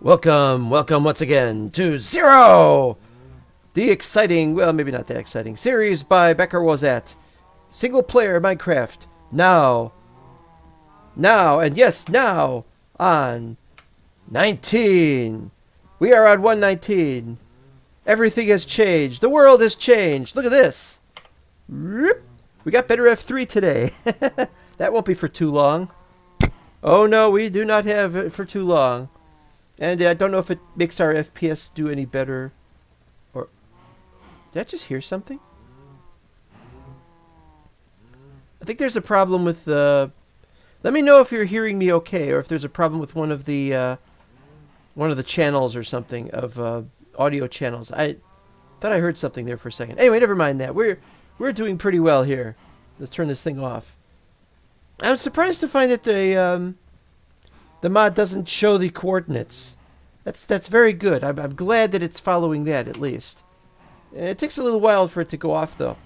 Welcome once again to Zero! The exciting, well, maybe not that exciting, series by Becker was at single player Minecraft. Now, and yes, now, on 19. We are on 119. Everything has changed. The world has changed. Look at this. We got better F3 today. That won't be for too long. Oh no, we do not have it for too long. And I don't know if it makes our FPS do any better. Or did I just hear something? I think there's a problem with the... Let me know if you're hearing me okay, or if there's a problem with one of the channels or something of audio channels. I thought I heard something there for a second. Anyway, never mind that. We're doing pretty well here. Let's turn this thing off. I'm surprised to find that the mod doesn't show the coordinates. That's very good. I'm glad that it's following that at least. It takes a little while for it to go off though.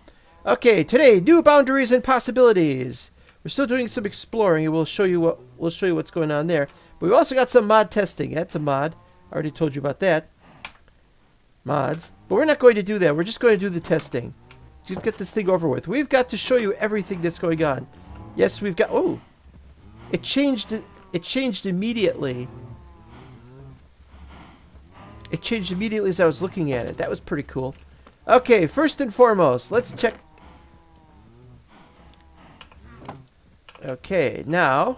Okay, today new boundaries and possibilities. We're still doing some exploring, and we'll show you what's going on there. But we've also got some mod testing. That's a mod. I already told you about that. Mods. But we're not going to do that. We're just going to do the testing. Just get this thing over with. We've got to show you everything that's going on. Yes, we've got... Oh! It changed immediately. It changed immediately as I was looking at it. That was pretty cool. Okay, first and foremost, let's check... Okay, now...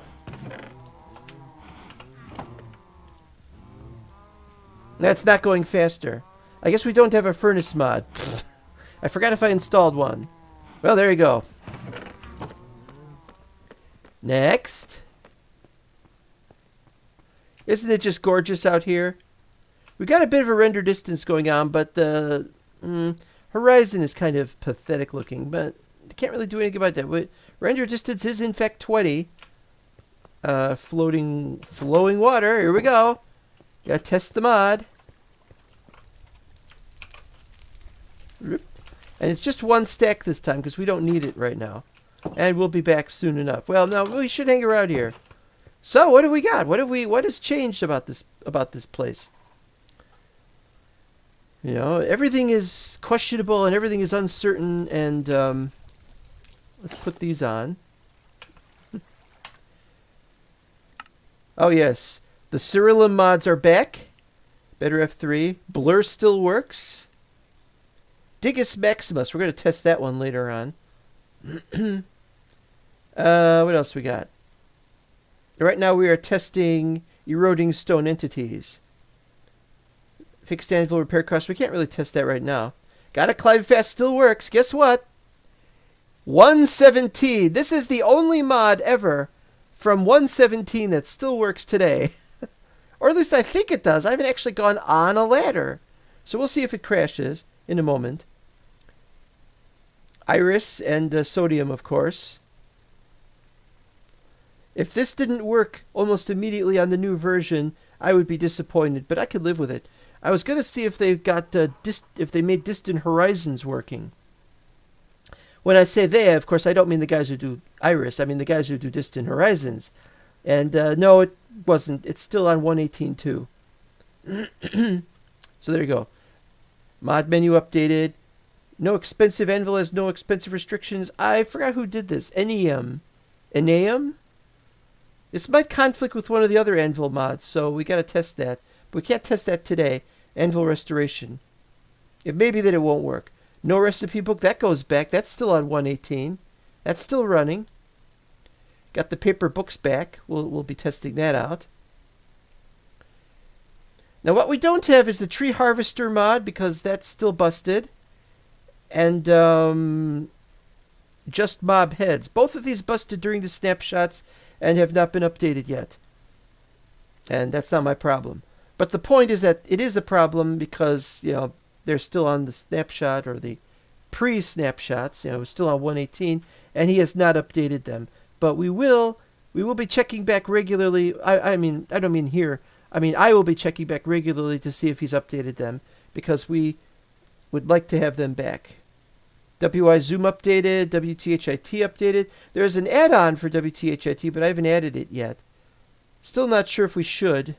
That's not going faster. I guess we don't have a furnace mod. I forgot if I installed one. Well, there you go. Next. Isn't it just gorgeous out here? We got a bit of a render distance going on, but the horizon is kind of pathetic looking. But can't really do anything about that. But render distance is in fact 20. Flowing water. Here we go. Gotta test the mod. And it's just one stack this time because we don't need it right now. And we'll be back soon enough. Well, no, we should hang around here. So, what have we got? What has changed about this place? You know, everything is questionable and everything is uncertain, and let's put these on. Oh yes, the Cerulean mods are back. Better F3. Blur still works. Digus Maximus, we're going to test that one later on. What else we got? Right now we are testing eroding stone entities. Fixed anvil repair cost. We can't really test that right now. Gotta climb fast still works. Guess what? 117. This is the only mod ever from 117 that still works today. Or at least I think it does. I haven't actually gone on a ladder. So we'll see if it crashes in a moment. Iris and sodium, of course. If this didn't work almost immediately on the new version, I would be disappointed, but I could live with it. I was going to see if they've got if they made Distant Horizons working. When I say they, of course, I don't mean the guys who do Iris. I mean the guys who do Distant Horizons. And no, it wasn't. It's still on 118.2. So there you go. Mod menu updated. No expensive anvil has no expensive restrictions. I forgot who did this. NEM. NEM? This might conflict with one of the other anvil mods, so we got to test that. But we can't test that today. Anvil restoration. It may be that it won't work. No recipe book, that goes back. That's still on 118. That's still running. Got the paper books back. We'll be testing that out. Now what we don't have is the tree harvester mod because that's still busted. And just mob heads. Both of these busted during the snapshots and have not been updated yet. And that's not my problem. But the point is that it is a problem because, you know, they're still on the snapshot or the pre-snapshots. You know, it's still on 118, and he has not updated them. But we will be checking back regularly. I mean, I don't mean here. I mean, I will be checking back regularly to see if he's updated them because we would like to have them back. WI Zoom updated, WTHIT updated. There's an add-on for WTHIT, but I haven't added it yet. Still not sure if we should.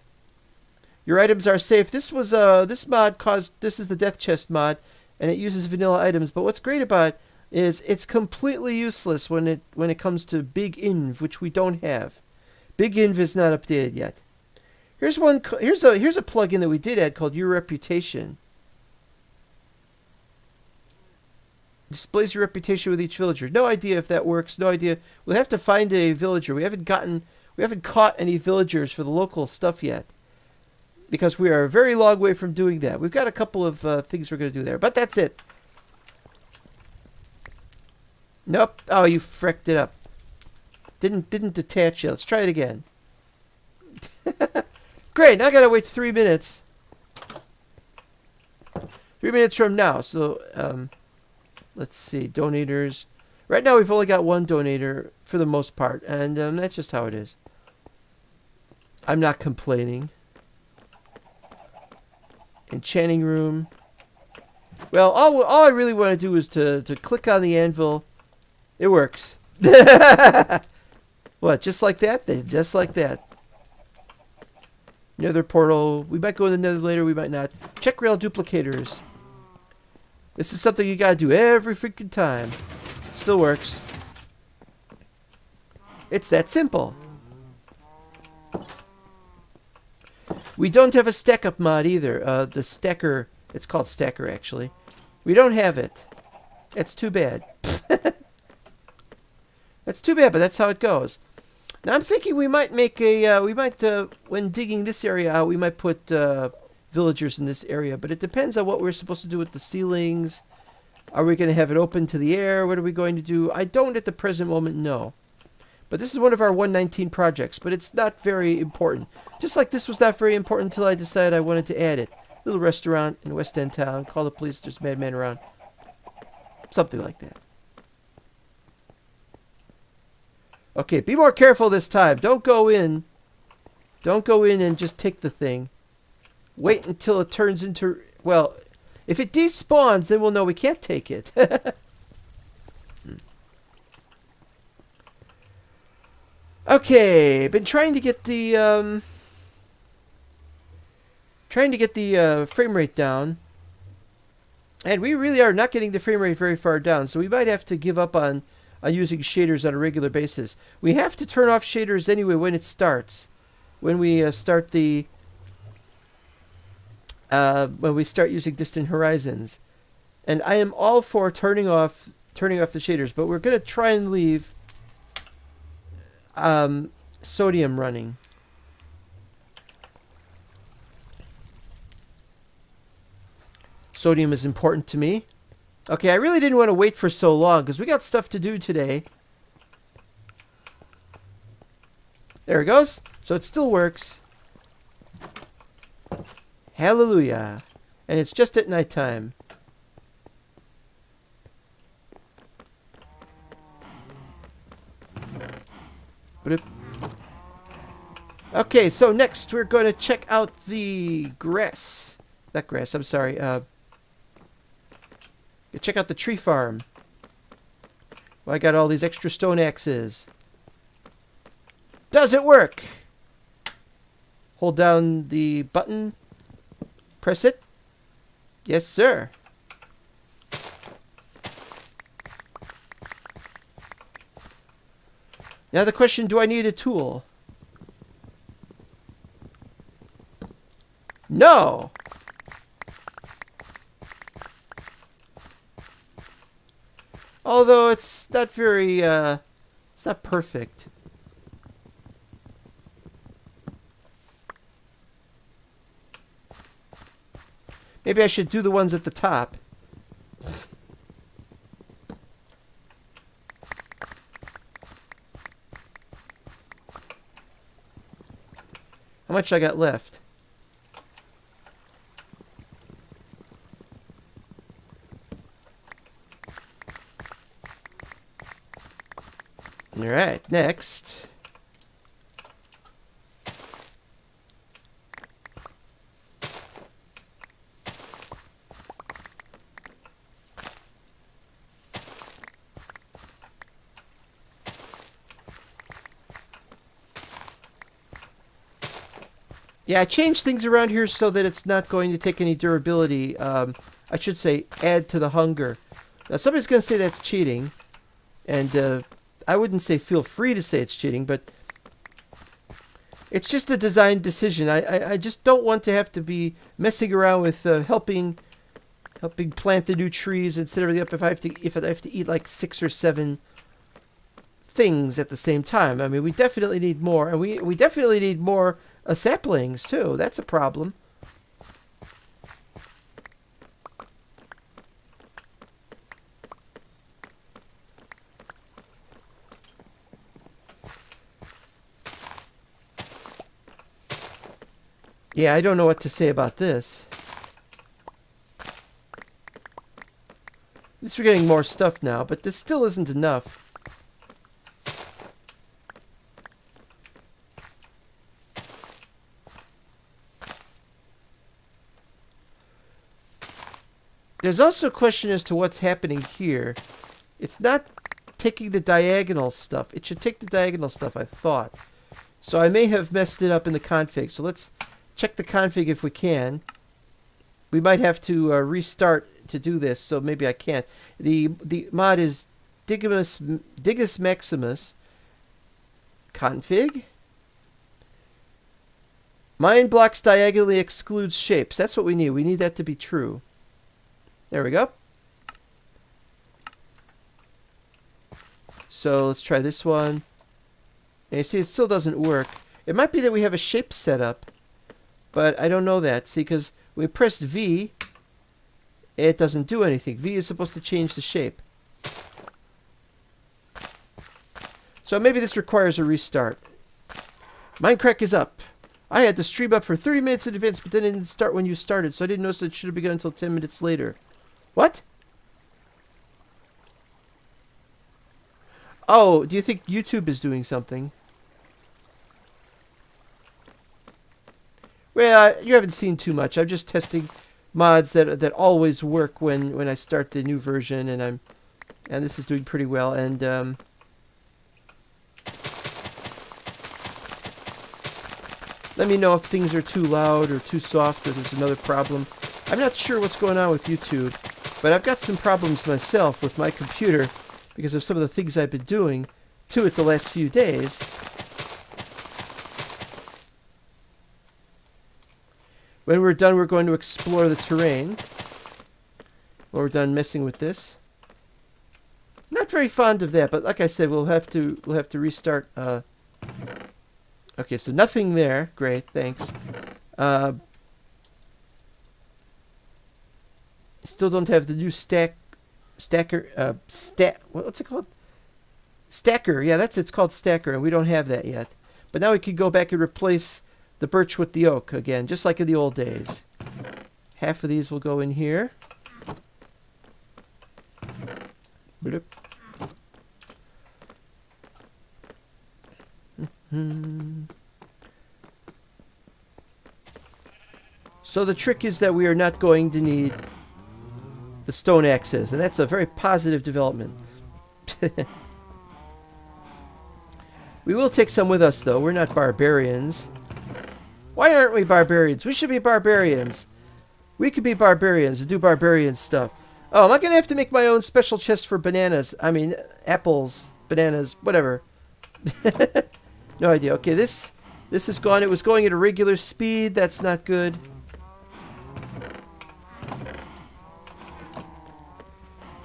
Your items are safe. This was this mod caused. This is the death chest mod, and it uses vanilla items. But what's great about it is it's completely useless when it comes to Big Inv, which we don't have. Big Inv is not updated yet. Here's one. Here's a plugin that we did add called Your Reputation. Displays your reputation with each villager. No idea if that works. No idea. We'll have to find a villager. We haven't caught any villagers for the local stuff yet. Because we are a very long way from doing that. We've got a couple of things we're going to do there. But that's it. Nope. Oh, you frecked it up. Didn't detach yet. Let's try it again. Great. Now I got to wait 3 minutes. 3 minutes from now. So, let's see. Donators. Right now we've only got one donator for the most part. And that's just how it is. I'm not complaining. Enchanting room. Well, all I really want to do is to click on the anvil. It works. What? Just like that? Just like that. Nether portal. We might go in the nether later. We might not. Check rail duplicators. This is something you gotta do every freaking time. Still works. It's that simple. We don't have a stack up mod either. The stacker, it's called stacker actually. We don't have it. It's too bad. That's too bad, but that's how it goes. Now I'm thinking we might make a, when digging this area out, we might put villagers in this area. But it depends on what we're supposed to do with the ceilings. Are we going to have it open to the air? What are we going to do? I don't at the present moment know. But this is one of our 119 projects, but it's not very important. Just like this was not very important until I decided I wanted to add it. Little restaurant in West End Town. Call the police, there's a madman around. Something like that. Okay, be more careful this time. Don't go in. Don't go in and just take the thing. Wait until it turns into... Well, if it despawns, then we'll know we can't take it. Okay, been trying to get the frame rate down, and we really are not getting the frame rate very far down. So we might have to give up on using shaders on a regular basis. We have to turn off shaders anyway when it starts, when we start using distant horizons. And I am all for turning off the shaders, but we're gonna try and leave sodium running. Sodium is important to me. Okay, I really didn't want to wait for so long because we got stuff to do today. There it goes. So it still works. Hallelujah. And it's just at nighttime. Okay, so next we're going to check out the grass. Not grass, I'm sorry. Check out the tree farm. Well, I got all these extra stone axes. Does it work? Hold down the button. Press it. Yes, sir. Now the question, do I need a tool? No! Although it's not very, it's not perfect. Maybe I should do the ones at the top. How much I got left? Alright, next. Yeah, I changed things around here so that it's not going to take any durability. I should say add to the hunger. Now somebody's going to say that's cheating. And I wouldn't say feel free to say it's cheating, but it's just a design decision. I just don't want to have to be messing around with helping plant the new trees and set everything up if I have to eat like 6 or 7 things at the same time. I mean, we definitely need more, and we definitely need more saplings too. That's a problem. Yeah, I don't know what to say about this. At least we're getting more stuff now, but this still isn't enough. There's also a question as to what's happening here. It's not taking the diagonal stuff. It should take the diagonal stuff, I thought. So I may have messed it up in the config. So let's check the config if we can. We might have to restart to do this, so maybe I can't. The mod is Digus Maximus config. Mine blocks diagonally excludes shapes. That's what we need. We need that to be true. There we go. So let's try this one. And you see, it still doesn't work. It might be that we have a shape set up, but I don't know that. See, because we pressed V, it doesn't do anything. V is supposed to change the shape. So maybe this requires a restart. Minecraft is up. I had the stream up for 30 minutes in advance, but then it didn't start when you started, so I didn't notice it should have begun until 10 minutes later. What? Oh, do you think YouTube is doing something? Well, you haven't seen too much. I'm just testing mods that always work when I start the new version, and this is doing pretty well. And let me know if things are too loud or too soft, or there's another problem. I'm not sure what's going on with YouTube, but I've got some problems myself with my computer because of some of the things I've been doing to it the last few days. When we're done, we're going to explore the terrain. When we're done messing with this. Not very fond of that, but like I said, we'll have to restart. Okay, so nothing there. Great, thanks. Still don't have the new stacker. What's it called? Stacker. Yeah, it's called Stacker, and we don't have that yet. But now we can go back and replace the birch with the oak again, just like in the old days. Half of these will go in here. Bloop. So the trick is that we are not going to need the stone axes, and that's a very positive development. We will take some with us, though. We're not barbarians. Why aren't we barbarians? We should be barbarians. We could be barbarians and do barbarian stuff. Oh, am I going to have to make my own special chest for bananas? I mean, apples, bananas, whatever. No idea. Okay, this is gone. It was going at a regular speed. That's not good.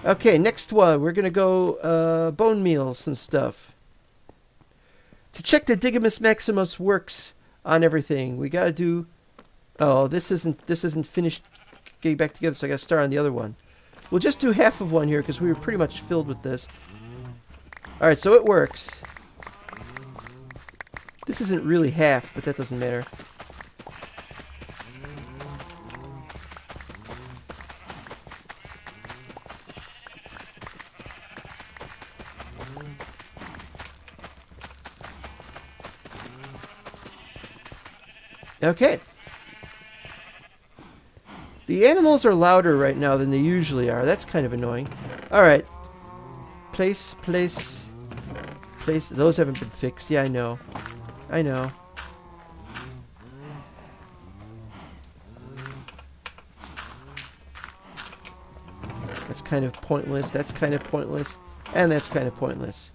Okay, next one. We're going to go bone meal some stuff. To check that Digimus Maximus works on everything, we got to do... Oh, this isn't finished getting back together, so I got to start on the other one. We'll just do half of one here because we were pretty much filled with this. Alright, so it works. This isn't really half, but that doesn't matter. Okay. The animals are louder right now than they usually are. That's kind of annoying. Alright. Place. Those haven't been fixed. Yeah, I know. That's kind of pointless. That's kind of pointless. And that's kind of pointless.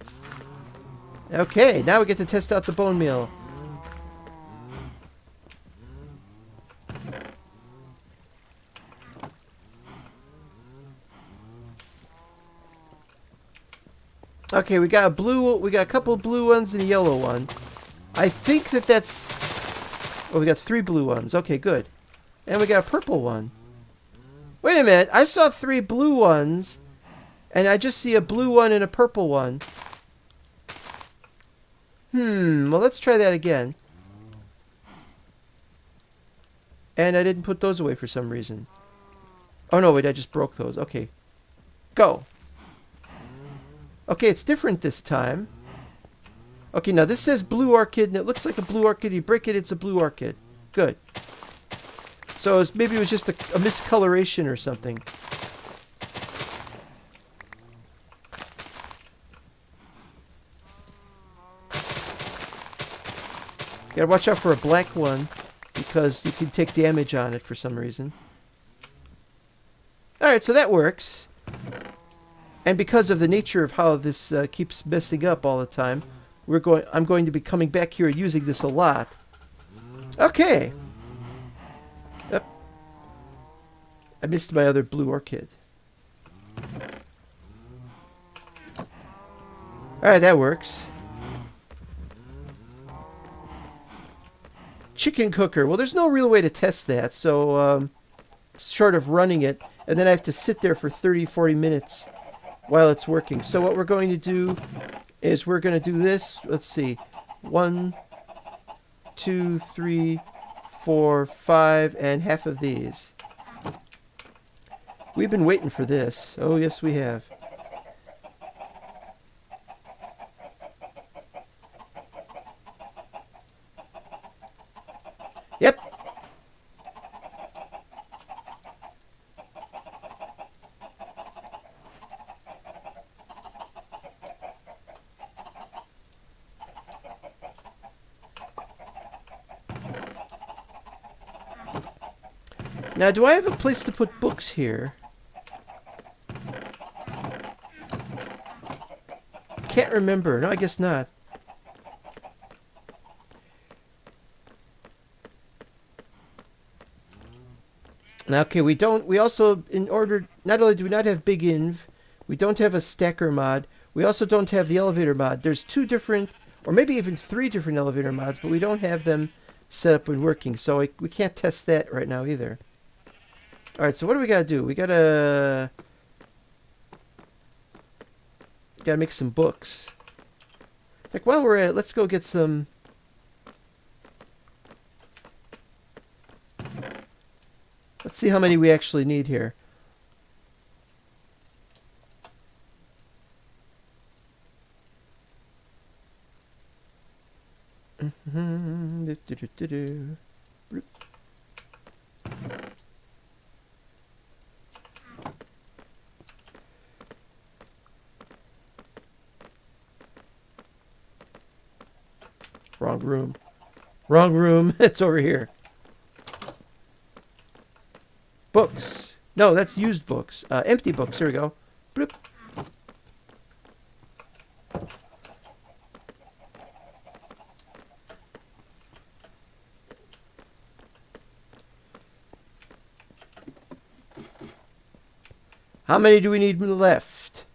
Okay, now we get to test out the bone meal. Okay, we got a couple of blue ones and a yellow one. I think that's... Oh, we got 3 blue ones. Okay, good. And we got a purple one. Wait a minute, I saw 3 blue ones, and I just see a blue one and a purple one. Well, let's try that again. And I didn't put those away for some reason. Oh no, wait, I just broke those. Okay. Go. Okay, it's different this time. Okay, now this says blue orchid, and it looks like a blue orchid. You break it, it's a blue orchid. Good. So maybe it was just a miscoloration or something. Gotta watch out for a black one, because you can take damage on it for some reason. Alright, so that works. And because of the nature of how this keeps messing up all the time, I'm going to be coming back here using this a lot. Okay. Yep. I missed my other blue orchid. Alright, that works. Chicken cooker. Well, there's no real way to test that, so short of running it, and then I have to sit there for 30-40 minutes while it's working. So what we're going to do is we're going to do this. Let's see. 1, 2, 3, 4, 5, and half of these. We've been waiting for this. Oh, yes, we have. Now, do I have a place to put books here? Can't remember. No, I guess not. Now, okay, we also, in order, not only do we not have BigInv, we don't have a stacker mod, we also don't have the elevator mod. There's 2 different, or maybe even 3 different elevator mods, but we don't have them set up and working, so we can't test that right now either. Alright, so what do we gotta do? We gotta make some books. Like, while we're at it, let's go get some... Let's see how many we actually need here. Wrong room. Wrong room. It's over here. Books. No, that's used books. Empty books. Here we go. Bloop. How many do we need left?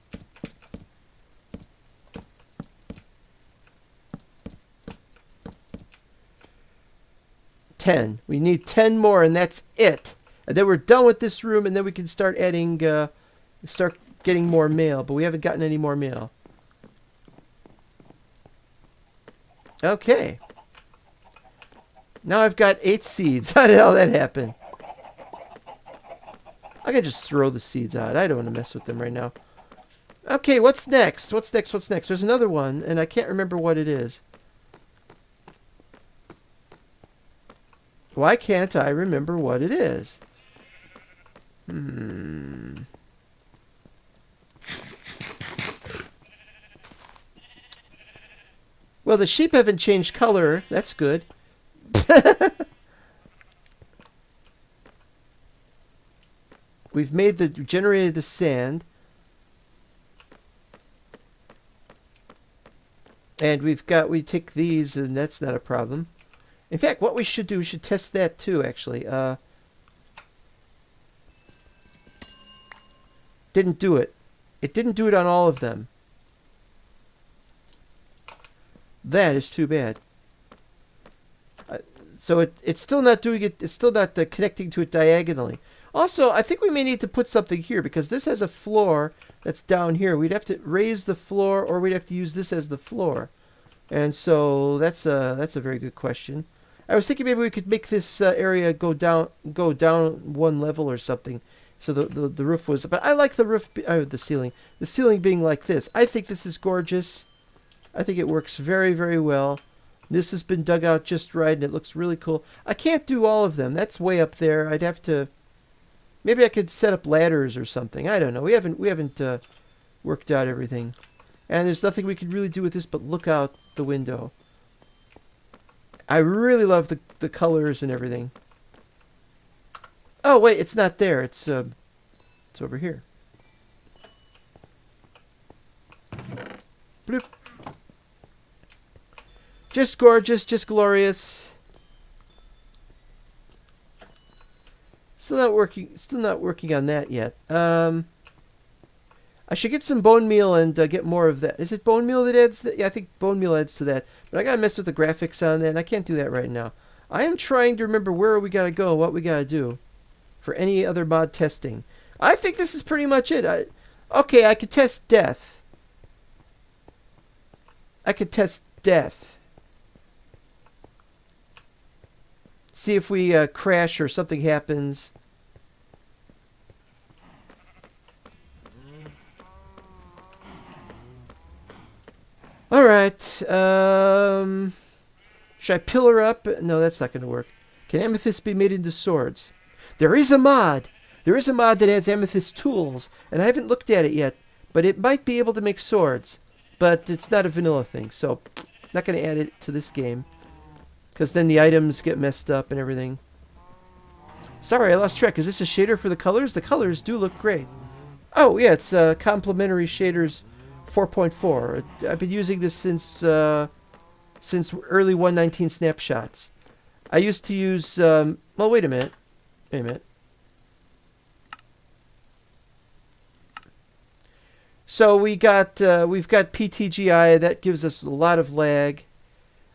$10. We need 10 more, and that's it. And then we're done with this room, and then we can start adding, start getting more mail. But we haven't gotten any more mail. Okay. Now I've got 8 seeds. How the hell did that happen? I can just throw the seeds out. I don't want to mess with them right now. Okay, what's next? What's next? What's next? There's another one, and I can't remember what it is. Why can't I remember what it is? Well, the sheep haven't changed color. That's good. We've generated the sand. And we take these, and that's not a problem. In fact, what we should do, we should test that too, actually. Didn't do it. It didn't do it on all of them. That is too bad. So it's still not doing it. It's still not connecting to it diagonally. Also, I think we may need to put something here because this has a floor that's down here. We'd have to raise the floor, or we'd have to use this as the floor. And so that's a very good question. I was thinking maybe we could make this area go down 1 level or something, so the roof was. But I like the roof, the ceiling being like this. I think this is gorgeous. I think it works very, very well. This has been dug out just right, and it looks really cool. I can't do all of them. That's way up there. I'd have to. Maybe I could set up ladders or something. I don't know. We haven't worked out everything, and there's nothing we could really do with this but look out the window. I really love the colors and everything. Oh wait, it's not there. It's over here. Bloop. Just gorgeous, just glorious. Still not working on that yet. I should get some bone meal and get more of that. Is it bone meal that adds that? Yeah, I think bone meal adds to that. But I gotta mess with the graphics on that, and I can't do that right now. I am trying to remember where we gotta go, what we gotta do for any other mod testing. I think this is pretty much it. Okay, I could test death. See if we crash or something happens. Alright. Should I pillar up? No, that's not going to work. Can amethyst be made into swords? There is a mod. There is a mod that adds amethyst tools, and I haven't looked at it yet, but it might be able to make swords. But it's not a vanilla thing, so not going to add it to this game. Because then the items get messed up and everything. Sorry, I lost track. Is this a shader for the colors? The colors do look great. Oh, yeah, it's complementary shaders 4.4. I've been using this since early 1.19 snapshots. I used to use... well, wait a minute. Wait a minute. So we've got PTGI. That gives us a lot of lag.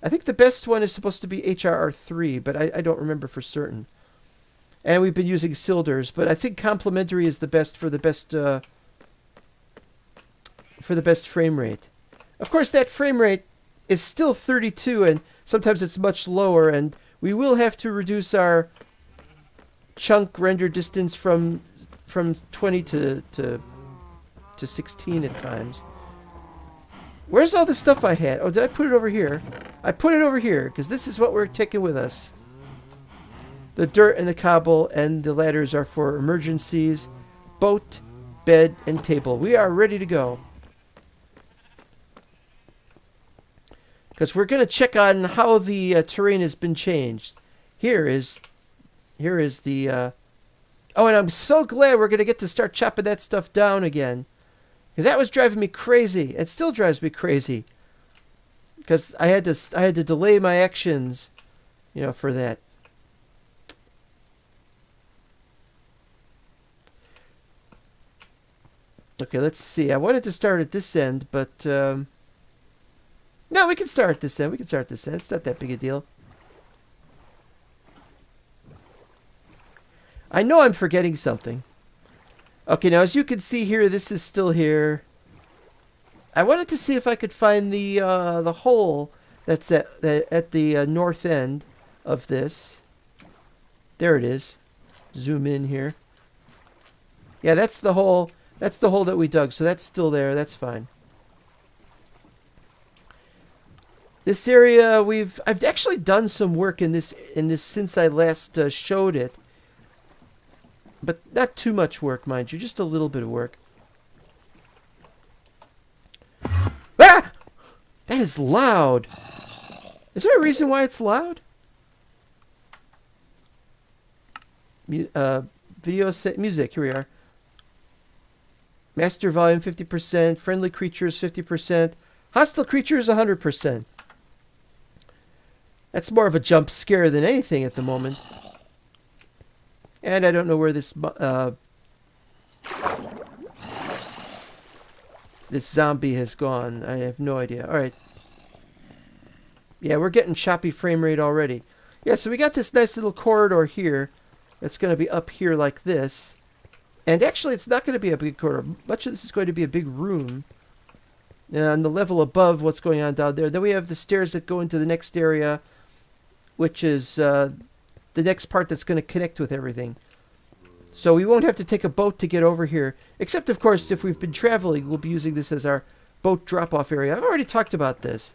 I think the best one is supposed to be HRR3, but I don't remember for certain. And we've been using Silders, but I think complementary is the best for the best frame rate. Of course, that frame rate is still 32, and sometimes it's much lower, and we will have to reduce our chunk render distance from 20 to 16 at times. Where's all the stuff I had? Oh, did I put it over here? I put it over here, because this is what we're taking with us. The dirt and the cobble and the ladders are for emergencies. Boat, bed, and table. We are ready to go. Because we're going to check on how the terrain has been changed. Here is the... oh, and I'm so glad we're going to get to start chopping that stuff down again. Because that was driving me crazy. It still drives me crazy. Because I had to delay my actions, you know, for that. Okay, let's see. I wanted to start at this end, but... no, we can start at this end. We can start at this end. It's not that big a deal. I know I'm forgetting something. Okay, now as you can see here, this is still here. I wanted to see if I could find the hole that's at the north end of this. There it is. Zoom in here. Yeah, that's the hole. That's the hole that we dug, so that's still there. That's fine. This area, I've actually done some work in this since I last showed it. But not too much work, mind you, just a little bit of work. Ah! That is loud. Is there a reason why it's loud? Video set music, here we are. Master volume 50%, friendly creatures 50%, hostile creatures 100%. That's more of a jump scare than anything at the moment. And I don't know where this zombie has gone. I have no idea. All right. Yeah, we're getting choppy frame rate already. Yeah, so we got this nice little corridor here. That's going to be up here like this. And actually, it's not going to be a big corridor. Much of this is going to be a big room. And on the level above what's going on down there. Then we have the stairs that go into the next area, which is the next part that's going to connect with everything. So we won't have to take a boat to get over here. Except, of course, if we've been traveling, we'll be using this as our boat drop-off area. I've already talked about this.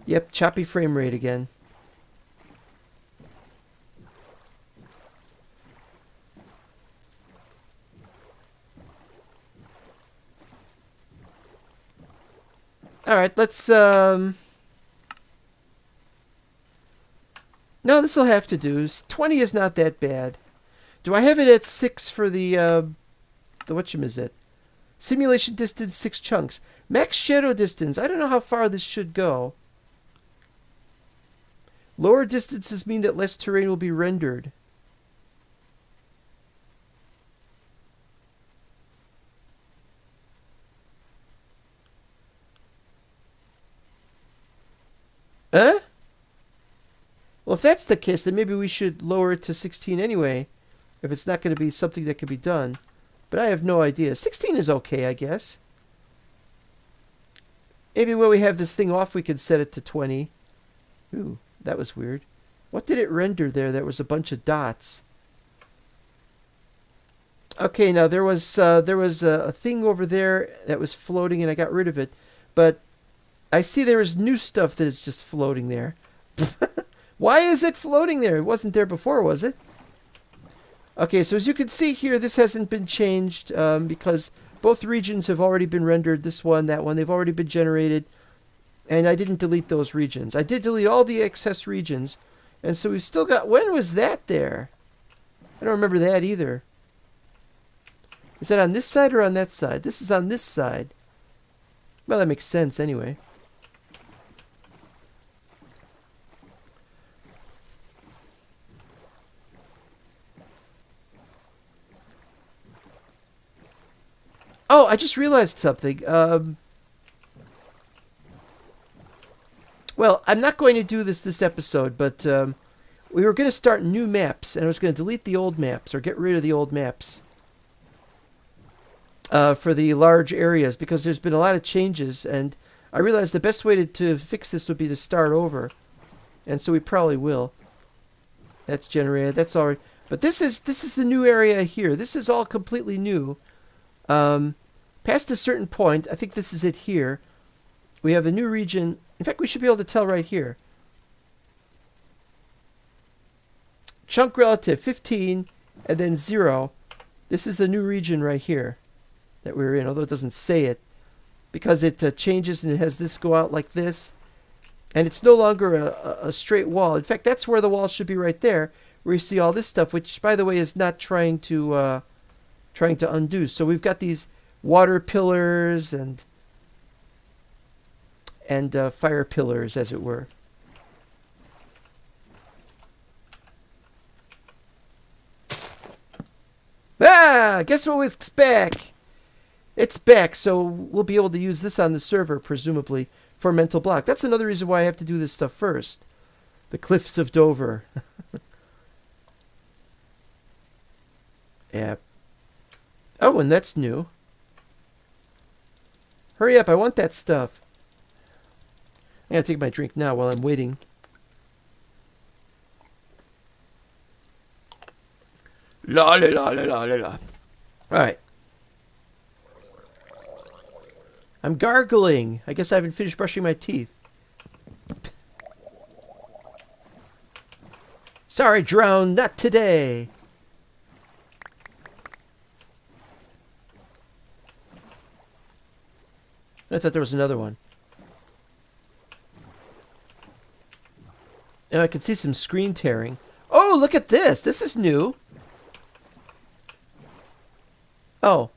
Yep, choppy frame rate again. Alright, let's, no, this'll have to do. 20 is not that bad. Do I have it at 6 for the whatchamazit? Simulation distance, 6 chunks. Max shadow distance. I don't know how far this should go. Lower distances mean that less terrain will be rendered. Huh? Well, if that's the case, then maybe we should lower it to 16 anyway, if it's not going to be something that can be done. But I have no idea. 16 is okay, I guess. Maybe when we have this thing off, we can set it to 20. Ooh, that was weird. What did it render there? There was a bunch of dots. Okay, now there was a thing over there that was floating, and I got rid of it. But I see there is new stuff that is just floating there. Why is it floating there? It wasn't there before, was it? Okay, so as you can see here, this hasn't been changed because Both regions have already been rendered. This one, that one, they've already been generated. And I didn't delete those regions. I did delete all the excess regions. And so we've still got... When was that there? I don't remember that either. Is that on this side or on that side? This is on this side. Well, that makes sense anyway. Oh, I just realized something. Well, I'm not going to do this episode, but we were going to start new maps, and I was going to delete the old maps, or get rid of the old maps for the large areas, because there's been a lot of changes, and I realized the best way to fix this would be to start over, and so we probably will. That's generated. That's already... But this is the new area here. This is all completely new. Past a certain point, I think this is it here. We have a new region. In fact, we should be able to tell right here. Chunk relative 15 and then 0. This is the new region right here that we're in, although it doesn't say it, because it changes and it has this go out like this, and it's no longer a straight wall. In fact, that's where the wall should be, right there, where you see all this stuff, which, by the way, is not trying to undo. So we've got these water pillars and fire pillars, as it were. Ah, guess what? It's back. It's back, so we'll be able to use this on the server, presumably, for mental block. That's another reason why I have to do this stuff first. The Cliffs of Dover. Yeah. Oh, and that's new. Hurry up, I want that stuff. I gotta take my drink now while I'm waiting. La la la la la la. Alright. I'm gargling. I guess I haven't finished brushing my teeth. Sorry, drown, not today. I thought there was another one. And I can see some screen tearing. Oh, look at this. This is new. Oh.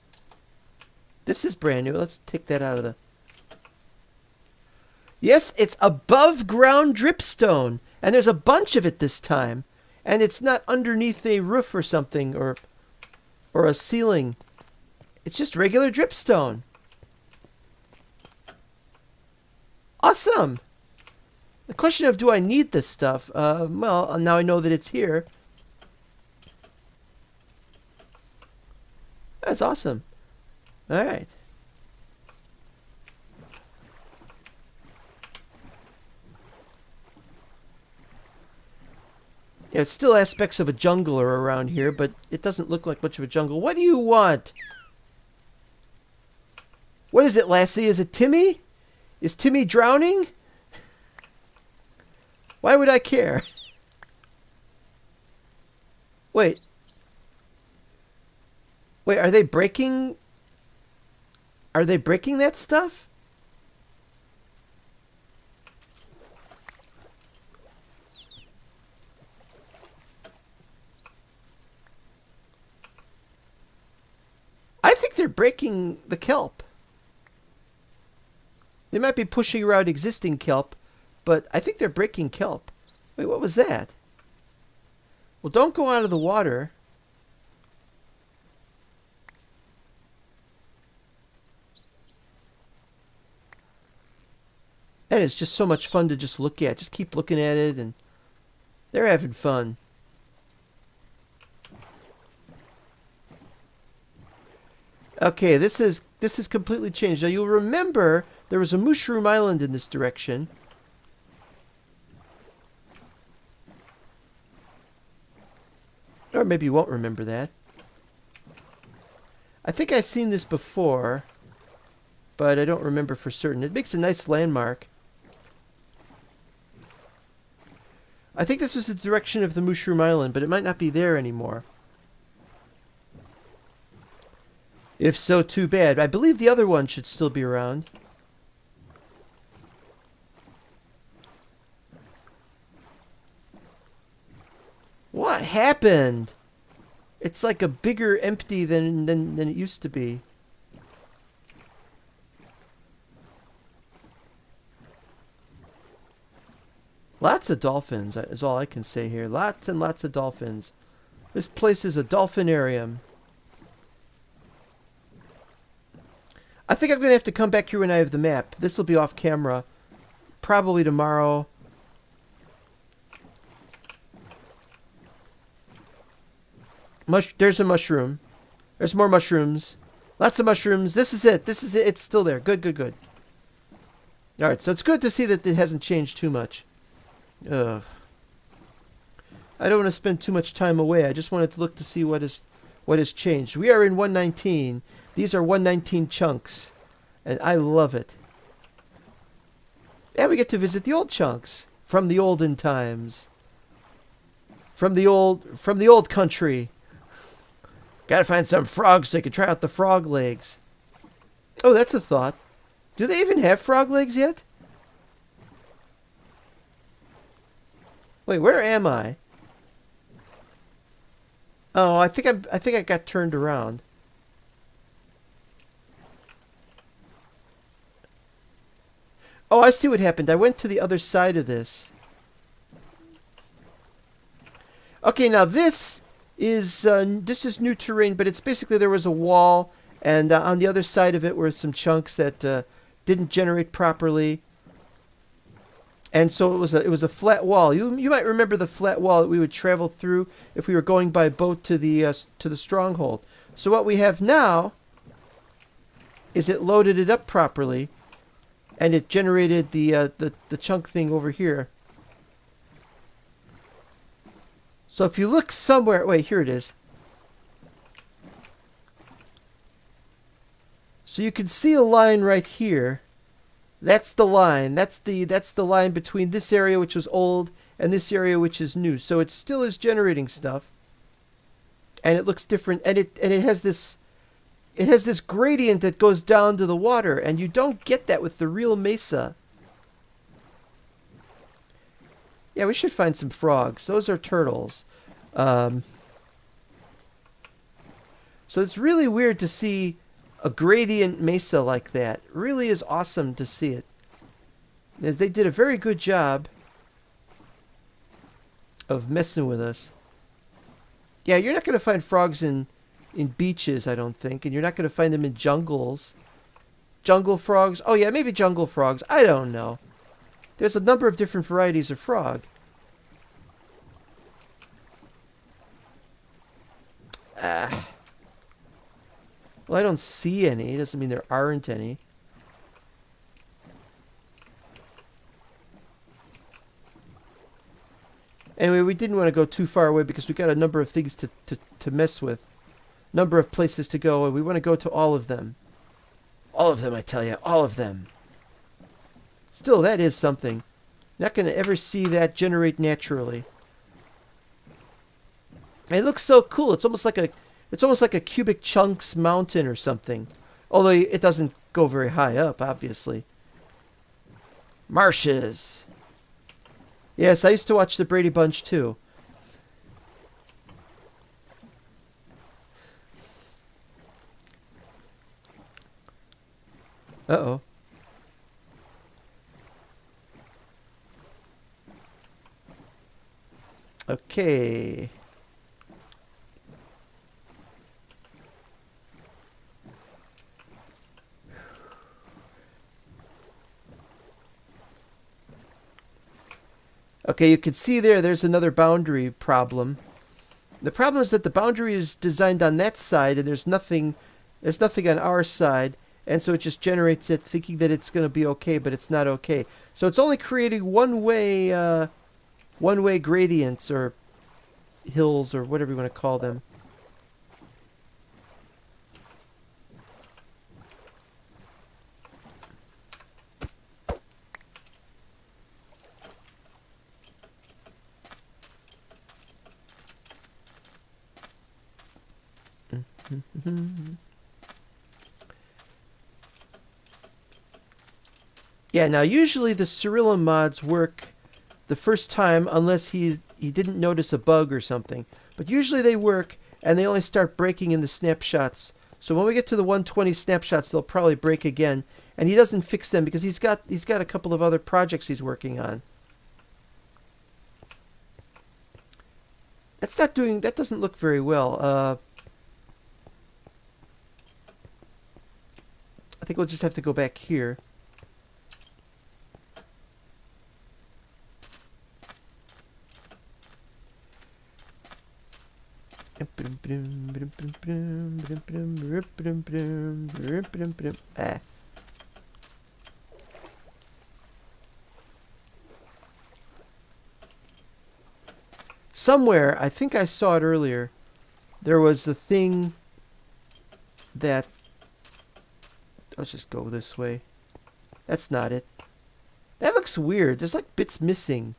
This is brand new. Let's take that out of the... Yes, it's above ground dripstone. And there's a bunch of it this time. And it's not underneath a roof or something, or a ceiling. It's just regular dripstone. Awesome. The question of, do I need this stuff? Well, now I know that it's here. That's awesome. All right. Yeah, it's still aspects of a jungle are around here, but it doesn't look like much of a jungle. What do you want? What is it, Lassie? Is it Timmy? Is Timmy drowning? Why would I care? Wait. Wait, are they breaking... Are they breaking that stuff? I think they're breaking the kelp. They might be pushing around existing kelp, but I think they're breaking kelp. Wait, what was that? Well, don't go out of the water. That is just so much fun to just look at. Just keep looking at it, and they're having fun. Okay, this is completely changed. Now you'll remember there was a mushroom island in this direction. Or maybe you won't remember that. I think I've seen this before, but I don't remember for certain. It makes a nice landmark. I think this was the direction of the mushroom island, but it might not be there anymore. If so, too bad. I believe the other one should still be around. What happened? It's like a bigger empty than it used to be. Lots of dolphins is all I can say here. Lots and lots of dolphins. This place is a dolphinarium. I think I'm going to have to come back here when I have the map. This will be off camera. Probably tomorrow. There's a mushroom. There's more mushrooms. Lots of mushrooms. This is it. This is it. It's still there. Good, good, good. Alright, so it's good to see that it hasn't changed too much. Ugh. I don't want to spend too much time away. I just wanted to look to see what has changed. We are in 119. These are 119 chunks. And I love it. And we get to visit the old chunks. From the olden times. From the old country. Gotta find some frogs so I can try out the frog legs. Oh, that's a thought. Do they even have frog legs yet? Wait, where am I? Oh, I think I got turned around. Oh, I see what happened. I went to the other side of this. Okay, now this is new terrain, but it's basically there was a wall, and on the other side of it were some chunks that didn't generate properly, and so it was a flat wall. You might remember the flat wall that we would travel through if we were going by boat to the stronghold. So what we have now is it loaded it up properly, and it generated the chunk thing over here. So if you look somewhere, wait, here it is. So you can see a line right here. That's the line. That's the line between this area, which was old, and this area, which is new. So it still is generating stuff, and it looks different. And it has this gradient that goes down to the water, and you don't get that with the real mesa. Yeah, we should find some frogs. Those are turtles. So it's really weird to see a gradient mesa like that. It really is awesome to see it. They did a very good job of messing with us. Yeah, you're not going to find frogs in beaches, I don't think. And you're not going to find them in jungles. Jungle frogs? Oh yeah, maybe jungle frogs. I don't know. There's a number of different varieties of frog. Well, I don't see any. Doesn't mean there aren't any. Anyway, we didn't want to go too far away because we got a number of things to mess with. Number of places to go, and we want to go to all of them. All of them, I tell you. All of them. Still, that is something. Not going to ever see that generate naturally. And it looks so cool. It's almost like a cubic chunks mountain or something. Although it doesn't go very high up, obviously. Marshes. Yes, I used to watch the Brady Bunch too. Uh-oh. Okay. Okay, you can see there's another boundary problem. The problem is that the boundary is designed on that side, and there's nothing on our side, and so it just generates it thinking that it's going to be okay, but it's not okay. So it's only creating one-way gradients or hills or whatever you want to call them. Yeah, now usually the Cirilla mods work the first time unless he didn't notice a bug or something. But usually they work and they only start breaking in the snapshots. So when we get to the 120 snapshots, they'll probably break again. And he doesn't fix them because he's got a couple of other projects he's working on. That doesn't look very well. I think we'll just have to go back here. Ah. Somewhere, I think I saw it earlier, there was the thing that... Let's just go this way. That's not it. That looks weird. There's like bits missing.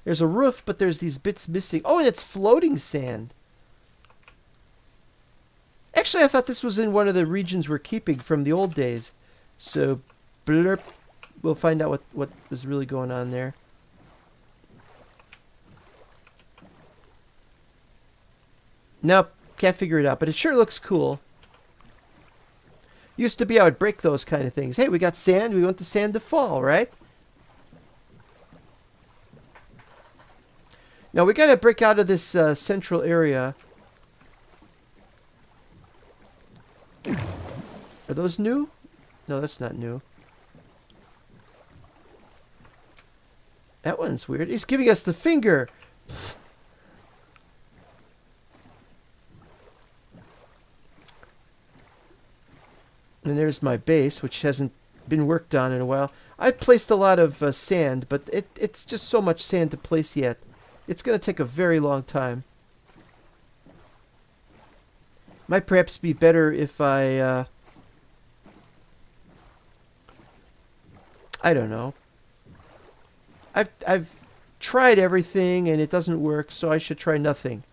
There's a roof, but there's these bits missing. Oh, and it's floating sand. Actually, I thought this was in one of the regions we're keeping from the old days. So, blurp. We'll find out what was really going on there. Nope, can't figure it out, but it sure looks cool. Used to be I would break those kind of things. Hey, we got sand, we want the sand to fall, right? Now we gotta break out of this central area. Are those new? No, that's not new. That one's weird. He's giving us the finger. And there's my base, which hasn't been worked on in a while. I've placed a lot of sand, but it's just so much sand to place yet. It's going to take a very long time. Might perhaps be better if I don't know. I've tried everything and it doesn't work, so I should try nothing.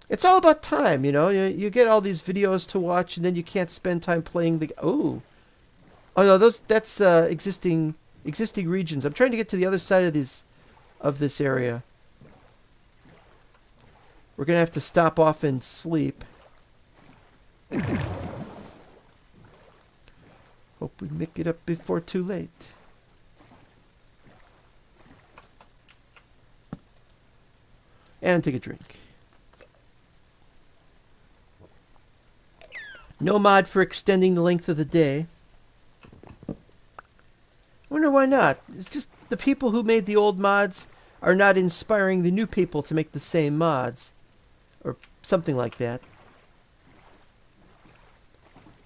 It's all about time, you know. You get all these videos to watch, and then you can't spend time playing the. Oh no, that's existing regions. I'm trying to get to the other side of this area. We're gonna have to stop off and sleep. Hope we make it up before too late. And take a drink. No mod for extending the length of the day. I wonder why not. It's just the people who made the old mods are not inspiring the new people to make the same mods. Or something like that.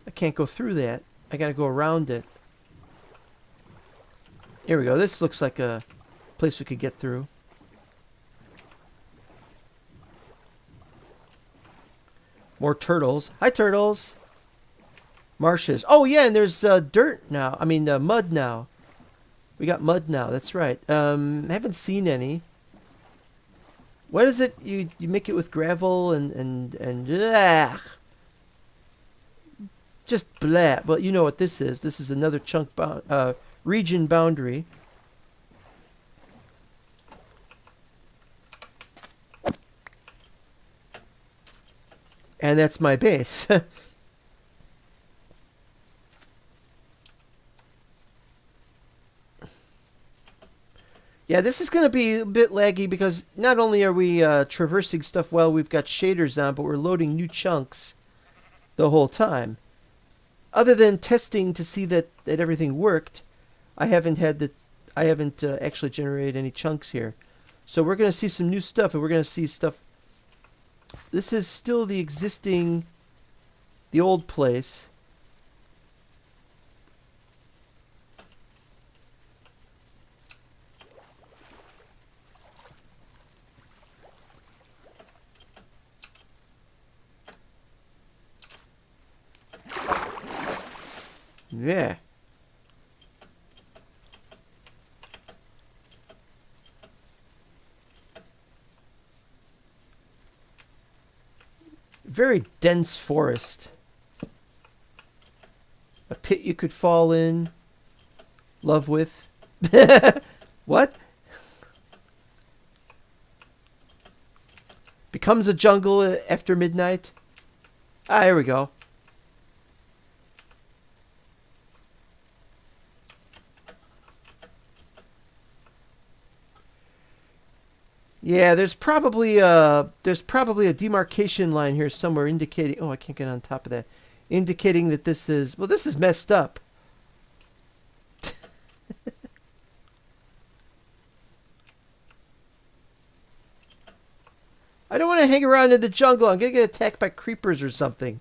I can't go through that. I gotta go around it. Here we go. This looks like a place we could get through. More turtles. Hi, turtles. Marshes. Oh, yeah, and there's dirt now. I mean, mud now. We got mud now. That's right. Haven't seen any. What is it? You make it with gravel and just blah. Well, you know what this is. This is another chunk region boundary. And that's my base. Yeah, this is going to be a bit laggy because not only are we traversing stuff while we've got shaders on, but we're loading new chunks the whole time. Other than testing to see that everything worked, I haven't actually generated any chunks here. So we're going to see some new stuff, and we're going to see stuff. This is still the old place. Yeah. Very dense forest. A pit you could fall in. love with. What? Becomes a jungle after midnight. Ah, here we go. Yeah, there's probably a demarcation line here somewhere indicating. Oh, I can't get on top of that. Indicating that this is, well, this is messed up. I don't want to hang around in the jungle. I'm gonna get attacked by creepers or something.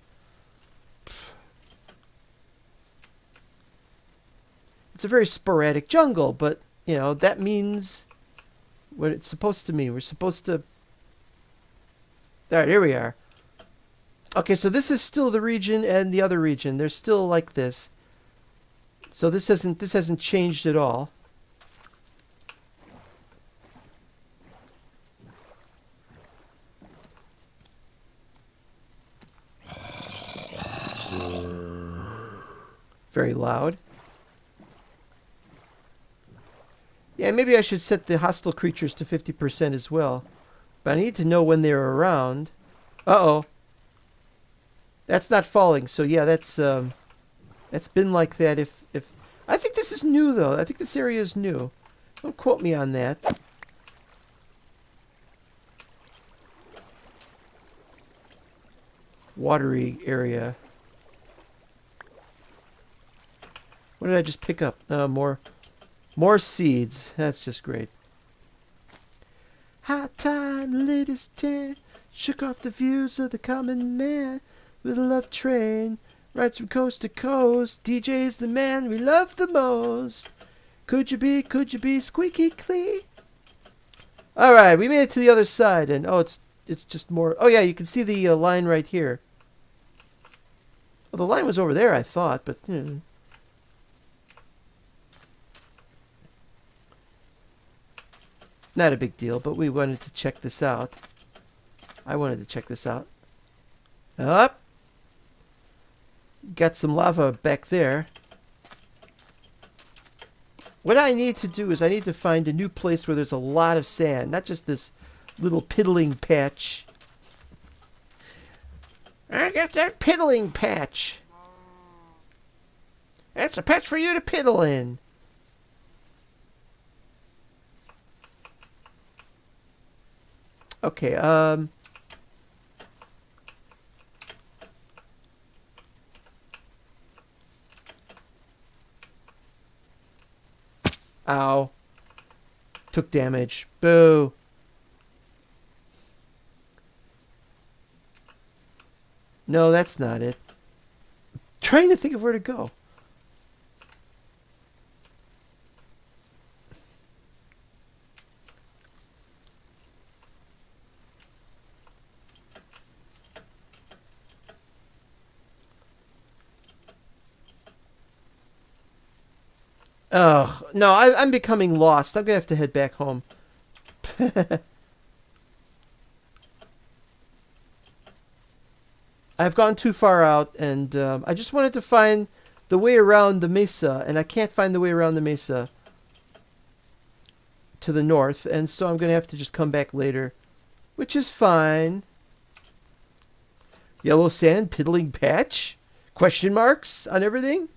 It's a very sporadic jungle, but you know that means what it's supposed to mean. We're supposed to. All right, here we are. Okay, so this is still the region and the other region. They're still like this. So this hasn't changed at all. Very loud. Yeah, maybe I should set the hostile creatures to 50% as well. But I need to know when they're around. Uh-oh. That's not falling. So yeah, that's been like that if I think this is new though. I think this area is new. Don't quote me on that. Watery area. What did I just pick up? More seeds. That's just great. Hot time, latest 10. Shook off the views of the common man with a love train. Rides from coast to coast. DJ's the man we love the most. Could you be squeaky clean? Alright, we made it to the other side. And oh, it's just more. Oh yeah, you can see the line right here. Well, the line was over there, I thought, but... Not a big deal, but we wanted to check this out. I wanted to check this out. Up! Got some lava back there. What I need to do is I need to find a new place where there's a lot of sand. Not just this little piddling patch. I got that piddling patch. That's a patch for you to piddle in. Okay, Ow. Took damage. Boo. No, that's not it. I'm trying to think of where to go. Oh, no, I'm becoming lost. I'm going to have to head back home. I've gone too far out, and I just wanted to find the way around the mesa, and I can't find the way around the mesa to the north, and so I'm going to have to just come back later, which is fine. Yellow sand, piddling patch? Question marks on everything?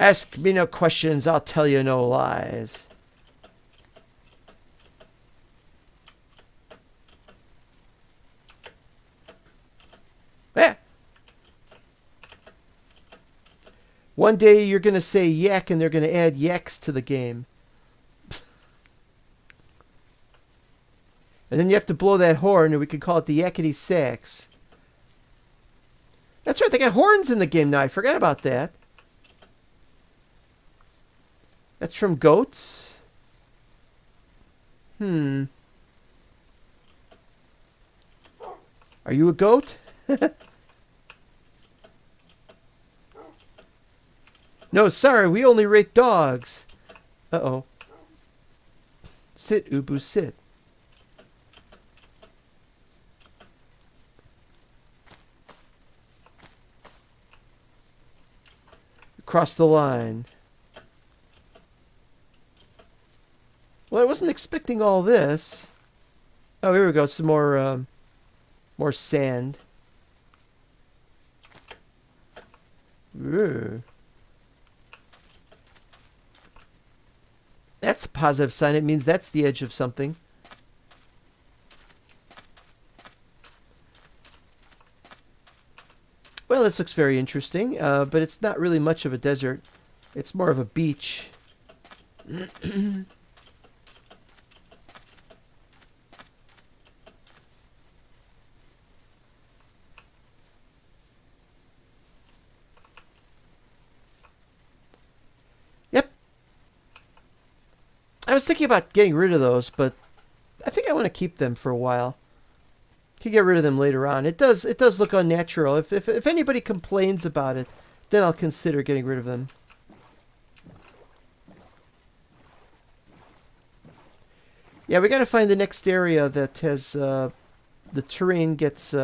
Ask me no questions, I'll tell you no lies. Yeah. One day you're going to say yak and they're going to add yaks to the game. And then you have to blow that horn and we could call it the yakety sax. That's right, they got horns in the game now. I forgot about that. That's from goats? Are you a goat? No, sorry, we only rate dogs. Uh-oh. Sit, Ubu, sit. Cross the line. Well, I wasn't expecting all this. Oh, here we go. Some more sand. Ooh. That's a positive sign. It means that's the edge of something. Well, this looks very interesting, but it's not really much of a desert. It's more of a beach. Yep. I was thinking about getting rid of those, but I think I want to keep them for a while. Can get rid of them later on. It does look unnatural. If anybody complains about it, then I'll consider getting rid of them. Yeah, we got to find the next area that has the terrain gets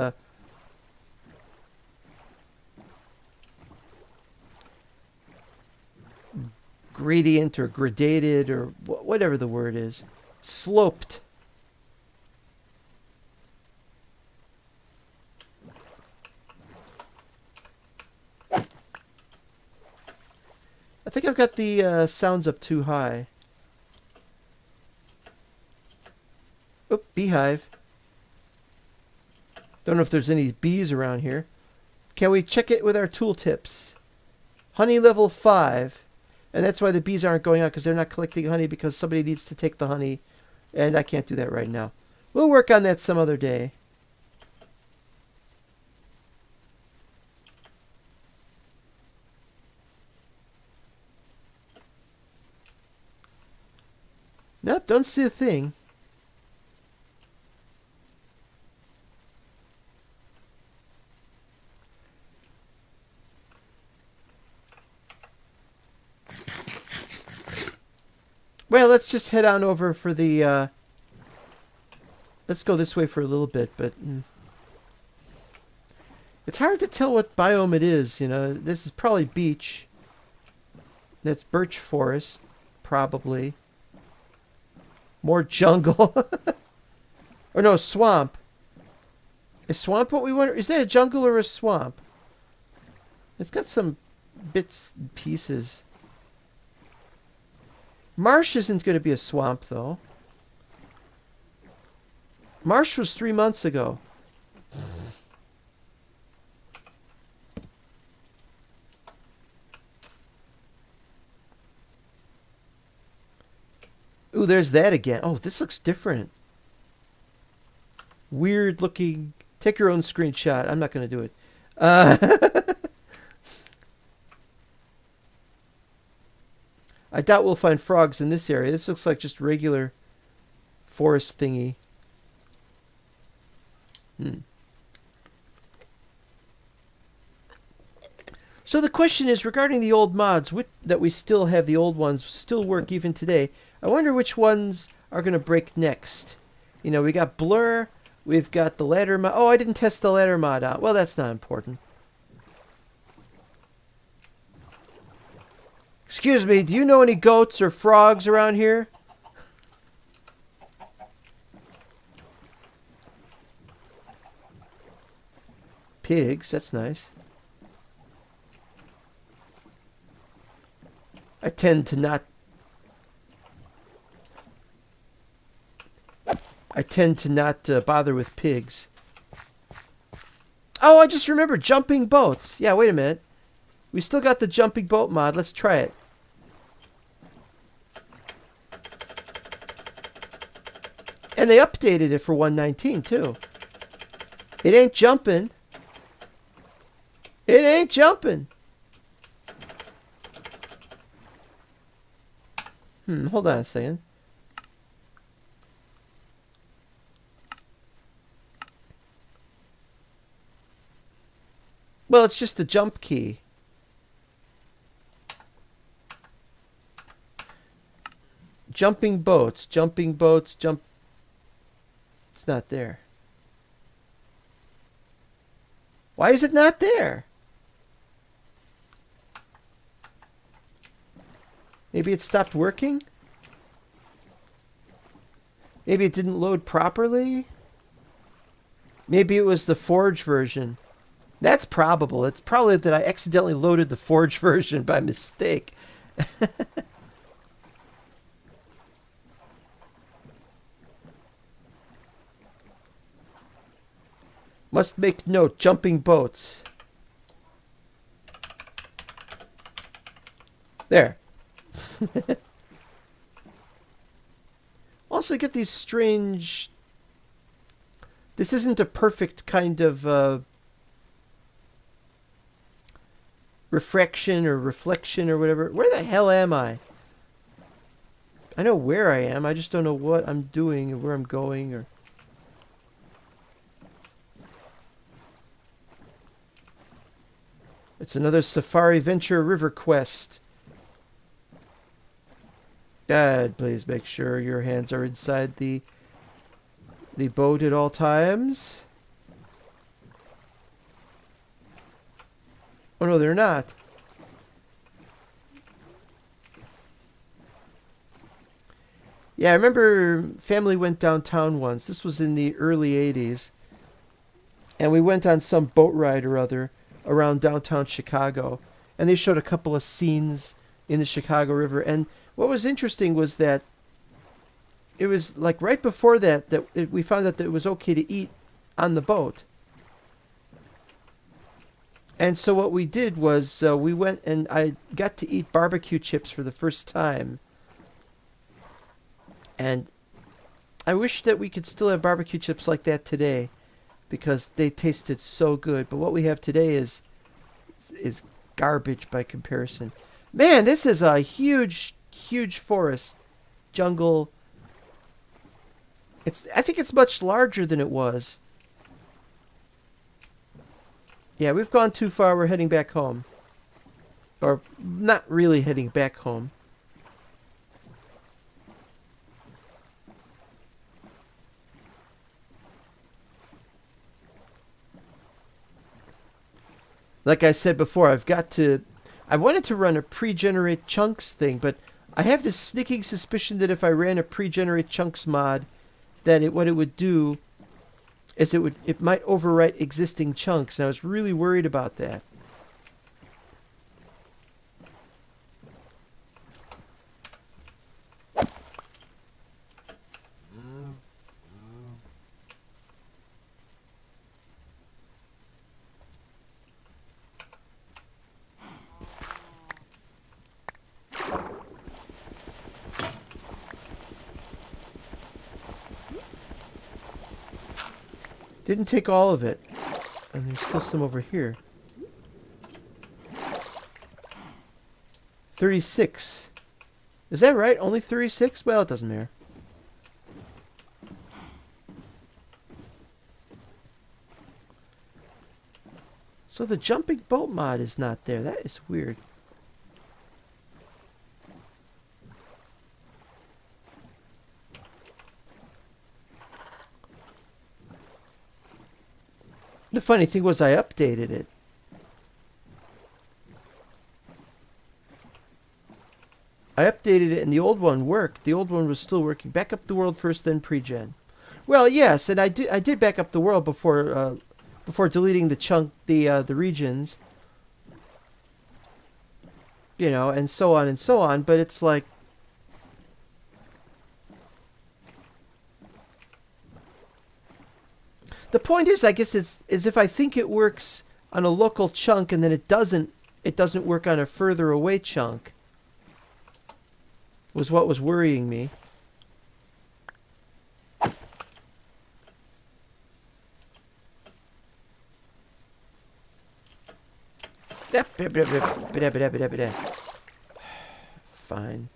gradient or gradated or whatever the word is, sloped. I think I've got the sounds up too high. Oh, beehive. Don't know if there's any bees around here. Can we check it with our tooltips? Honey level 5. And that's why the bees aren't going out, because they're not collecting honey, because somebody needs to take the honey. And I can't do that right now. We'll work on that some other day. Nope, don't see a thing. Well, let's just head on over for the, let's go this way for a little bit, but it's hard to tell what biome it is, you know. This is probably beach. That's birch forest, probably. More jungle. Or no, swamp. Is swamp what we want? Is that a jungle or a swamp? It's got some bits and pieces. Marsh isn't going to be a swamp, though. Marsh was 3 months ago. Ooh, there's that again. Oh, this looks different. Weird looking. Take your own screenshot. I'm not going to do it. I doubt we'll find frogs in this area. This looks like just regular forest thingy. So the question is, regarding the old mods, that we still have, the old ones still work even today. I wonder which ones are going to break next. You know, we got Blur, we've got the ladder mod. Oh, I didn't test the ladder mod out. Well, that's not important. Excuse me, do you know any goats or frogs around here? Pigs, that's nice. I tend to not bother with pigs. Oh, I just remembered jumping boats. Yeah, wait a minute. We still got the jumping boat mod. Let's try it. And they updated it for 1.19 too. It ain't jumping. It ain't jumping. Hold on a second. Well, it's just the jump key. Jumping boats, jump. It's not there. Why is it not there? Maybe it stopped working? Maybe it didn't load properly? Maybe it was the Forge version. That's probable. It's probably that I accidentally loaded the Forge version by mistake. Must make note, jumping boats. There. Also get these strange... This isn't a perfect kind of refraction or reflection or whatever. Where the hell am I? I know where I am. I just don't know what I'm doing or where I'm going or... It's another Safari Venture River quest. God, please make sure your hands are inside the boat at all times. Oh no, they're not. Yeah, I remember family went downtown once. This was in the early 80s. And we went on some boat ride or other around downtown Chicago. And they showed a couple of scenes in the Chicago River. And what was interesting was that it was like right before that we found out that it was okay to eat on the boat. And so what we did was we went and I got to eat barbecue chips for the first time. And I wish that we could still have barbecue chips like that today because they tasted so good. But what we have today is garbage by comparison. Man, this is a huge forest, jungle. I think it's much larger than it was. Yeah, we've gone too far. We're heading back home. Or not really heading back home. Like I said before, I wanted to run a pre-generate chunks thing, but I have this sneaking suspicion that if I ran a pre-generate chunks mod, that what it would do is it might overwrite existing chunks, and I was really worried about that. Didn't take all of it. And there's still some over here. 36. Is that right? Only 36? Well, it doesn't matter. So the jumping boat mod is not there. That is weird. The funny thing was I updated it. I updated it and the old one worked. The old one was still working. Back up the world first, then pre-gen. Well, yes, and I did back up the world before deleting the regions. You know, and so on, but it's like the point is, I guess is if I think it works on a local chunk and then it doesn't work on a further away chunk. Was what was worrying me. Fine.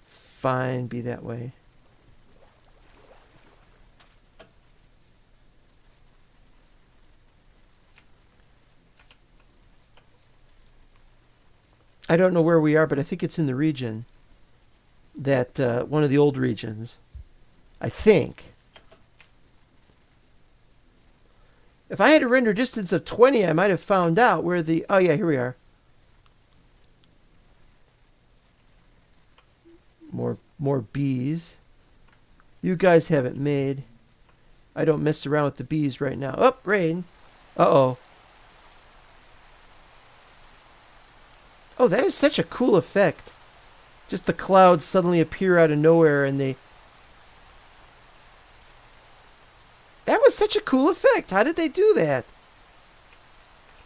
Fine, be that way. I don't know where we are, but I think it's in the region. That, one of the old regions. I think. If I had a render distance of 20, I might have found out where the... Oh, yeah, here we are. More bees. You guys have it made. I don't mess around with the bees right now. Oh, rain. Uh-oh. Oh, that is such a cool effect. Just the clouds suddenly appear out of nowhere and they... That was such a cool effect. How did they do that?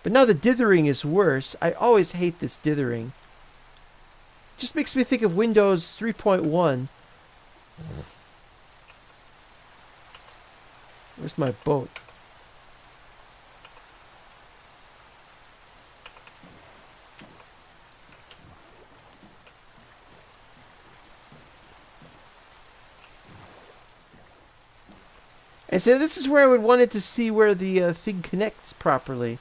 But now the dithering is worse. I always hate this dithering. Just makes me think of Windows 3.1. Where's my boat? And so this is where I would want it to see where the thing connects properly.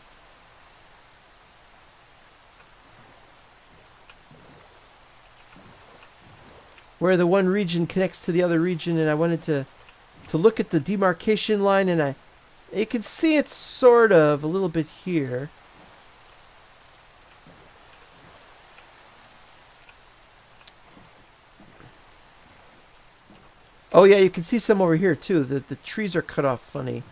Where the one region connects to the other region, and I wanted to look at the demarcation line, and you can see it sort of a little bit here. Oh yeah, you can see some over here too. The trees are cut off funny.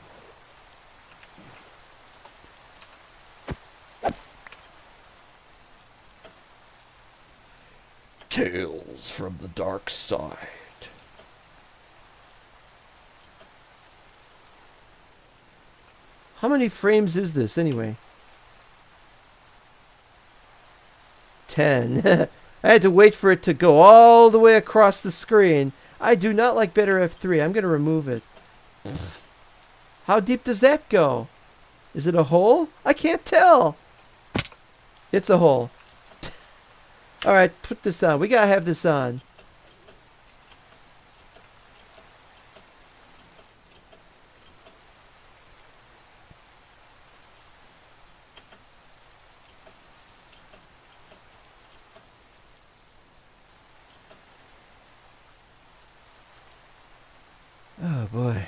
Tales from the dark side. How many frames is this anyway? 10. I had to wait for it to go all the way across the screen. I do not like Better F3. I'm going to remove it. How deep does that go? Is it a hole? I can't tell. It's a hole. Alright, put this on. We got to have this on. Oh boy.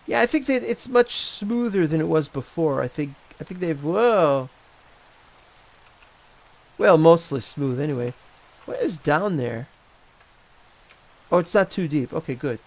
Yeah, I think that it's much smoother than it was before. I think they've whoa. Well, mostly smooth anyway. What is down there? Oh, it's not too deep. Okay, good.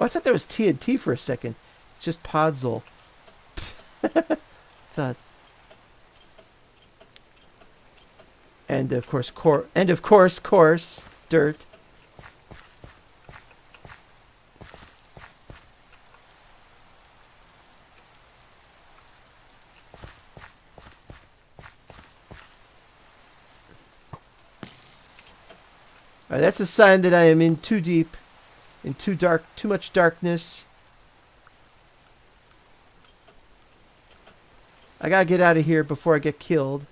Oh, I thought that was TNT for a second. It's just Podzol. Thought. And of course, course, dirt. Alright, that's a sign that I am in too deep. In too much darkness. I gotta get out of here before I get killed.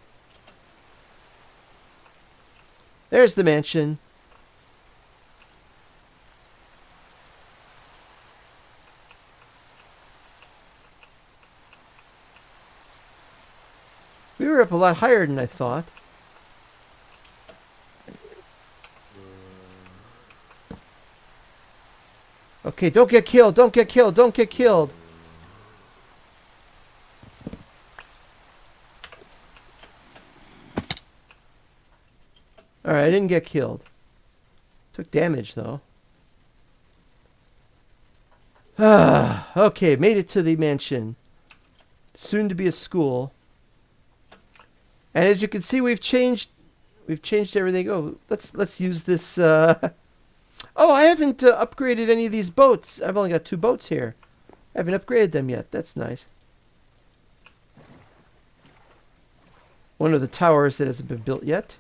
There's the mansion. We were up a lot higher than I thought. Okay, don't get killed, don't get killed, don't get killed. Alright, I didn't get killed. Took damage, though. Okay, made it to the mansion. Soon to be a school. And as you can see, we've changed everything. Oh, let's use this, Oh, I haven't upgraded any of these boats. I've only got 2 boats here. I haven't upgraded them yet. That's nice. One of the towers that hasn't been built yet.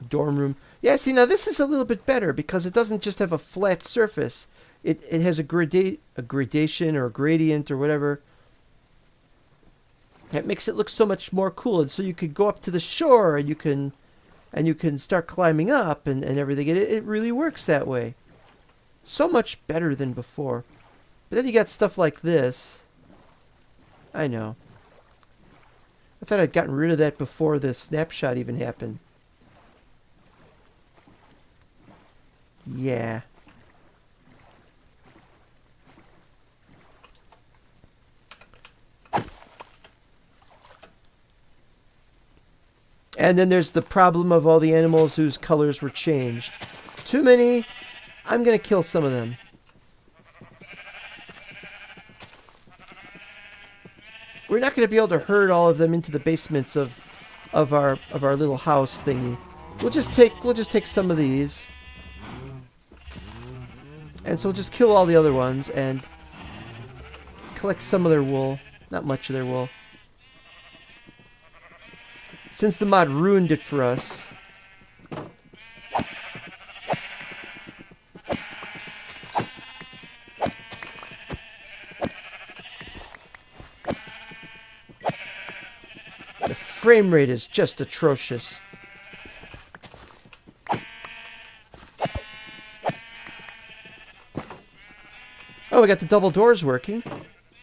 Dorm room. Yeah, see, now this is a little bit better because it doesn't just have a flat surface. It has a gradation or a gradient or whatever. That makes it look so much more cool. And so you could go up to the shore and you can start climbing up and everything. It really works that way. So much better than before. But then you got stuff like this. I know. I thought I'd gotten rid of that before the snapshot even happened. Yeah. And then there's the problem of all the animals whose colors were changed. Too many. I'm going to kill some of them. We're not going to be able to herd all of them into the basements of our little house thingy. We'll just take some of these. And so we'll just kill all the other ones and collect some of their wool. Not much of their wool. Since the mod ruined it for us. The frame rate is just atrocious. Oh, we got the double doors working.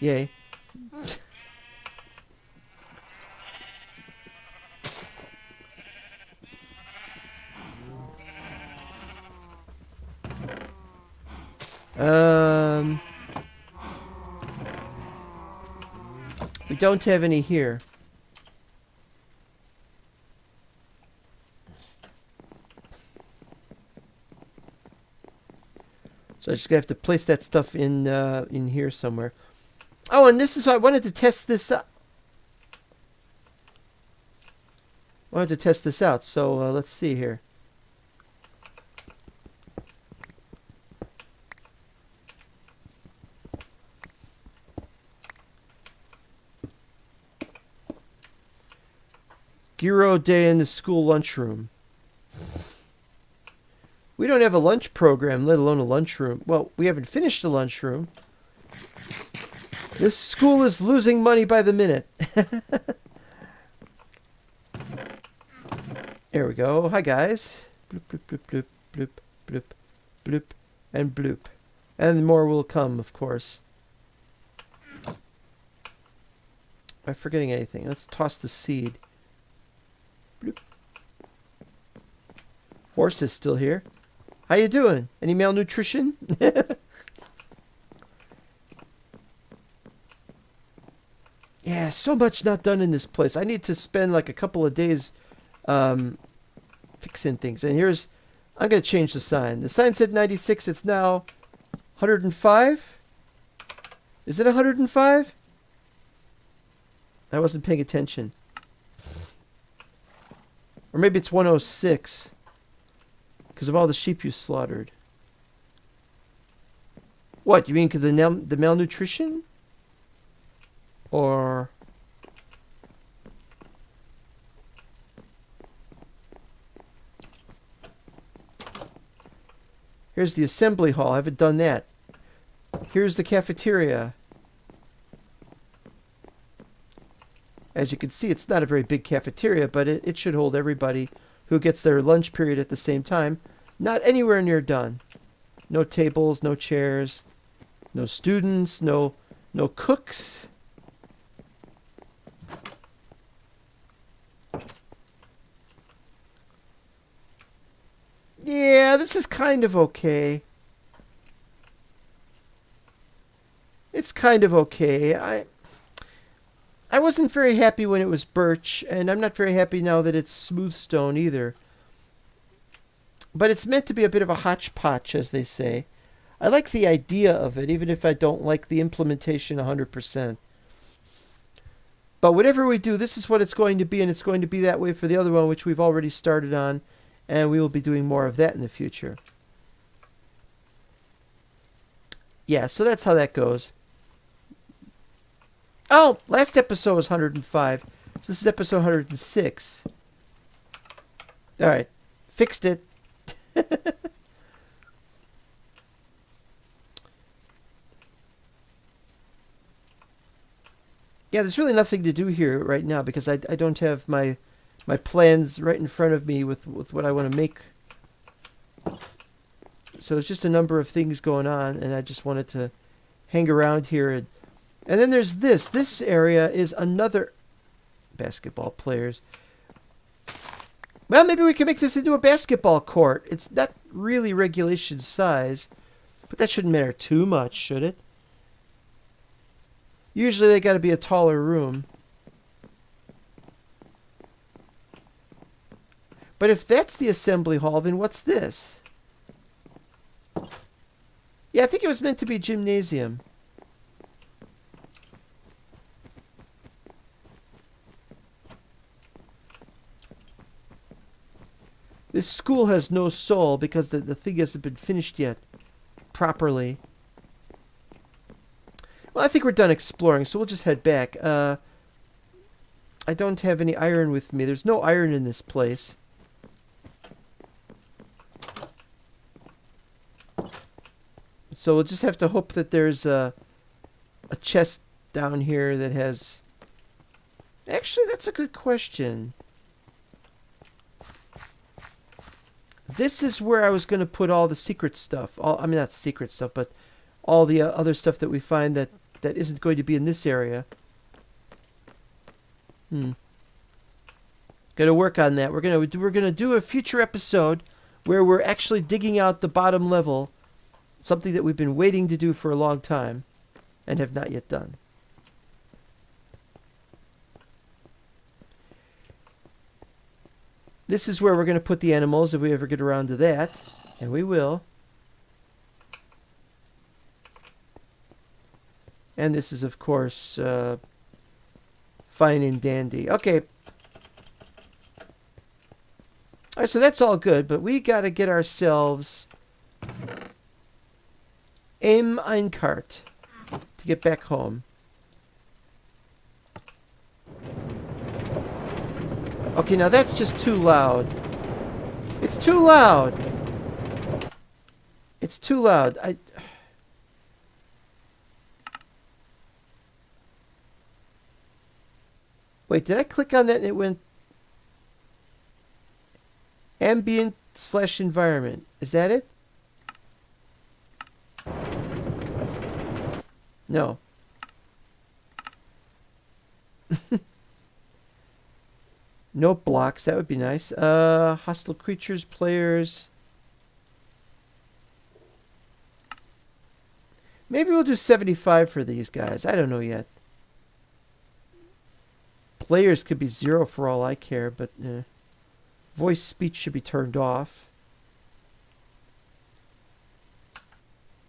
Yay. We don't have any here. So I just have to place that stuff in here somewhere. Oh, and this is why I wanted to test this out. So let's see here. Gyro Day in the school lunchroom. We don't have a lunch program, let alone a lunchroom. Well, we haven't finished the lunchroom. This school is losing money by the minute. There we go. Hi, guys. Bloop, bloop, bloop, bloop, bloop, bloop, bloop, and bloop. And more will come, of course. Am I forgetting anything? Let's toss the seed. Bloop. Horse is still here. How you doing? Any malnutrition? Yeah, so much not done in this place. I need to spend like a couple of days fixing things. And here's, I'm going to change the sign. The sign said 96. It's now 105. Is it 105? I wasn't paying attention. Or maybe it's 106. Because of all the sheep you slaughtered. What, you mean because the malnutrition? Or... Here's the assembly hall. I haven't done that. Here's the cafeteria. As you can see, it's not a very big cafeteria, but it should hold everybody who gets their lunch period at the same time. Not anywhere near done. No tables, no chairs, no students, no cooks. Yeah, this is kind of okay. It's kind of okay. I wasn't very happy when it was birch, and I'm not very happy now that it's smooth stone either. But it's meant to be a bit of a hodgepodge, as they say. I like the idea of it, even if I don't like the implementation 100%. But whatever we do, this is what it's going to be, and it's going to be that way for the other one, which we've already started on, and we will be doing more of that in the future. Yeah, so that's how that goes. Oh, last episode was 105. So this is episode 106. All right. Fixed it. Yeah, there's really nothing to do here right now because I don't have my plans right in front of me with what I want to make. So it's just a number of things going on, and I just wanted to hang around here. And then there's this. This area is another basketball players. Well, maybe we can make this into a basketball court. It's not really regulation size, but that shouldn't matter too much, should it? Usually they got to be a taller room. But if that's the assembly hall, then what's this? Yeah, I think it was meant to be a gymnasium. This school has no soul because the thing hasn't been finished yet properly. Well, I think we're done exploring, so we'll just head back. I don't have any iron with me. There's no iron in this place. So we'll just have to hope that there's a chest down here that has... Actually, that's a good question. This is where I was going to put all the secret stuff. I mean, not secret stuff, but all the other stuff that we find that isn't going to be in this area. Got to work on that. We're gonna do a future episode where we're actually digging out the bottom level, something that we've been waiting to do for a long time and have not yet done. This is where we're going to put the animals if we ever get around to that, and we will. And this is, of course, fine and dandy. Okay. All right, so that's all good, but we got to get ourselves ein Kart to get back home. Okay, now that's just too loud. It's too loud. It's too loud. Wait, did I click on that and it went ambient/environment? Is that it? No. No blocks, that would be nice. Hostile creatures, players. Maybe we'll do 75 for these guys. I don't know yet. Players could be 0 for all I care, but voice speech should be turned off.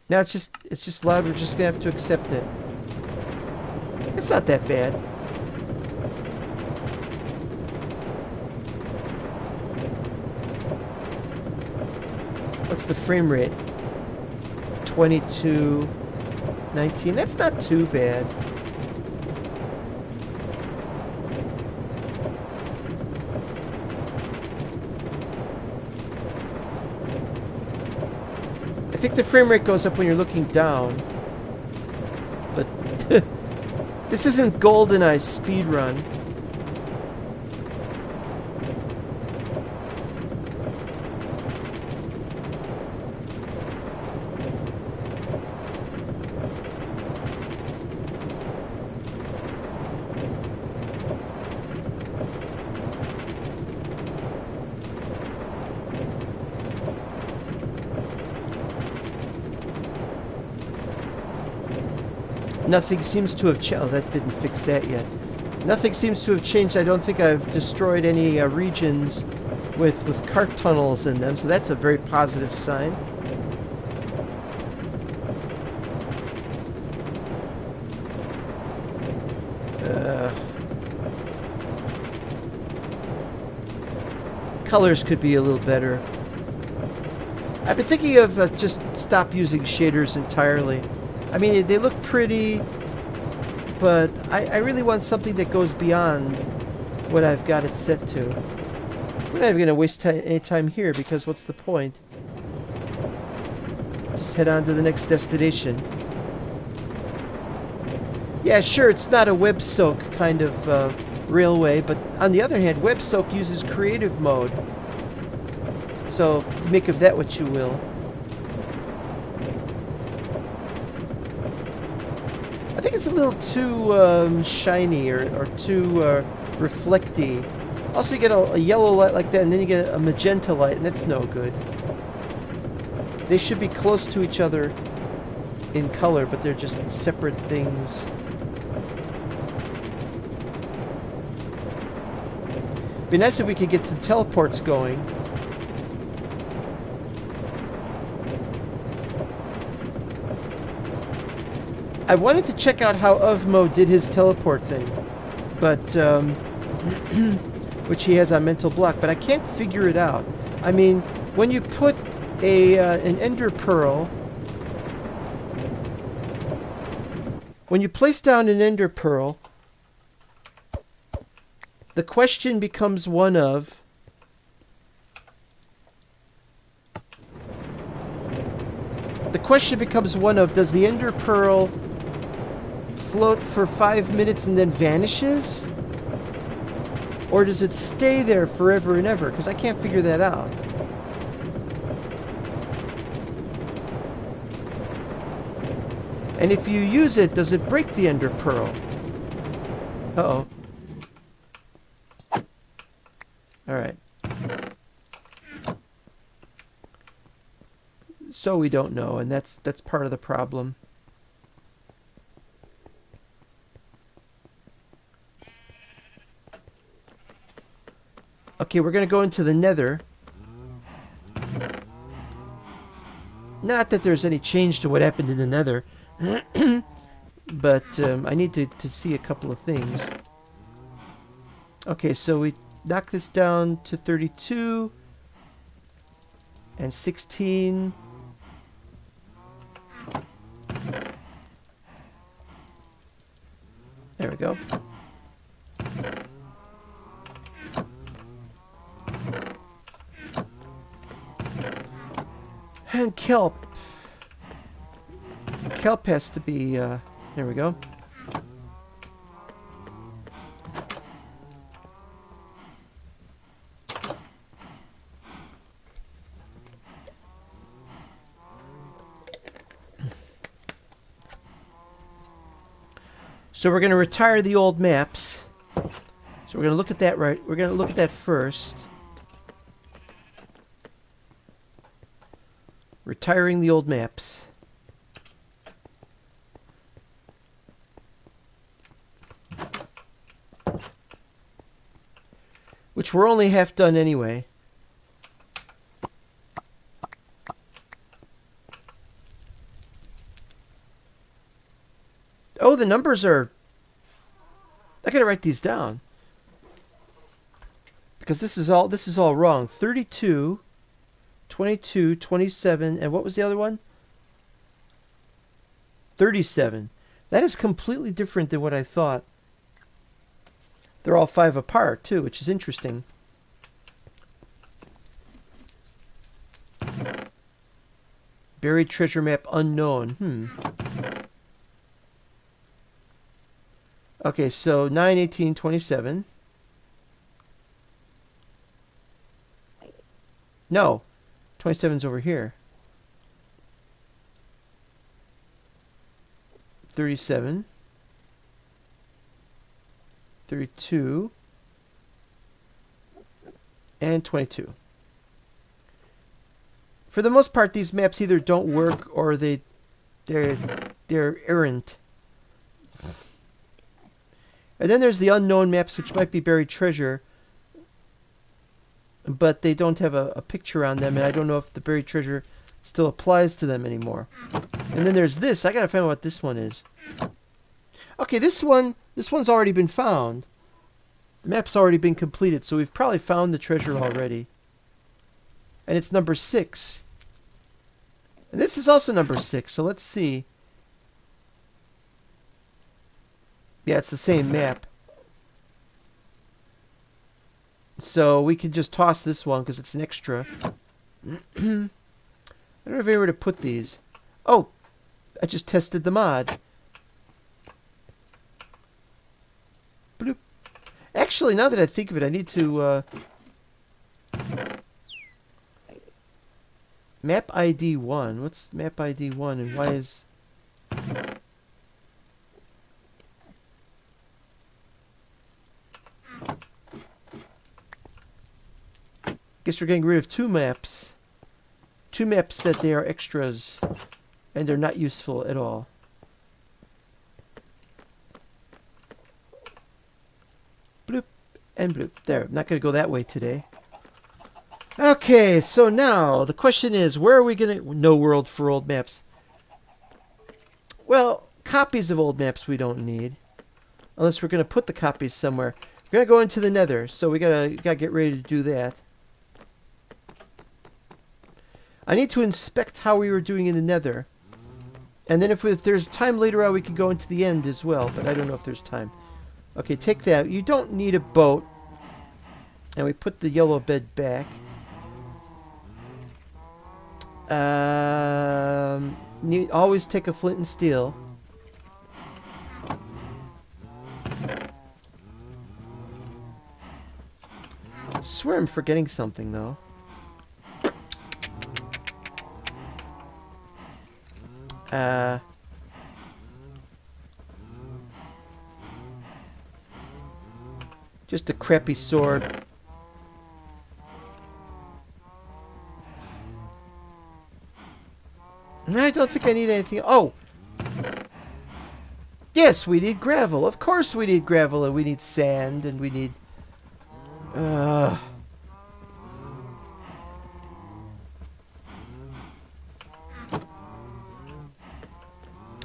Now it's just loud. We're just gonna have to accept it. It's not that bad. What's the frame rate? 2219. That's not too bad. I think the frame rate goes up when you're looking down. But this isn't GoldenEye speedrun. Nothing seems to have changed. Oh, that didn't fix that yet. Nothing seems to have changed. I don't think I've destroyed any regions with cart tunnels in them, so that's a very positive sign. Colors could be a little better. I've been thinking of just stop using shaders entirely. I mean, they look pretty, but I really want something that goes beyond what I've got it set to. We're not even going to waste any time here, because what's the point? Just head on to the next destination. Yeah, sure, it's not a web soak kind of railway, but on the other hand, web soak uses creative mode. So make of that what you will. I think it's a little too shiny or too reflecty. Also, you get a yellow light like that, and then you get a magenta light, and that's no good. They should be close to each other in color, but they're just separate things. Be nice if we could get some teleports going. I wanted to check out how Uvmo did his teleport thing, but which he has on mental block, but I can't figure it out. I mean, when you put an ender pearl, when you place down an ender pearl, the question becomes one of does the ender pearl float for 5 minutes and then vanishes? Or does it stay there forever and ever? Because I can't figure that out. And if you use it, does it break the ender pearl? Uh-oh. Alright. So we don't know, and that's part of the problem. Okay, we're going to go into the Nether. Not that there's any change to what happened in the Nether, but I need to see a couple of things. Okay, so we knock this down to 32 and 16. There we go. And kelp. Kelp has to be, there we go. So we're going to retire the old maps. So we're going to look at that we're going to look at that first. Retiring the old maps. Which we're only half done anyway. Oh, the numbers are... I gotta write these down. Because this is all wrong. 32, 22, 27, and what was the other one? 37. That is completely different than what I thought. They're all 5 apart, too, which is interesting. Buried treasure map unknown. Okay, so 9, 18, 27. No, 27's over here. 37. 32. And 22. For the most part, these maps either don't work or they're errant. And then there's the unknown maps, which might be buried treasure, but they don't have a picture on them, and I don't know if the buried treasure still applies to them anymore. And then there's this. I gotta find out what this one is. Okay, this one's already been found. The map's already been completed, so we've probably found the treasure already. And it's number 6. And this is also number 6, so let's see. Yeah, it's the same map. So we can just toss this one because it's an extra. I don't know if I were to put these. Oh, I just tested the mod. Bloop. Actually, now that I think of it, I need to... map ID 1. What's map ID 1 and why is... Guess we're getting rid of two maps. Two maps that they are extras. And they're not useful at all. Bloop and bloop. There, I'm not going to go that way today. Okay, so now the question is, where are we going to... No world for old maps. Well, copies of old maps we don't need. Unless we're going to put the copies somewhere. We're going to go into the nether, so we gotta get ready to do that. I need to inspect how we were doing in the nether. And then if there's time later on, we could go into the end as well, but I don't know if there's time. Okay, take that. You don't need a boat. And we put the yellow bed back. Always take a flint and steel. I swear I'm forgetting something though. Just a crappy sword. I don't think I need anything. Oh! Yes, we need gravel. Of course we need gravel, and we need sand, and we need... I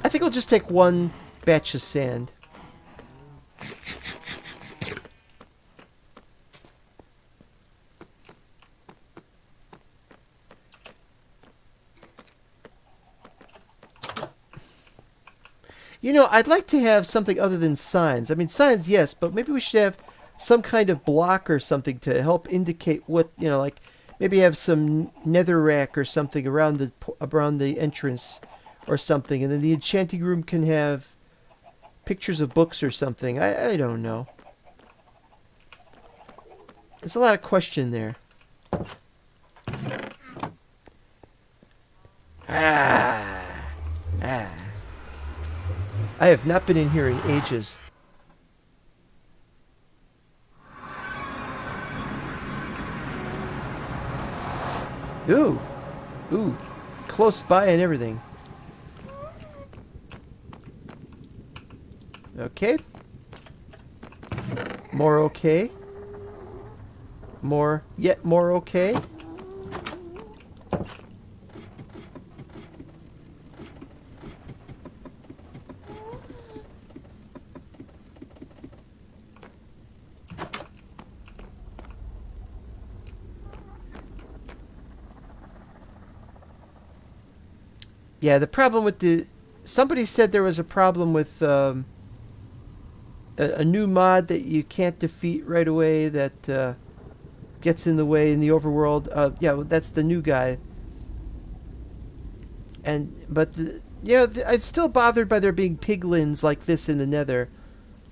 think I'll just take one batch of sand. You know, I'd like to have something other than signs. I mean, signs, yes, but maybe we should have some kind of block or something to help indicate what, you know, like maybe have some netherrack or something around the entrance or something, and then the enchanting room can have pictures of books or something. I don't know. There's a lot of question there. I have not been in here in ages. Ooh. Ooh. Close by and everything. Okay. More okay. More, yet more okay. Yeah, the problem with the... Somebody said there was a problem with a new mod that you can't defeat right away that gets in the way in the overworld. Yeah, well, that's the new guy. But I'm still bothered by there being piglins like this in the nether.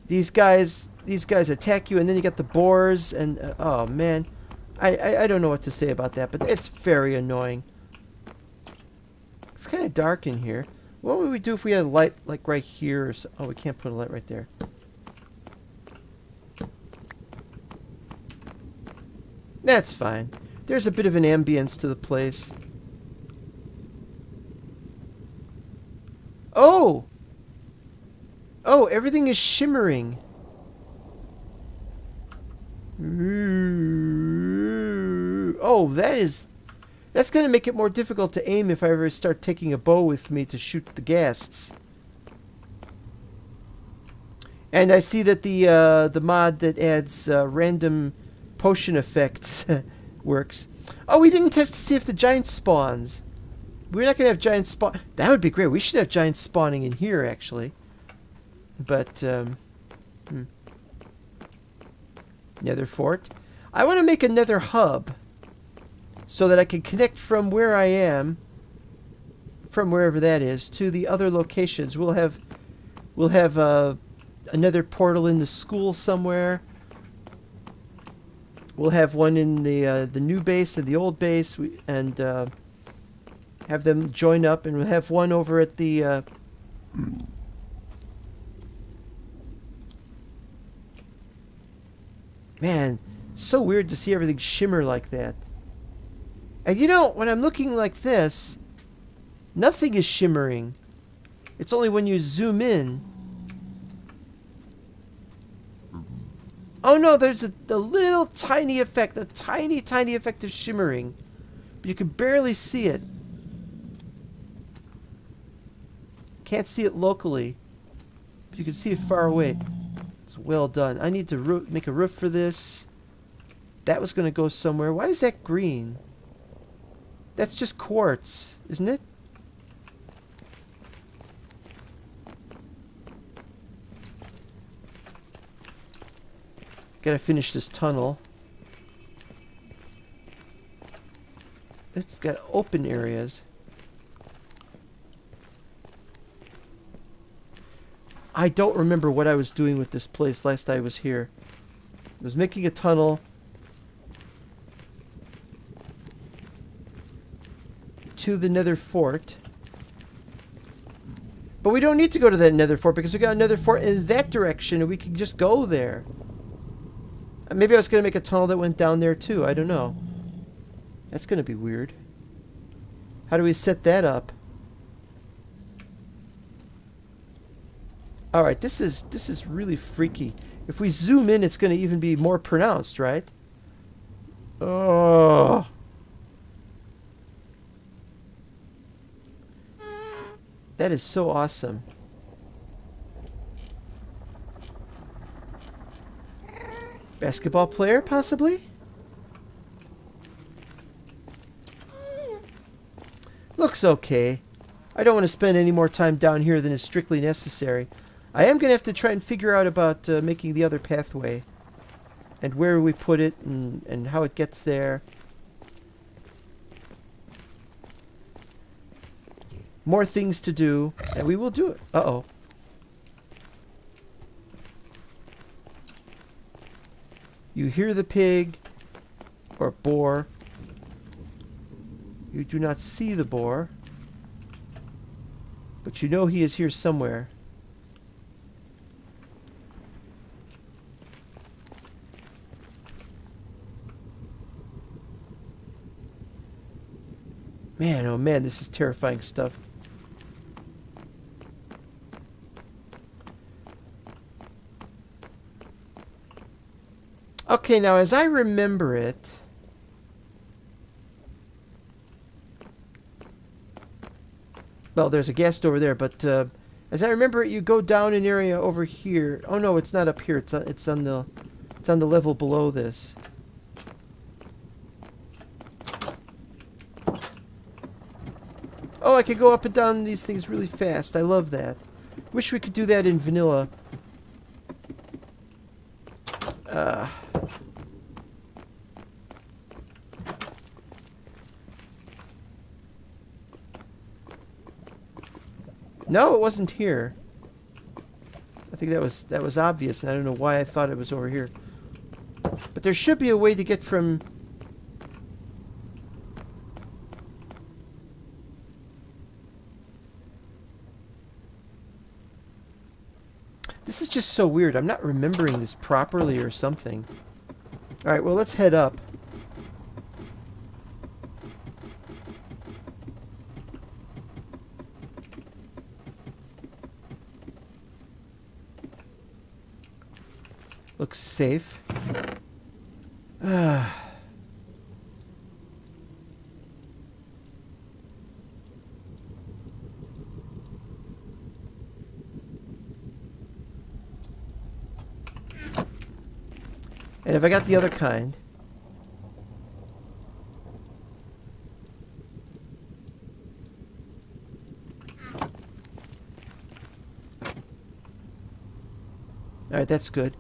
These guys attack you, and then you got the boars, and oh man, I don't know what to say about that, but it's very annoying. It's kind of dark in here. What would we do if we had a light like right here? Or so? Oh, we can't put a light right there. That's fine. There's a bit of an ambience to the place. Oh! Oh, everything is shimmering. Oh, that's going to make it more difficult to aim if I ever start taking a bow with me to shoot the ghasts. And I see that the mod that adds random potion effects works. Oh, we didn't test to see if the giant spawns. We're not going to have giant spawn. That would be great. We should have giant spawning in here, actually. But, Nether fort. I want to make a nether hub so that I can connect from where I am, from wherever that is, to the other locations. We'll have another portal in the school somewhere. We'll have one in the new base and the old base, and have them join up, and we'll have one over at the man, so weird to see everything shimmer like that. And you know, when I'm looking like this, nothing is shimmering. It's only when you zoom in. Oh no, there's a little tiny effect, a tiny, tiny effect of shimmering. But you can barely see it. Can't see it locally, but you can see it far away. It's well done. I need to make a roof for this. That was going to go somewhere. Why is that green? That's just quartz, isn't it? Gotta finish this tunnel. It's got open areas. I don't remember what I was doing with this place last I was here. I was making a tunnel to the nether fort. But we don't need to go to that nether fort because we got another fort in that direction and we can just go there. Maybe I was going to make a tunnel that went down there too. I don't know. That's going to be weird. How do we set that up? Alright, this is really freaky. If we zoom in, it's going to even be more pronounced, right? Oh. That is so awesome. Basketball player, possibly? Looks okay. I don't want to spend any more time down here than is strictly necessary. I am going to have to try and figure out about making the other pathway. And where we put it and how it gets there. More things to do, and we will do it. Uh-oh. You hear the pig, or boar. You do not see the boar, but you know he is here somewhere. Man, oh man, this is terrifying stuff. Okay, now as I remember it, well, there's a guest over there, but as I remember it, you go down an area over here. Oh no, it's not up here. It's on the level below this. Oh, I could go up and down these things really fast. I love that. Wish we could do that in vanilla. No, it wasn't here. I think that was obvious, and I don't know why I thought it was over here. But there should be a way to get from... This is just so weird. I'm not remembering this properly or something. Alright, well, let's head up. Looks safe. And have I got the other kind? Alright, that's good.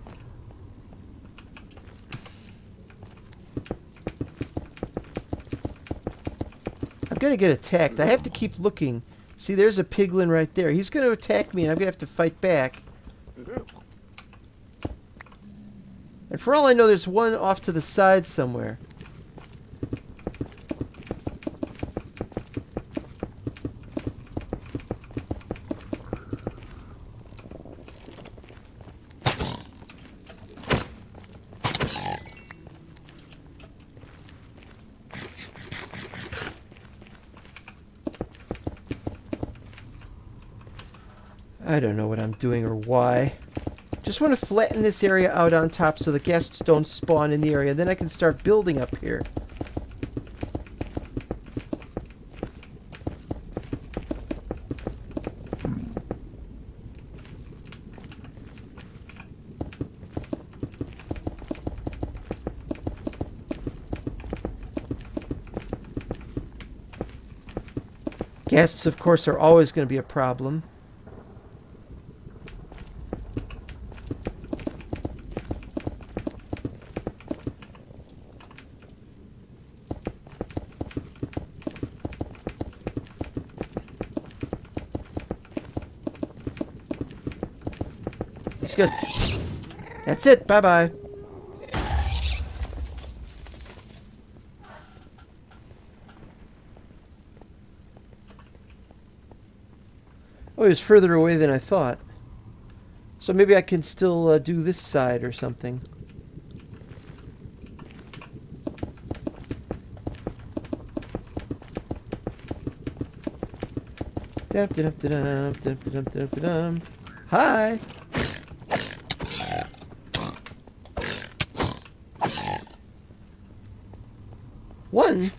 I'm gonna get attacked. I have to keep looking. See, there's a piglin right there. He's gonna attack me and I'm gonna have to fight back. And for all I know, there's one off to the side somewhere. I don't know what I'm doing or why. Just want to flatten this area out on top so the guests don't spawn in the area. Then I can start building up here. Guests, of course, are always going to be a problem. It's good. That's it. Bye-bye. Oh, he was further away than I thought. So maybe I can still do this side or something. Hi! One?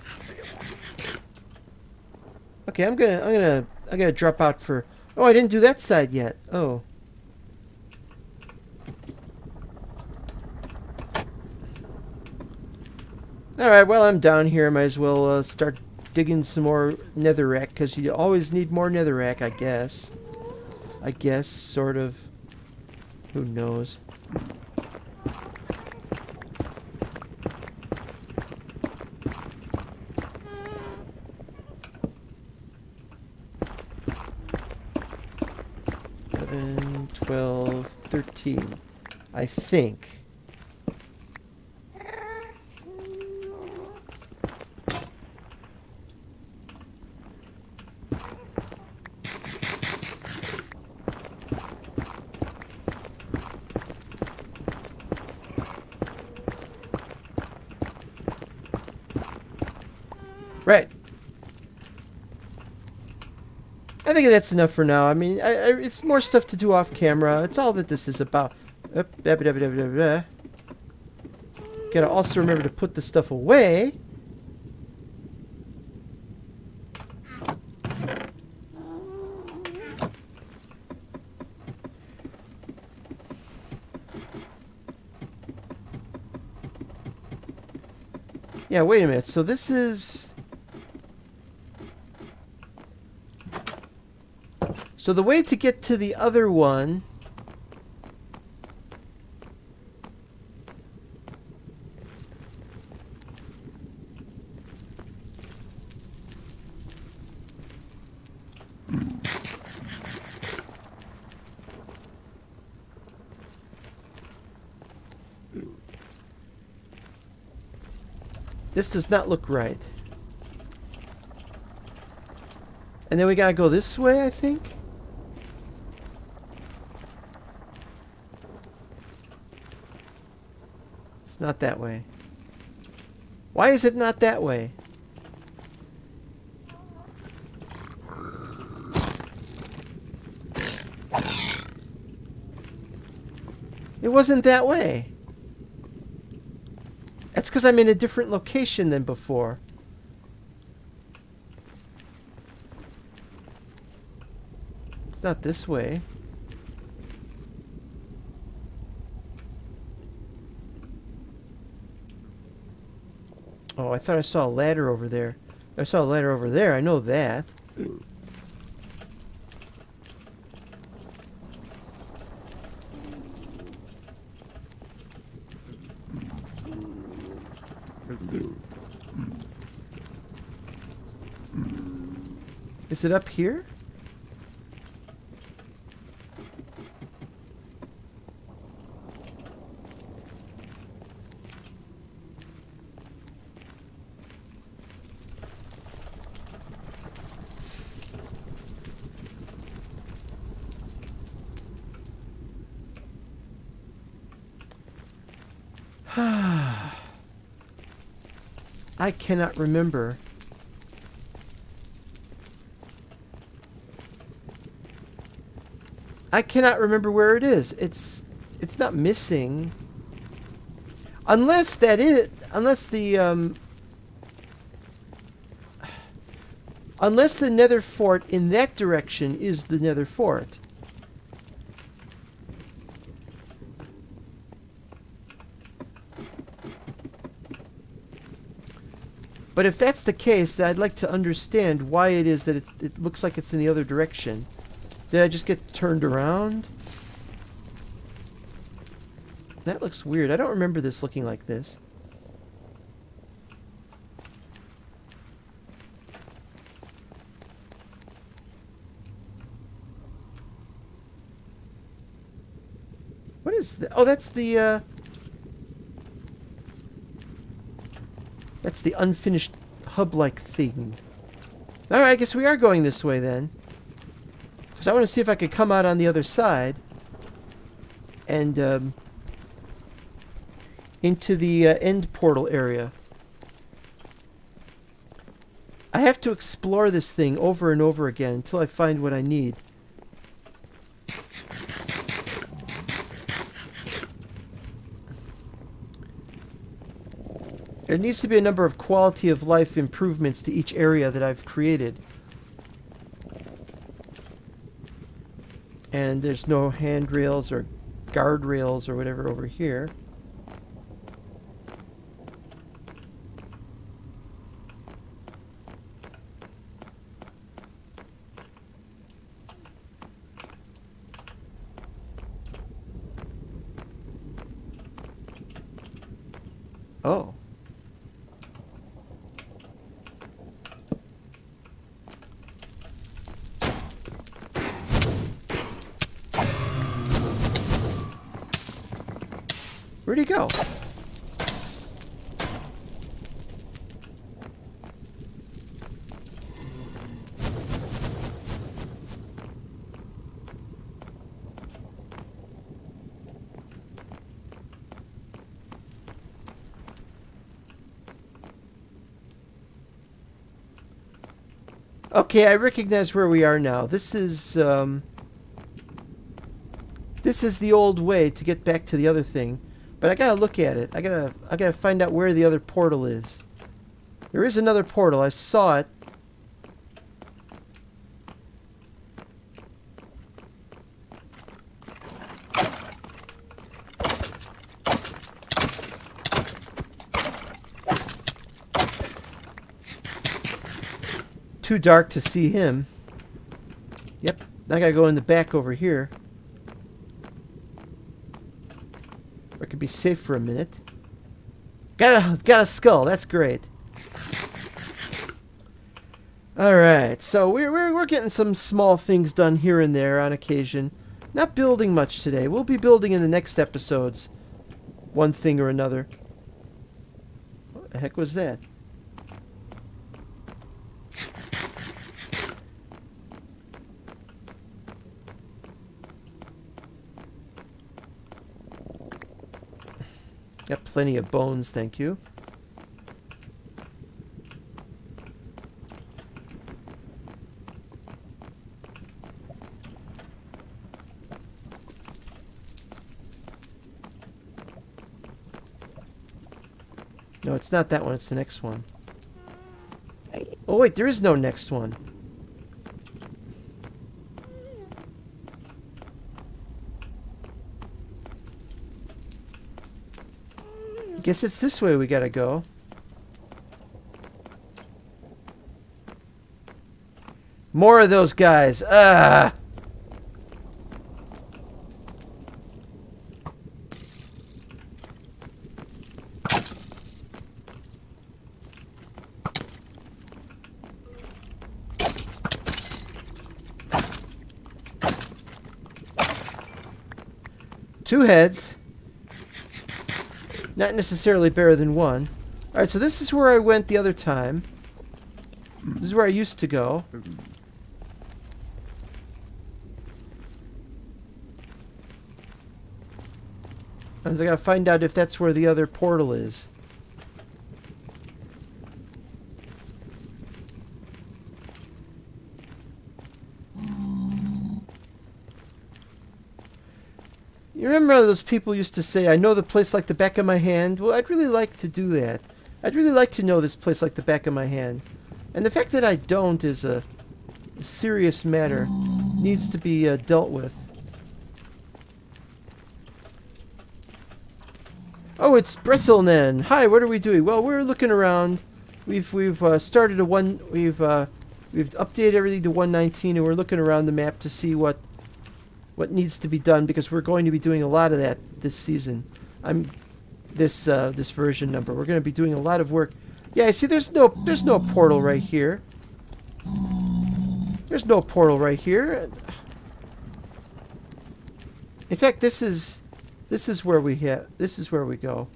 Okay, I'm gonna drop out for... Oh, I didn't do that side yet. Oh. Alright, well, I'm down here. Might as well start digging some more netherrack, because you always need more netherrack, I guess. I guess, sort of. Who knows? Eleven, 12, 13. I think. Right. I think that's enough for now. I mean, it's more stuff to do off camera. It's all that this is about. Gotta also remember to put the stuff away. Yeah, wait a minute. So this is... So the way to get to the other one... This does not look right. And then we gotta go this way, I think? It's not that way. Why is it not that way? It wasn't that way. That's because I'm in a different location than before. It's not this way. Oh, I thought I saw a ladder over there. I saw a ladder over there. I know that. Is it up here? I cannot remember. I cannot remember where it is. It's not missing. Unless the nether fort in that direction is the nether fort. But if that's the case, I'd like to understand why it is that it looks like it's in the other direction. Did I just get turned around? That looks weird. I don't remember this looking like this. What is that? Oh, that's the unfinished hub-like thing. Alright, I guess we are going this way then. Because I want to see if I could come out on the other side. And, into the end portal area. I have to explore this thing over and over again until I find what I need. There needs to be a number of quality of life improvements to each area that I've created. And there's no handrails or guardrails or whatever over here. Oh. Where'd he go? Okay, I recognize where we are now. This is the old way to get back to the other thing. But I gotta look at it. I gotta find out where the other portal is. There is another portal. I saw it. Too dark to see him. Yep. I gotta go in the back over here. Or it could be safe for a minute. Got a skull. That's great. Alright, so we're getting some small things done here and there on occasion. Not building much today. We'll be building in the next episodes. One thing or another. What the heck was that? Got plenty of bones, thank you. No, it's not that one, it's the next one. Oh wait, there is no next one. Guess it's this way we gotta go. More of those guys. Ah! 2 heads. Not necessarily better than 1. Alright, so this is where I went the other time. This is where I used to go. I gotta find out if that's where the other portal is. You remember those people used to say, I know the place like the back of my hand? Well, I'd really like to do that. I'd really like to know this place like the back of my hand. And the fact that I don't is a serious matter. Needs to be dealt with. Oh, it's Brethelnen. Hi, what are we doing? Well, we're looking around. We've started we've updated everything to 1.19, and we're looking around the map to see what needs to be done, because we're going to be doing a lot of that this season. This version number. We're going to be doing a lot of work. Yeah, see, there's no portal right here. There's no portal right here. In fact, this is where we go.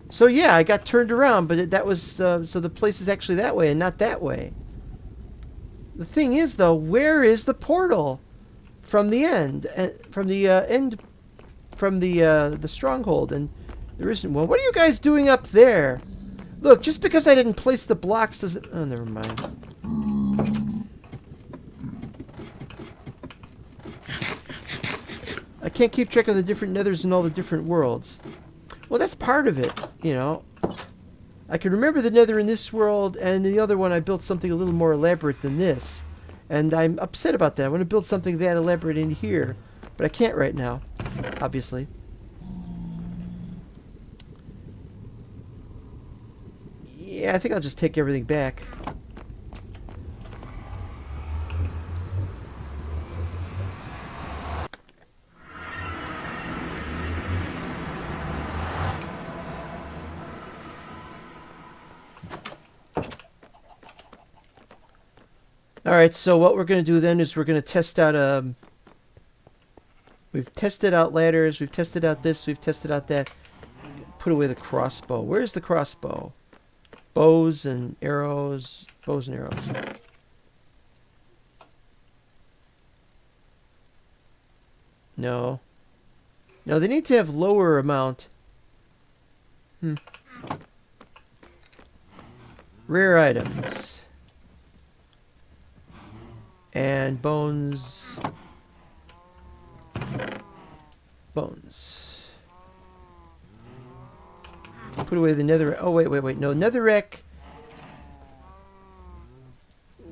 So yeah, I got turned around, but that was so the place is actually that way and not that way. The thing is, though, where is the portal from the end? From the stronghold, and there isn't one. What are you guys doing up there? Look, just because I didn't place the blocks doesn't. Oh, never mind. I can't keep track of the different nethers in all the different worlds. Well, that's part of it, you know. I can remember the nether in this world, and in the other one I built something a little more elaborate than this. And I'm upset about that. I want to build something that elaborate in here, but I can't right now, obviously. Yeah, I think I'll just take everything back. Alright, so what we're going to do then is we're going to test out, we've tested out ladders, we've tested out this, we've tested out that. Put away the crossbow. Where's the crossbow? Bows and arrows. Bows and arrows. No. No, they need to have lower amount. Rare items. And bones. Bones. Put away the nether. Oh, wait. No, netherrack.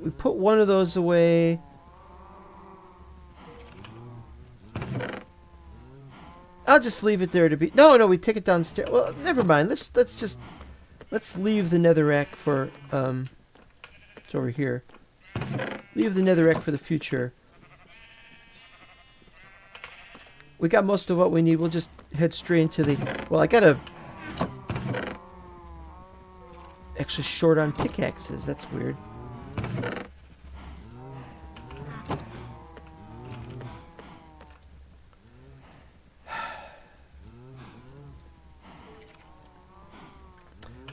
We put one of those away. I'll just leave it there to be. No, we take it downstairs. Well, never mind. Let's leave the netherrack for it's over here. Leave the netherrack for the future. We got most of what we need. We'll just head straight into the. Well, I gotta. Actually, short on pickaxes. That's weird.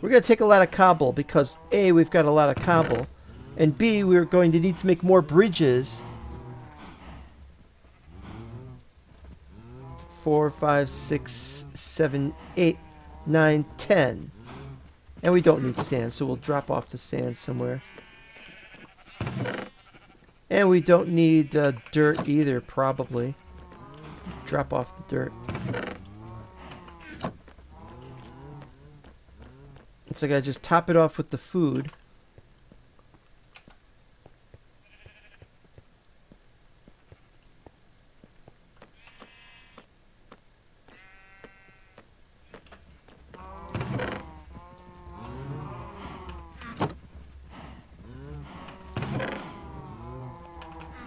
We're going to take a lot of cobble because A, we've got a lot of cobble, and B, we're going to need to make more bridges. 4, 5, 6, 7, 8, 9, 10. And we don't need sand, so we'll drop off the sand somewhere. And we don't need dirt either, probably. Drop off the dirt. So I gotta just top it off with the food.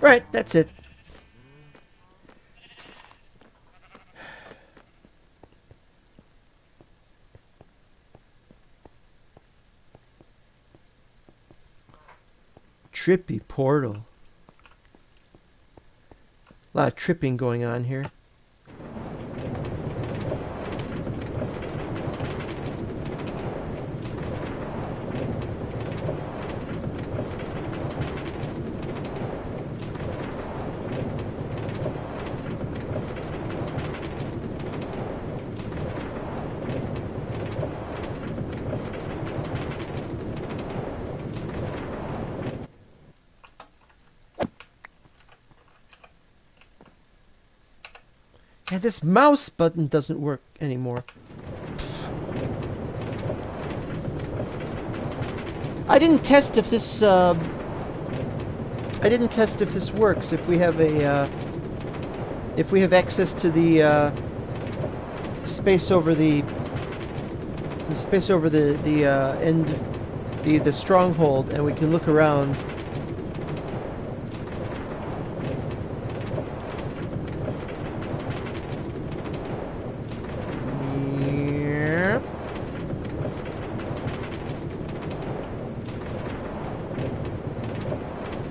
Right, that's it. Trippy portal. A lot of tripping going on here. Yeah, this mouse button doesn't work anymore. I didn't test if this. I didn't test if this works. If we have a. If we have access to the space over the space over the end, the stronghold, and we can look around.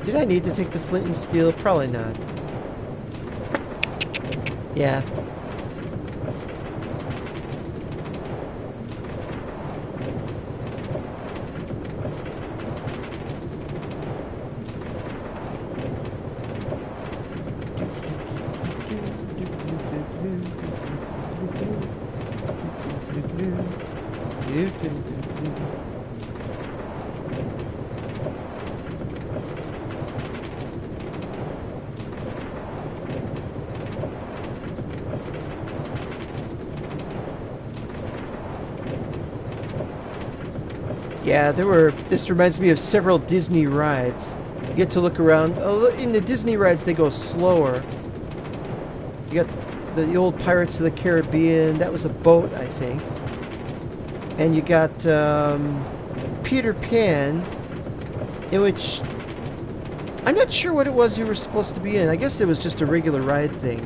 Did I need to take the flint and steel? Probably not. Yeah. Yeah, this reminds me of several Disney rides. You get to look around. In the Disney rides, they go slower. You got the old Pirates of the Caribbean. That was a boat, I think. And you got Peter Pan, in which I'm not sure what it was you were supposed to be in. I guess it was just a regular ride thing.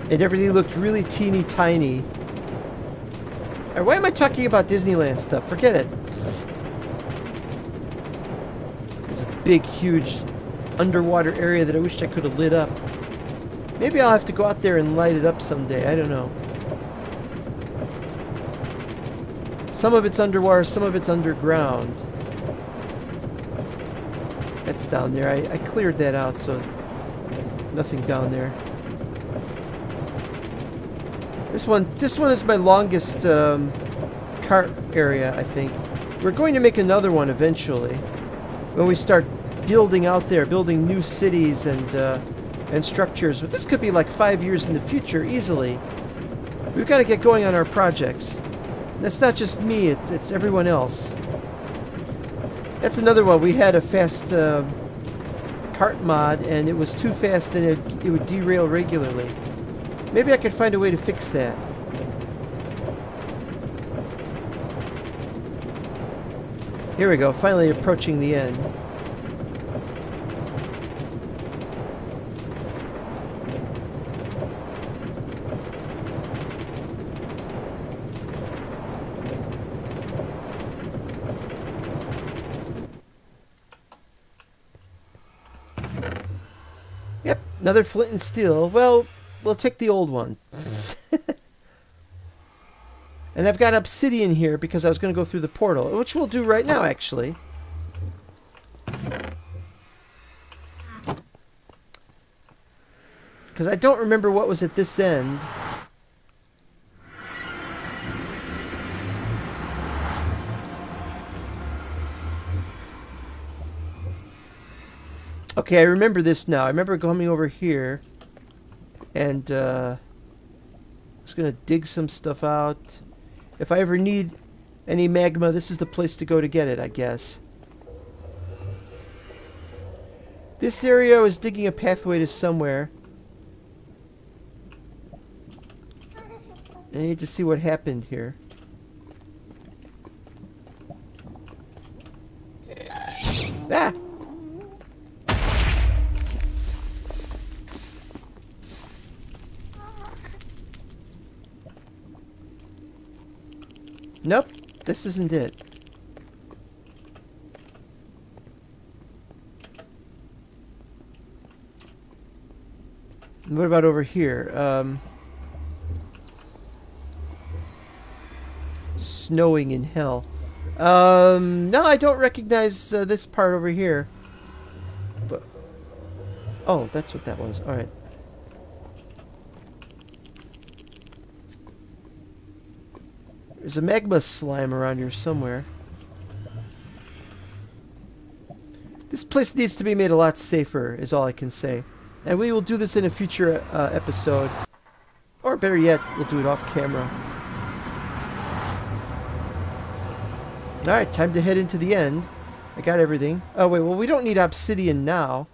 And everything looked really teeny tiny. Why am I talking about Disneyland stuff? Forget it. There's a big, huge underwater area that I wish I could have lit up. Maybe I'll have to go out there and light it up someday. I don't know. Some of it's underwater, some of it's underground. That's down there. I cleared that out, so nothing down there. This one is my longest cart area, I think. We're going to make another one eventually, when we start building out there, building new cities and structures. But this could be like 5 years in the future, easily. We've got to get going on our projects. And that's not just me; it's everyone else. That's another one. We had a fast cart mod, and it was too fast, and it would derail regularly. Maybe I could find a way to fix that. Here we go, finally approaching the end. Yep, another flint and steel. Well, we'll take the old one. And I've got obsidian here because I was going to go through the portal, which we'll do right now, actually. Because I don't remember what was at this end. Okay, I remember this now. I remember coming over here. And I was going to dig some stuff out. If I ever need any magma, this is the place to go to get it, I guess. This area I was digging a pathway to somewhere. I need to see what happened here. Ah! Nope, this isn't it. What about over here? Snowing in hell. No, I don't recognize this part over here. But oh, that's what that was. All right. There's a magma slime around here somewhere. This place needs to be made a lot safer, is all I can say. And we will do this in a future episode. Or better yet, we'll do it off camera. Alright, time to head into the end. I got everything. Oh, wait, well, we don't need obsidian now.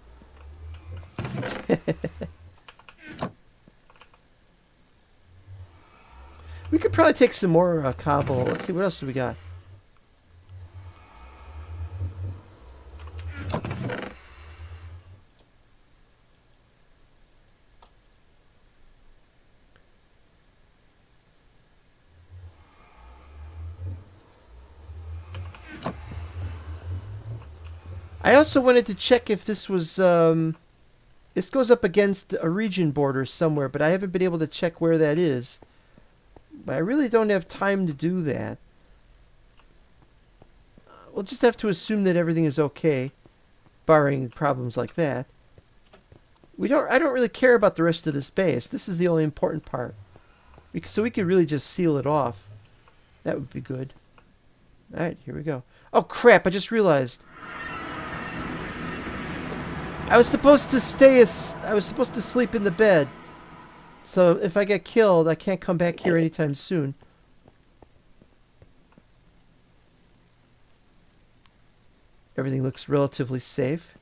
We could probably take some more cobble. Let's see, what else do we got? I also wanted to check if this was, this goes up against a region border somewhere, but I haven't been able to check where that is. But I really don't have time to do that. We'll just have to assume that everything is okay, barring problems like that. I don't really care about the rest of this base. This is the only important part. So we could really just seal it off. That would be good. Alright, here we go. Oh crap, I just realized. I was supposed to sleep in the bed. So if I get killed, I can't come back here anytime soon. Everything looks relatively safe.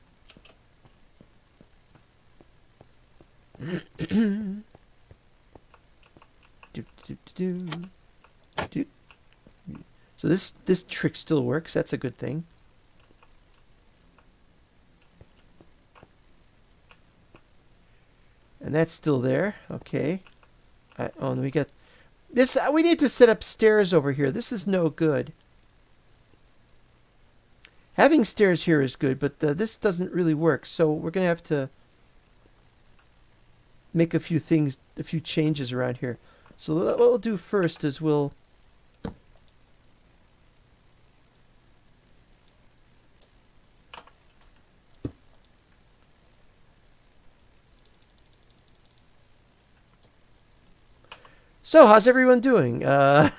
So this trick still works. That's a good thing. And that's still there. Okay. Oh, and we got this. We need to set up stairs over here. This is no good. Having stairs here is good, but this doesn't really work. So we're gonna have to make a few changes around here. So what we'll do first is we'll So, how's everyone doing? Alright,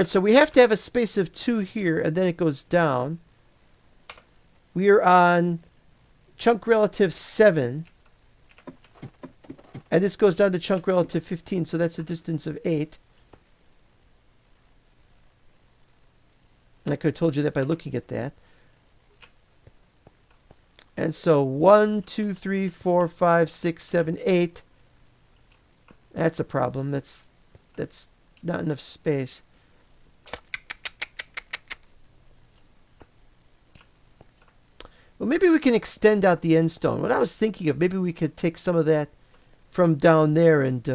so we have to have a space of 2 here, and then it goes down. We are on chunk relative 7. And this goes down to chunk relative 15, so that's a distance of 8. And I could have told you that by looking at that. And so 1, 2, 3, 4, 5, 6, 7, 8. That's a problem. That's not enough space. Well, maybe we can extend out the end stone. What I was thinking of, maybe we could take some of that from down there and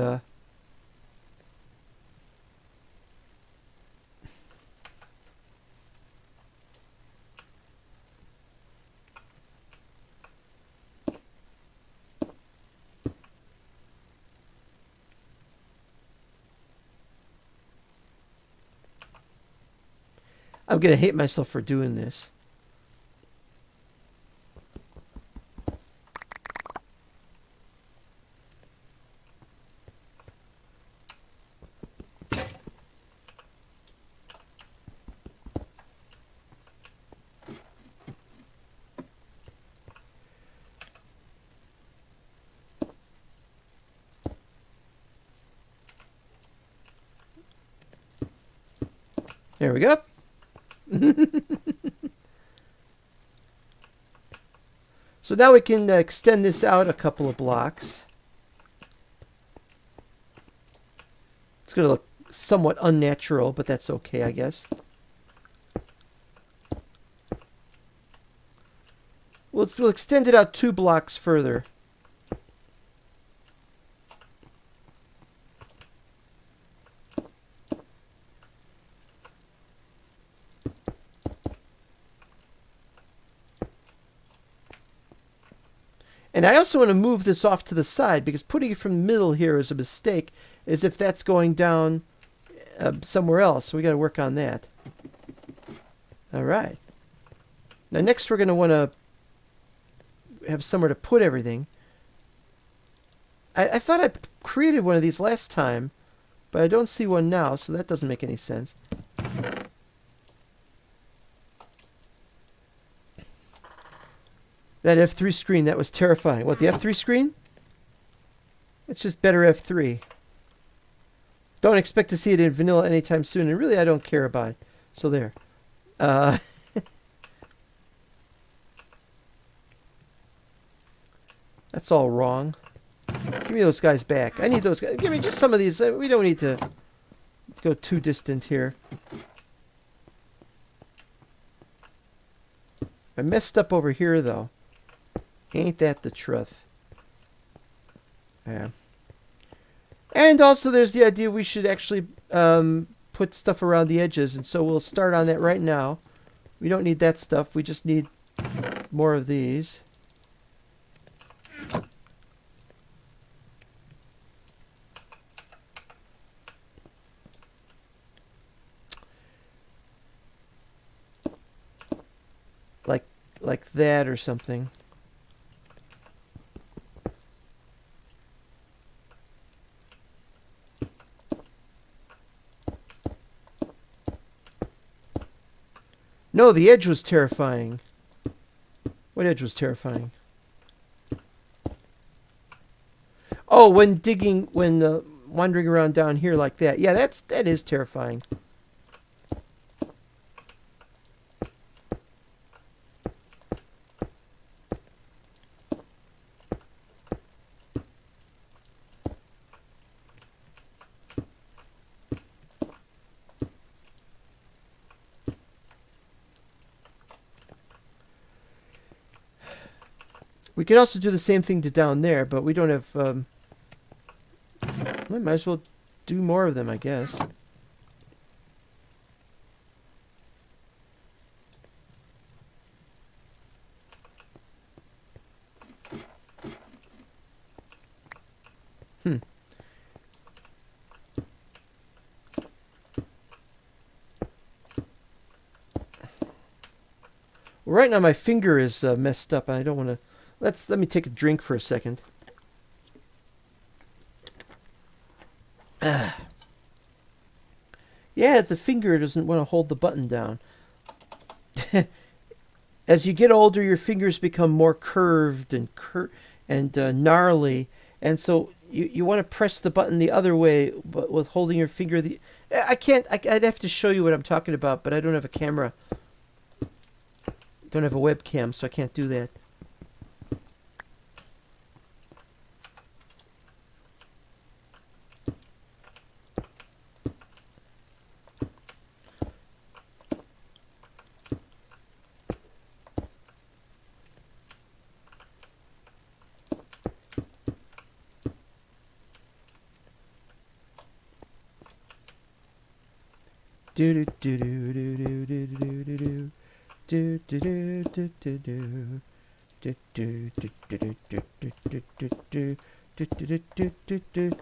I'm going to hate myself for doing this. There we go. So now we can extend this out a couple of blocks. It's going to look somewhat unnatural, but that's okay, I guess. We'll extend it out 2 blocks further. And I also want to move this off to the side, because putting it from the middle here is a mistake, as if that's going down somewhere else. So we got to work on that. All right. Now next we're going to want to have somewhere to put everything. I thought I created one of these last time, but I don't see one now, so that doesn't make any sense. That F3 screen, that was terrifying. What, the F3 screen? It's just better F3. Don't expect to see it in vanilla anytime soon, and really I don't care about it. So there. That's all wrong. Give me those guys back. I need those guys. Give me just some of these. We don't need to go too distant here. I messed up over here, though. Ain't that the truth? Yeah. And also there's the idea we should actually put stuff around the edges, and so we'll start on that right now. We don't need that stuff. We just need more of these. Like that or something. No, the edge was terrifying. What edge was terrifying? Oh, when digging, when wandering around down here like that. Yeah, that is terrifying. We could also do the same thing to down there, but we don't have... we might as well do more of them, I guess. Well, right now my finger is messed up, and I don't want to... Let me take a drink for a second. Yeah, the finger doesn't want to hold the button down. As you get older, your fingers become more curved and gnarly, and so you want to press the button the other way, but with holding your finger I'd have to show you what I'm talking about, but I don't have a camera. Don't have a webcam, so I can't do that. Do do do do do do do do do do do do do do.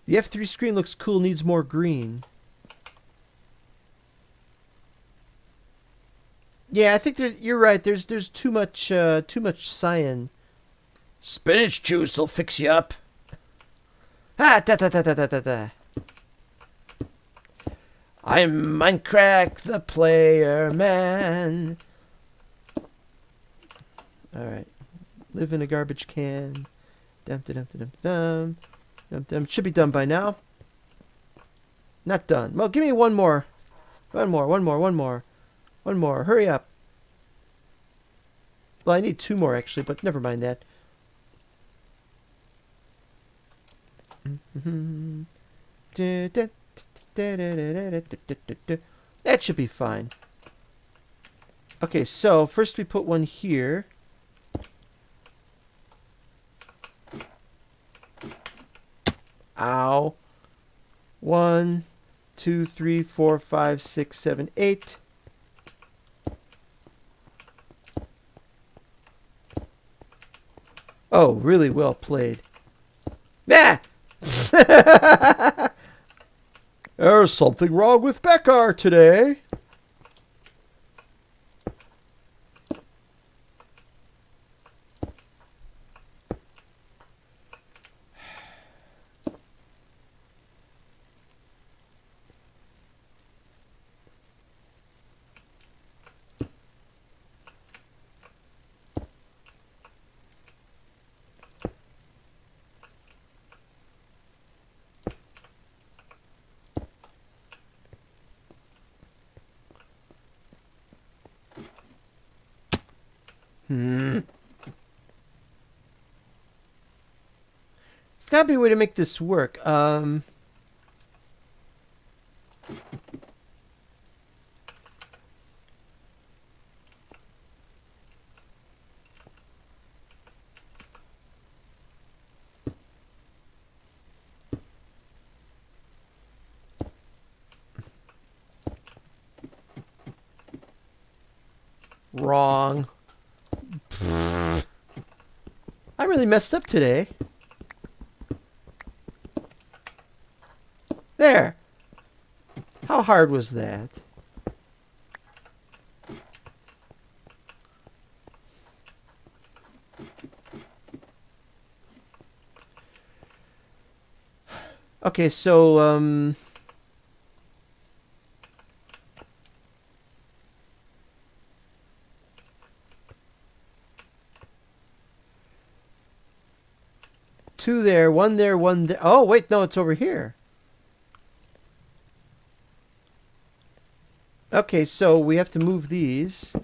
The F3 screen looks cool, needs more green. Yeah, I think you're right. There's too much cyan. Spinach juice will fix you up. Ah, da da da da da da da. I'm Minecraft the player man. Alright. Live in a garbage can. Dum dum dum dum dum dum. Should be done by now. Not done. Well, give me one more. One more. Hurry up. Well, I need two more actually, but never mind that. That should be fine. Okay, so first we put one here. Ow. 1, 2, 3, 4, 5, 6, 7, 8. Oh, really well played. Ah! There's something wrong with Beckar today. There's gotta be a way to make this work. Wrong. I really messed up today. There. How hard was that? Okay, so, two there, one there, one there. Oh, wait, no, it's over here. Okay, so we have to move these.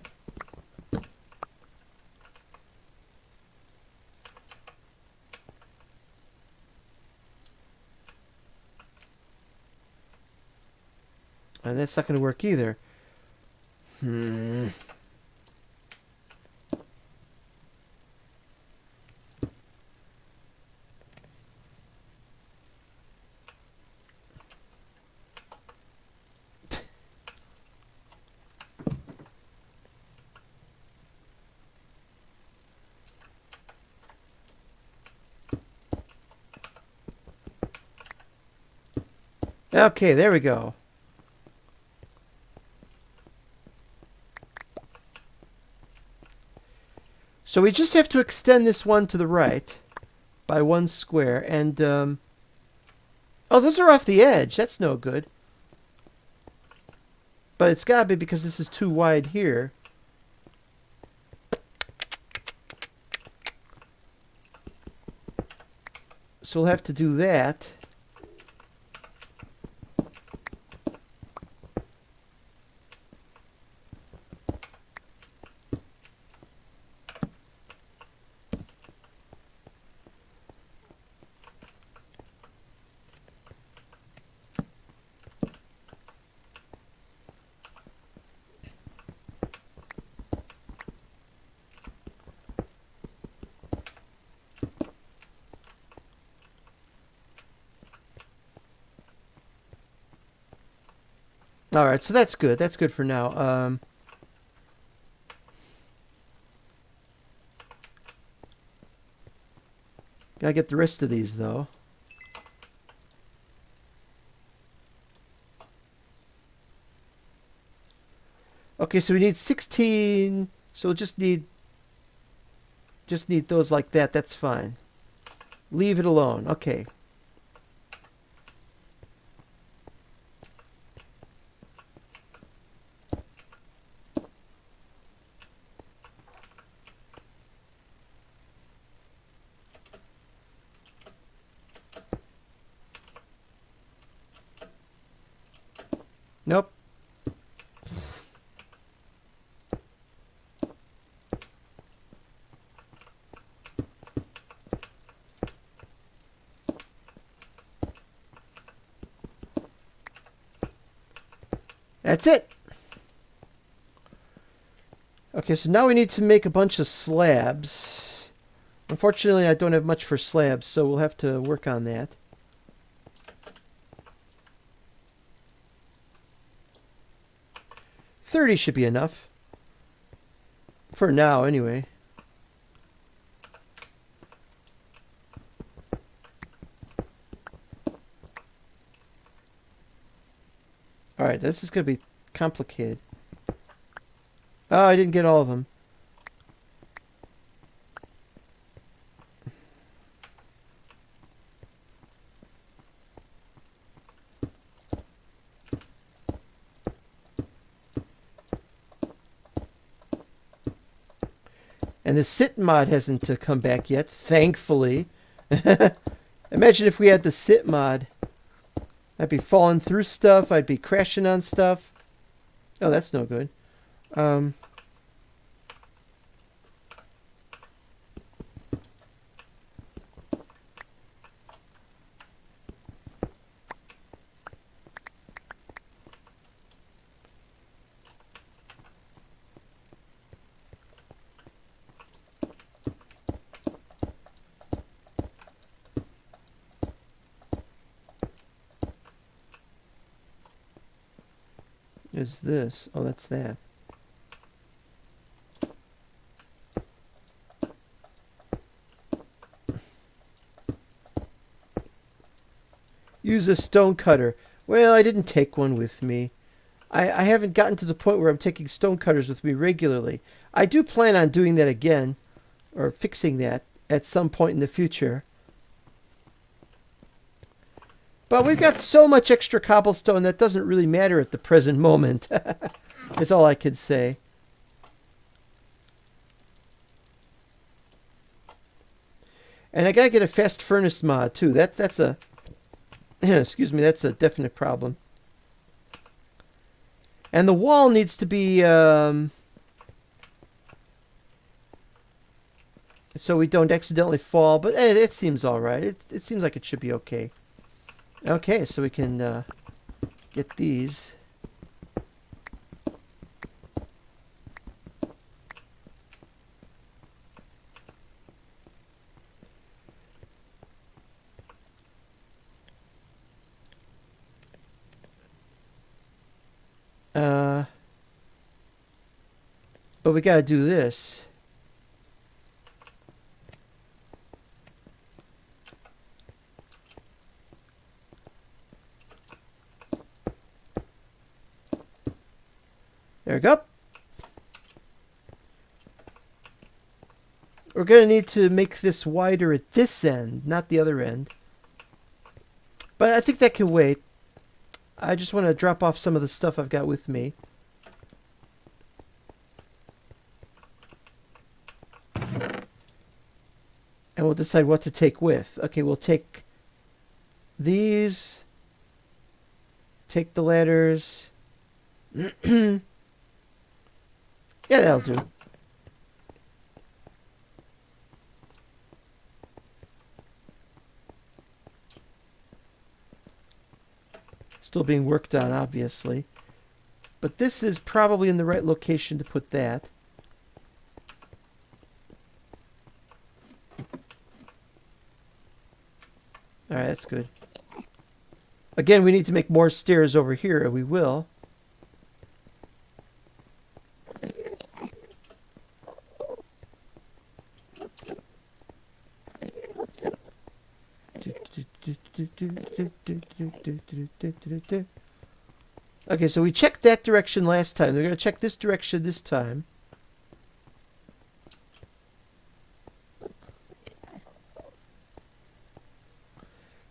And that's not going to work either. Okay, there we go. So we just have to extend this one to the right by one square. And, oh, those are off the edge. That's no good. But it's got to be because this is too wide here. So we'll have to do that. All right, so that's good. That's good for now. Gotta get the rest of these, though. Okay, so we need 16. So we'll just need those like that. That's fine. Leave it alone. Okay. Nope. That's it. Okay, so now we need to make a bunch of slabs. Unfortunately, I don't have much for slabs, so we'll have to work on that. $30 should be enough. For now, anyway. Alright, this is going to be complicated. Oh, I didn't get all of them. And the sit mod hasn't come back yet, thankfully. Imagine if we had the sit mod. I'd be falling through stuff. I'd be crashing on stuff. Oh, that's no good. Is this? Oh, that's that. Use a stone cutter. Well, I didn't take one with me. I haven't gotten to the point where I'm taking stone cutters with me regularly. I do plan on doing that again, or fixing that at some point in the future. But we've got so much extra cobblestone that doesn't really matter at the present moment. That's all I can say. And I gotta get a fast furnace mod too. That's a excuse me, that's a definite problem. And the wall needs to be so we don't accidentally fall, but it seems all right. It seems like it should be okay. Okay, so we can get these. But we gotta do this. There we go. We're going to need to make this wider at this end, not the other end. But I think that can wait. I just want to drop off some of the stuff I've got with me. And we'll decide what to take with. Okay, we'll take these. Take the ladders. Yeah, that'll do. Still being worked on, obviously. But this is probably in the right location to put that. Alright, that's good. Again, we need to make more stairs over here, and we will. Okay, so we checked that direction last time. We're going to check this direction this time.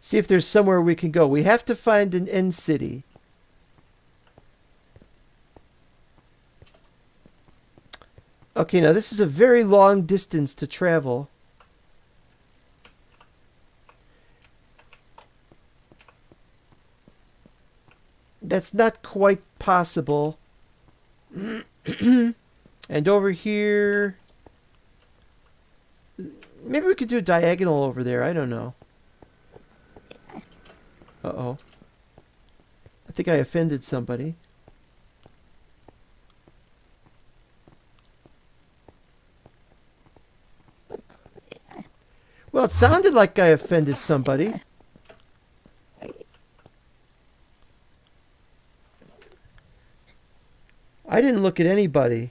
See if there's somewhere we can go. We have to find an end city. Okay, now this is a very long distance to travel. That's not quite possible. And over here... Maybe we could do a diagonal over there. I don't know. Uh-oh. I think I offended somebody. Well, it sounded like I offended somebody. I didn't look at anybody.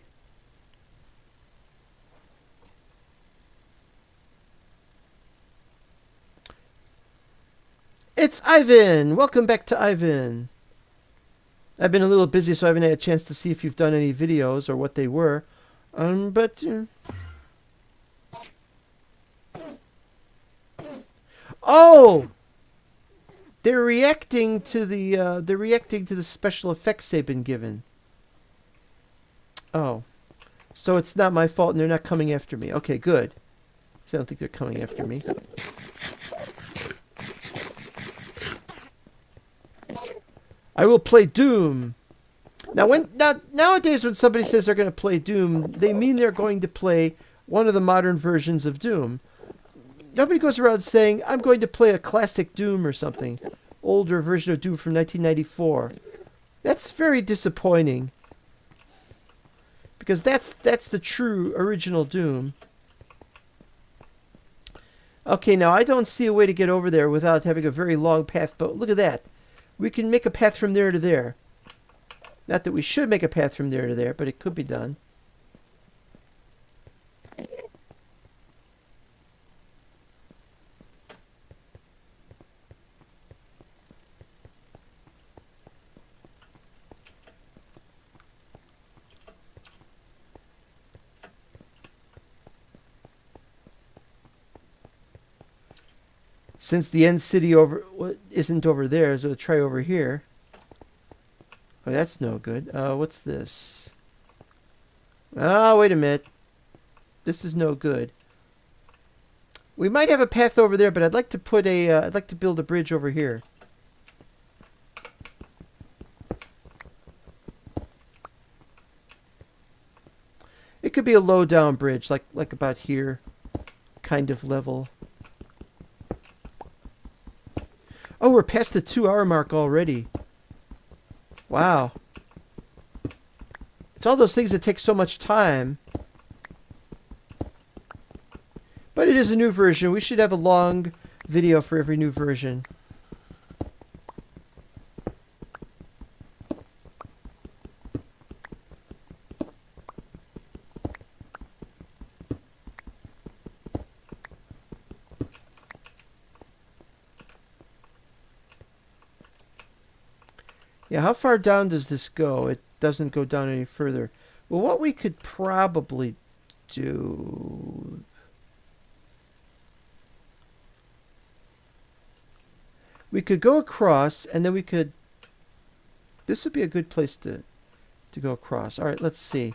It's Ivan! Welcome back to Ivan. I've been a little busy, so I haven't had a chance to see if you've done any videos or what they were. But oh, they're reacting to the special effects they've been given. Oh, so it's not my fault, and they're not coming after me. Okay, good. So I don't think they're coming after me. I will play Doom. Now, nowadays, when somebody says they're going to play Doom, they mean they're going to play one of the modern versions of Doom. Nobody goes around saying, I'm going to play a classic Doom or something. Older version of Doom from 1994. That's very disappointing. Because that's the true original Doom. Okay, now I don't see a way to get over there without having a very long path, but look at that. We can make a path from there to there. Not that we should make a path from there to there, but it could be done. Since the end city isn't over there, so we'll try over here. Oh, that's no good. What's this? Oh, wait a minute. This is no good. We might have a path over there, but I'd like to put I'd like to build a bridge over here. It could be a low down bridge, like about here, kind of level. Oh, we're past the 2-hour mark already. Wow. It's all those things that take so much time. But it is a new version. We should have a long video for every new version. Yeah, how far down does this go? It doesn't go down any further. Well, what we could probably do... We could go across, and then we could... This would be a good place to go across. All right, let's see.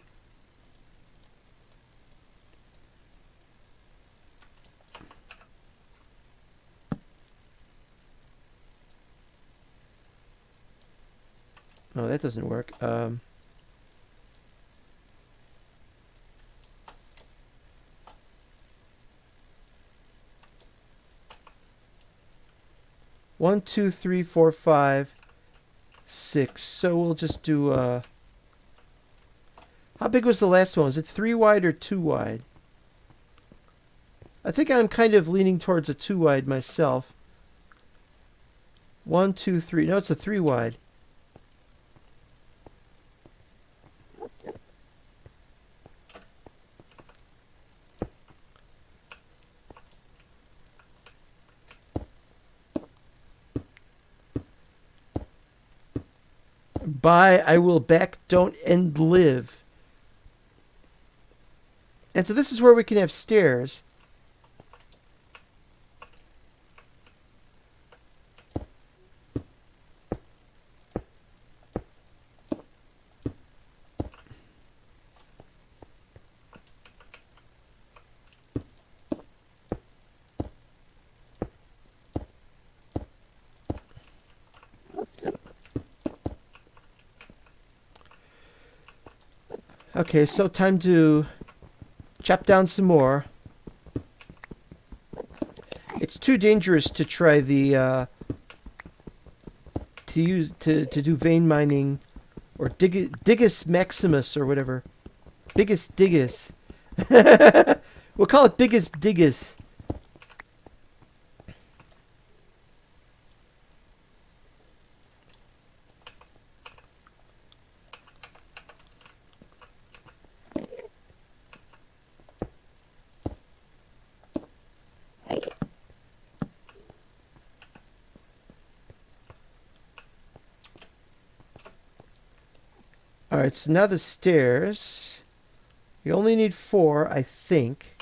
No, that doesn't work. One, two, three, four, five, 6. So we'll just do... How big was the last one? Was it 3 wide or 2 wide? I think I'm kind of leaning towards a 2 wide myself. 1, 2, 3. No, it's a 3 wide. Buy, I will back, don't end, live. And so this is where we can have stairs. Okay, so time to chop down some more. It's too dangerous to try the to do vein mining or Digus Maximus or whatever. Biggest Digus. We'll call it Biggest Digus. Alright, so now the stairs. We only need 4, I think.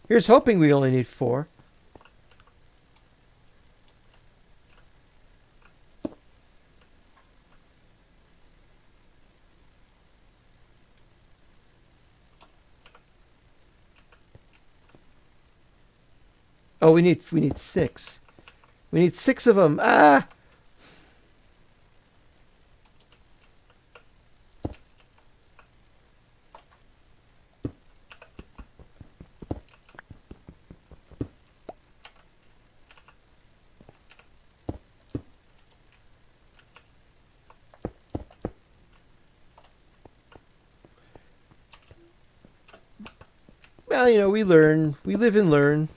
Here's hoping we only need 4. Oh, we need 6. We need 6 of them. Ah! Well, you know, we learn. We live and learn.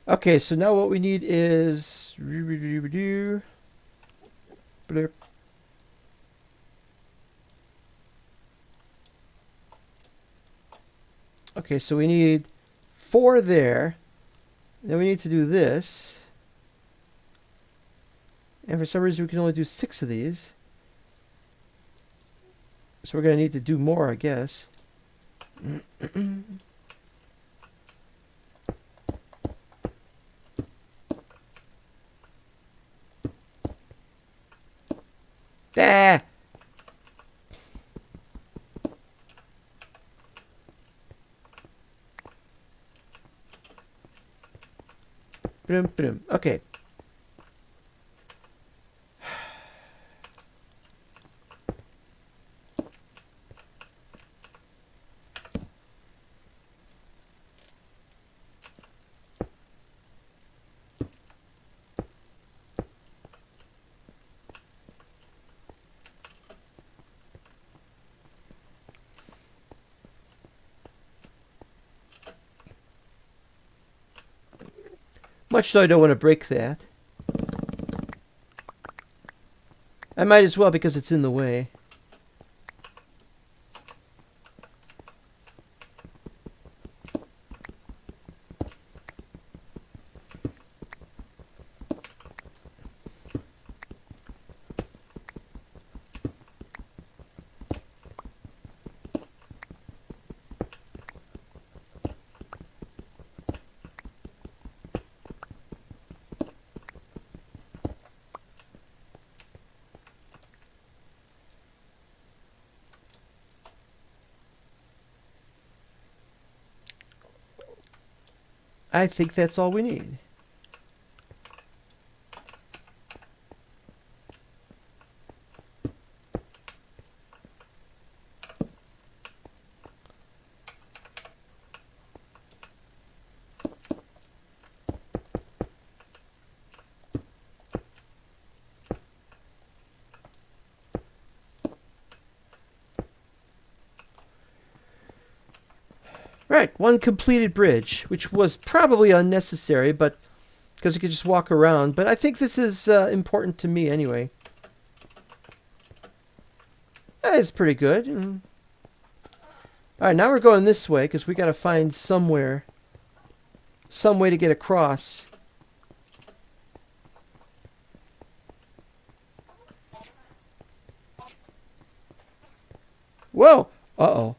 Okay, so now what we need is blurp. Okay, so we need 4 there. Then we need to do this. And for some reason we can only do 6 of these. So we're going to need to do more, I guess. Ah! Okay. Much though I don't want to break that. I might as well because it's in the way. I think that's all we need. Right, 1 completed bridge, which was probably unnecessary, but because you could just walk around. But I think this is important to me anyway. It's pretty good. All right, now we're going this way because we got to find some way to get across. Whoa! Uh-oh.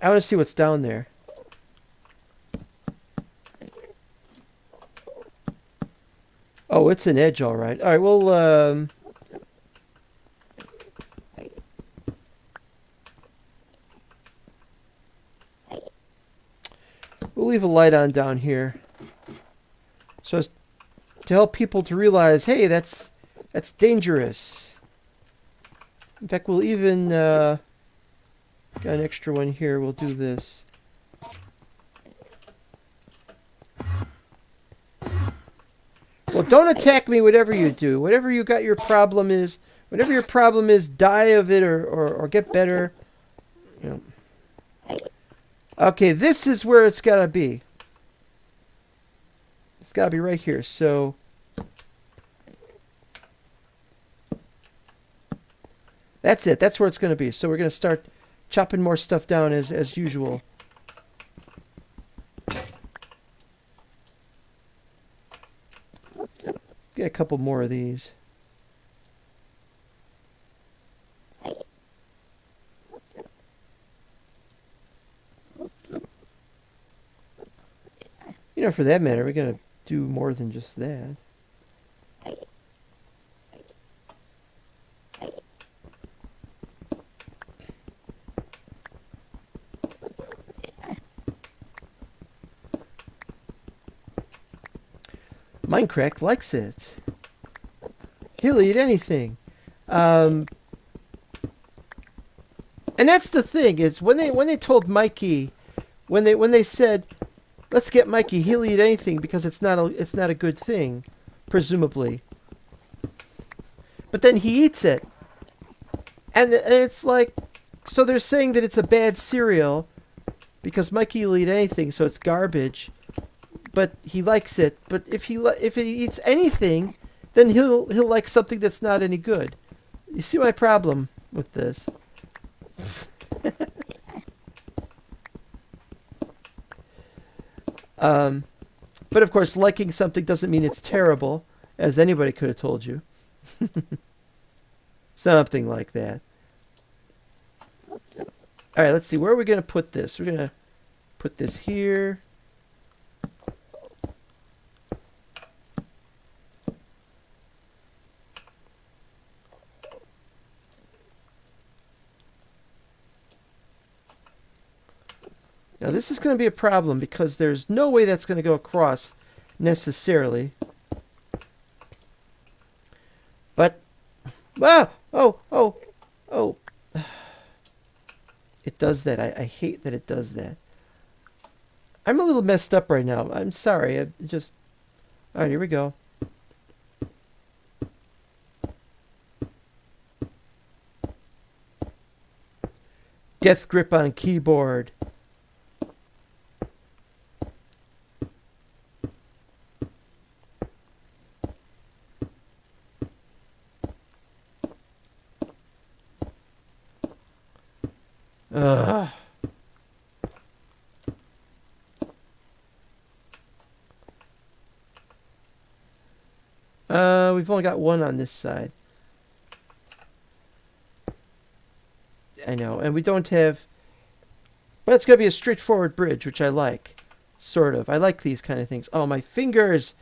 I want to see what's down there. Oh, it's an edge, all right. All right, well, we'll leave a light on down here, so as to help people to realize, hey, that's dangerous. In fact, we'll even got an extra one here. We'll do this. Well, don't attack me, whatever you do. Whatever you got your problem is, whatever your problem is, die of it or get better. You know. Okay, this is where it's got to be. It's got to be right here. So that's it. That's where it's going to be. So we're going to start chopping more stuff down as usual. Get a couple more of these. You know, for that matter, we're going to do more than just that. Minecraft likes it. He'll eat anything. And that's the thing, is when they told Mikey, when they said, let's get Mikey, he'll eat anything because it's not a good thing, presumably. But then he eats it. And it's like, so they're saying that it's a bad cereal because Mikey will eat anything, so it's garbage. But he likes it. But if he eats anything, then he'll like something that's not any good. You see my problem with this? But of course, liking something doesn't mean it's terrible, as anybody could have told you. Something like that. All right, let's see. Where are we going to put this? We're going to put this here. Now this is going to be a problem because there's no way that's going to go across necessarily. But, oh. It does that. I hate that it does that. I'm a little messed up right now. I'm sorry. All right, here we go. Death grip on keyboard. Ugh. We've only got one on this side. I know, and we don't have... But it's going to be a straightforward bridge, which I like. Sort of. I like these kind of things. Oh, my fingers!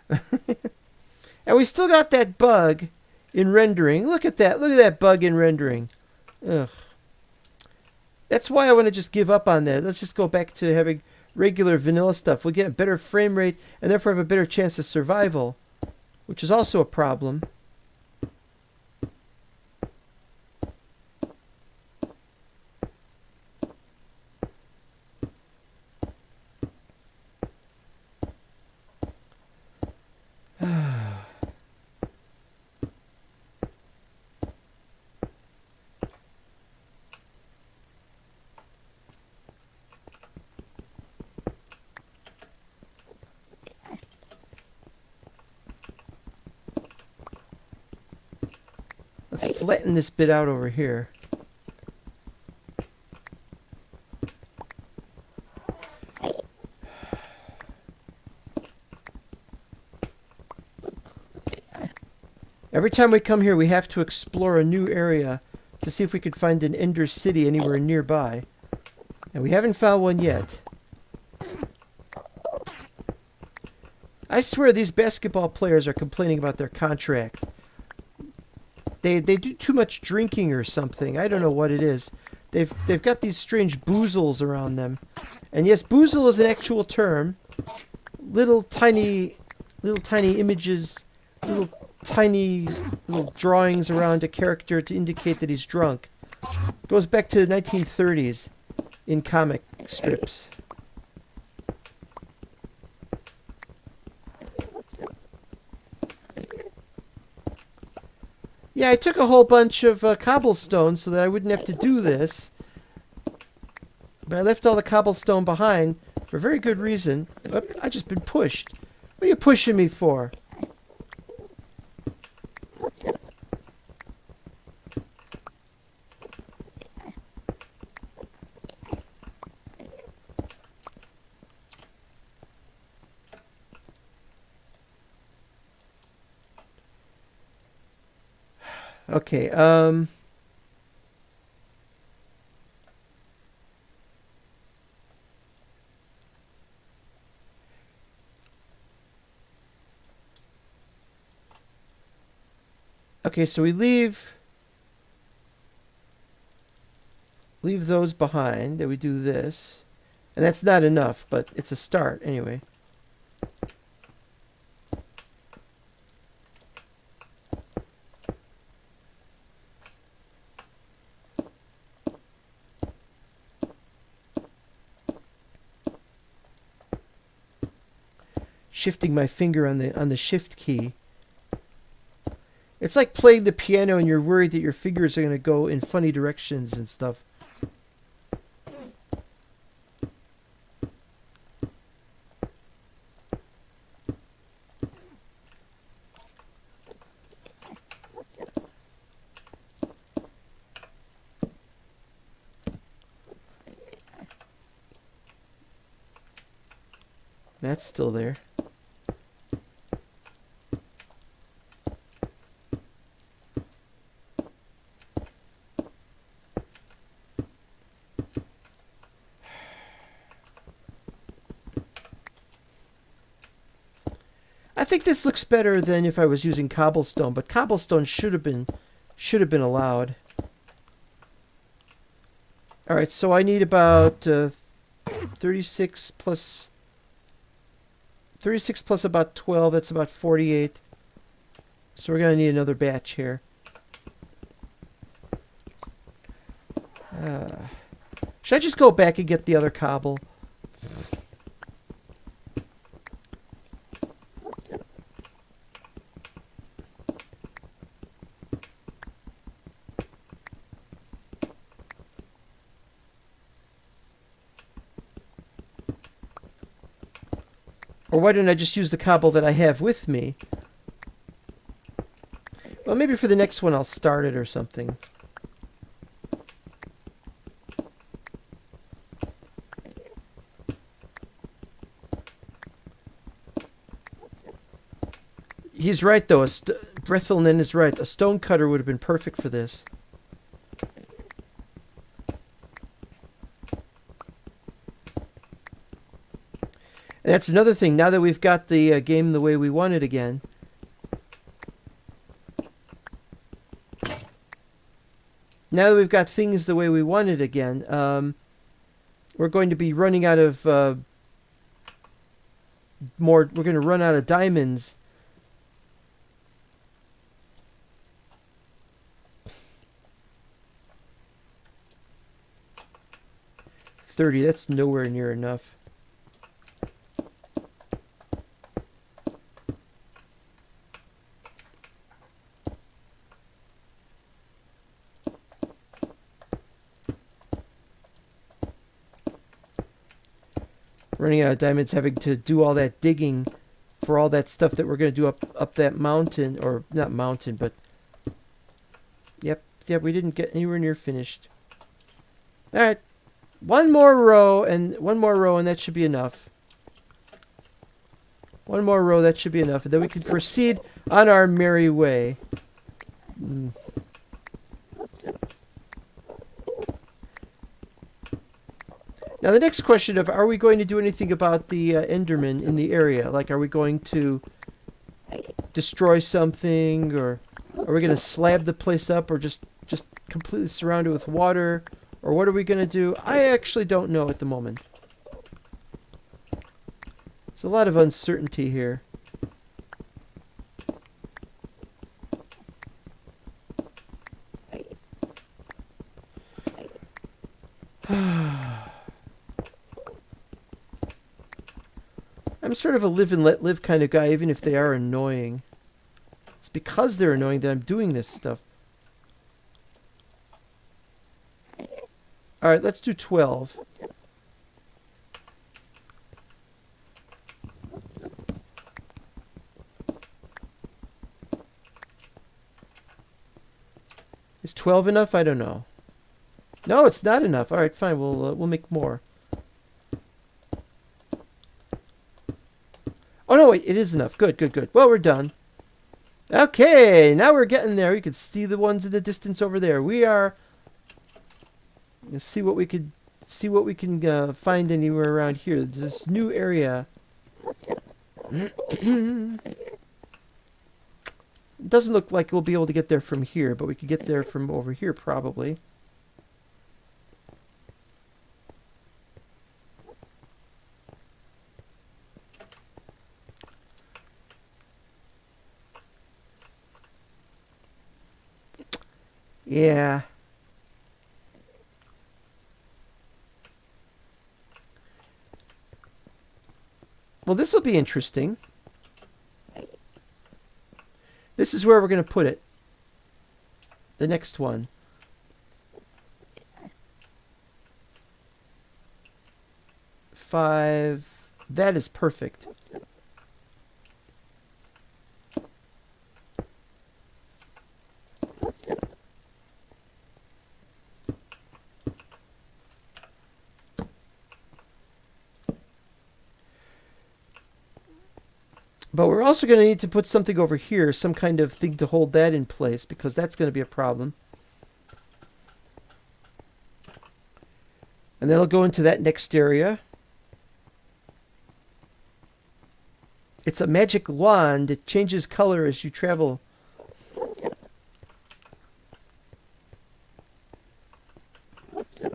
And we still got that bug in rendering. Look at that. Look at that bug in rendering. Ugh. That's why I want to just give up on that. Let's just go back to having regular vanilla stuff. We'll get a better frame rate and therefore have a better chance of survival, which is also a problem. Let's flatten this bit out over here. Every time we come here, we have to explore a new area to see if we could find an Ender City anywhere nearby. And we haven't found one yet. I swear these basketball players are complaining about their contract. They do too much drinking or something. I don't know what it is. They've got these strange boozles around them. And yes, boozle is an actual term. Little tiny images, little drawings around a character to indicate that he's drunk. Goes back to the 1930s in comic strips. Yeah, I took a whole bunch of cobblestone so that I wouldn't have to do this. But I left all the cobblestone behind for a very good reason. Oop, I just been pushed. What are you pushing me for? Okay, okay, so we leave those behind, and we do this. And that's not enough, but it's a start anyway. Shifting my finger on the shift key. It's like playing the piano and you're worried that your fingers are going to go in funny directions and stuff. That's still there. I think this looks better than if I was using cobblestone, but cobblestone should have been allowed. All right, so I need about 36 plus about 12. That's about 48. So we're gonna need another batch here. Should I just go back and get the other cobble? Or why don't I just use the cobble that I have with me? Well, maybe for the next one I'll start it or something. He's right, though. Brethelnin is right. A stone cutter would have been perfect for this. And that's another thing. Now that we've got the game the way we want it again, now that we've got things the way we want it again, we're going to be running out of more. We're going to run out of diamonds. $30. That's nowhere near enough. Running out of diamonds, having to do all that digging for all that stuff that we're going to do up that mountain, or not mountain, but yep, we didn't get anywhere near finished. All right, one more row, and that should be enough. One more row, that should be enough, and then we can proceed on our merry way. Now the next question of, are we going to do anything about the Enderman in the area? Like, are we going to destroy something, or are we going to slab the place up, or just completely surround it with water? Or what are we going to do? I actually don't know at the moment. There's a lot of uncertainty here. I'm sort of a live and let live kind of guy, even if they are annoying. It's because they're annoying that I'm doing this stuff. All right, let's do 12. Is 12 enough? I don't know. No, it's not enough. All right, fine. We'll make more. Oh no, wait, it is enough. Good, good, good. Well, we're done. Okay, now we're getting there. You can see the ones in the distance over there. We are. Let's see what we can find anywhere around here. This new area. Doesn't look like we'll be able to get there from here, but we could get there from over here probably. Yeah. Well, this will be interesting. This is where we're going to put it. The next one. Five. That is perfect. But we're also going to need to put something over here, some kind of thing to hold that in place, because that's going to be a problem. And then it'll go into that next area. It's a magic wand. It changes color as you travel.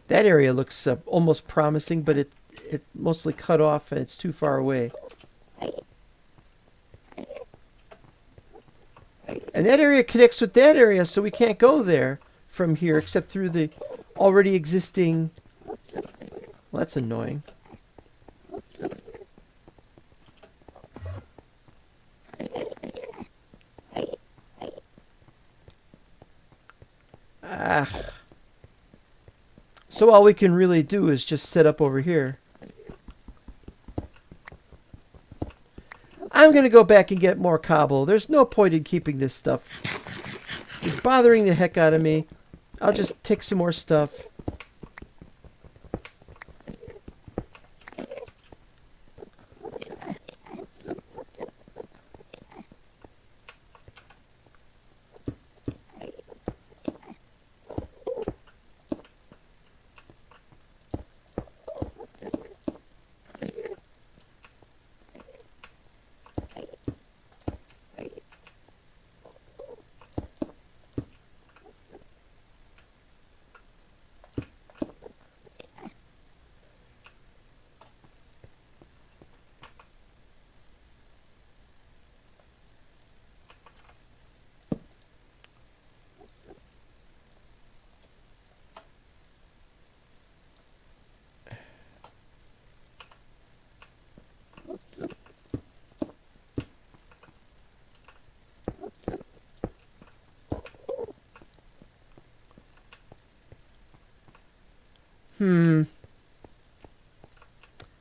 That area looks almost promising, but it's mostly cut off and it's too far away. And that area connects with that area, so we can't go there from here except through the already existing... Well, that's annoying. Ah. So all we can really do is just set up over here. I'm going to go back and get more cobble. There's no point in keeping this stuff. It's bothering the heck out of me. I'll just take some more stuff.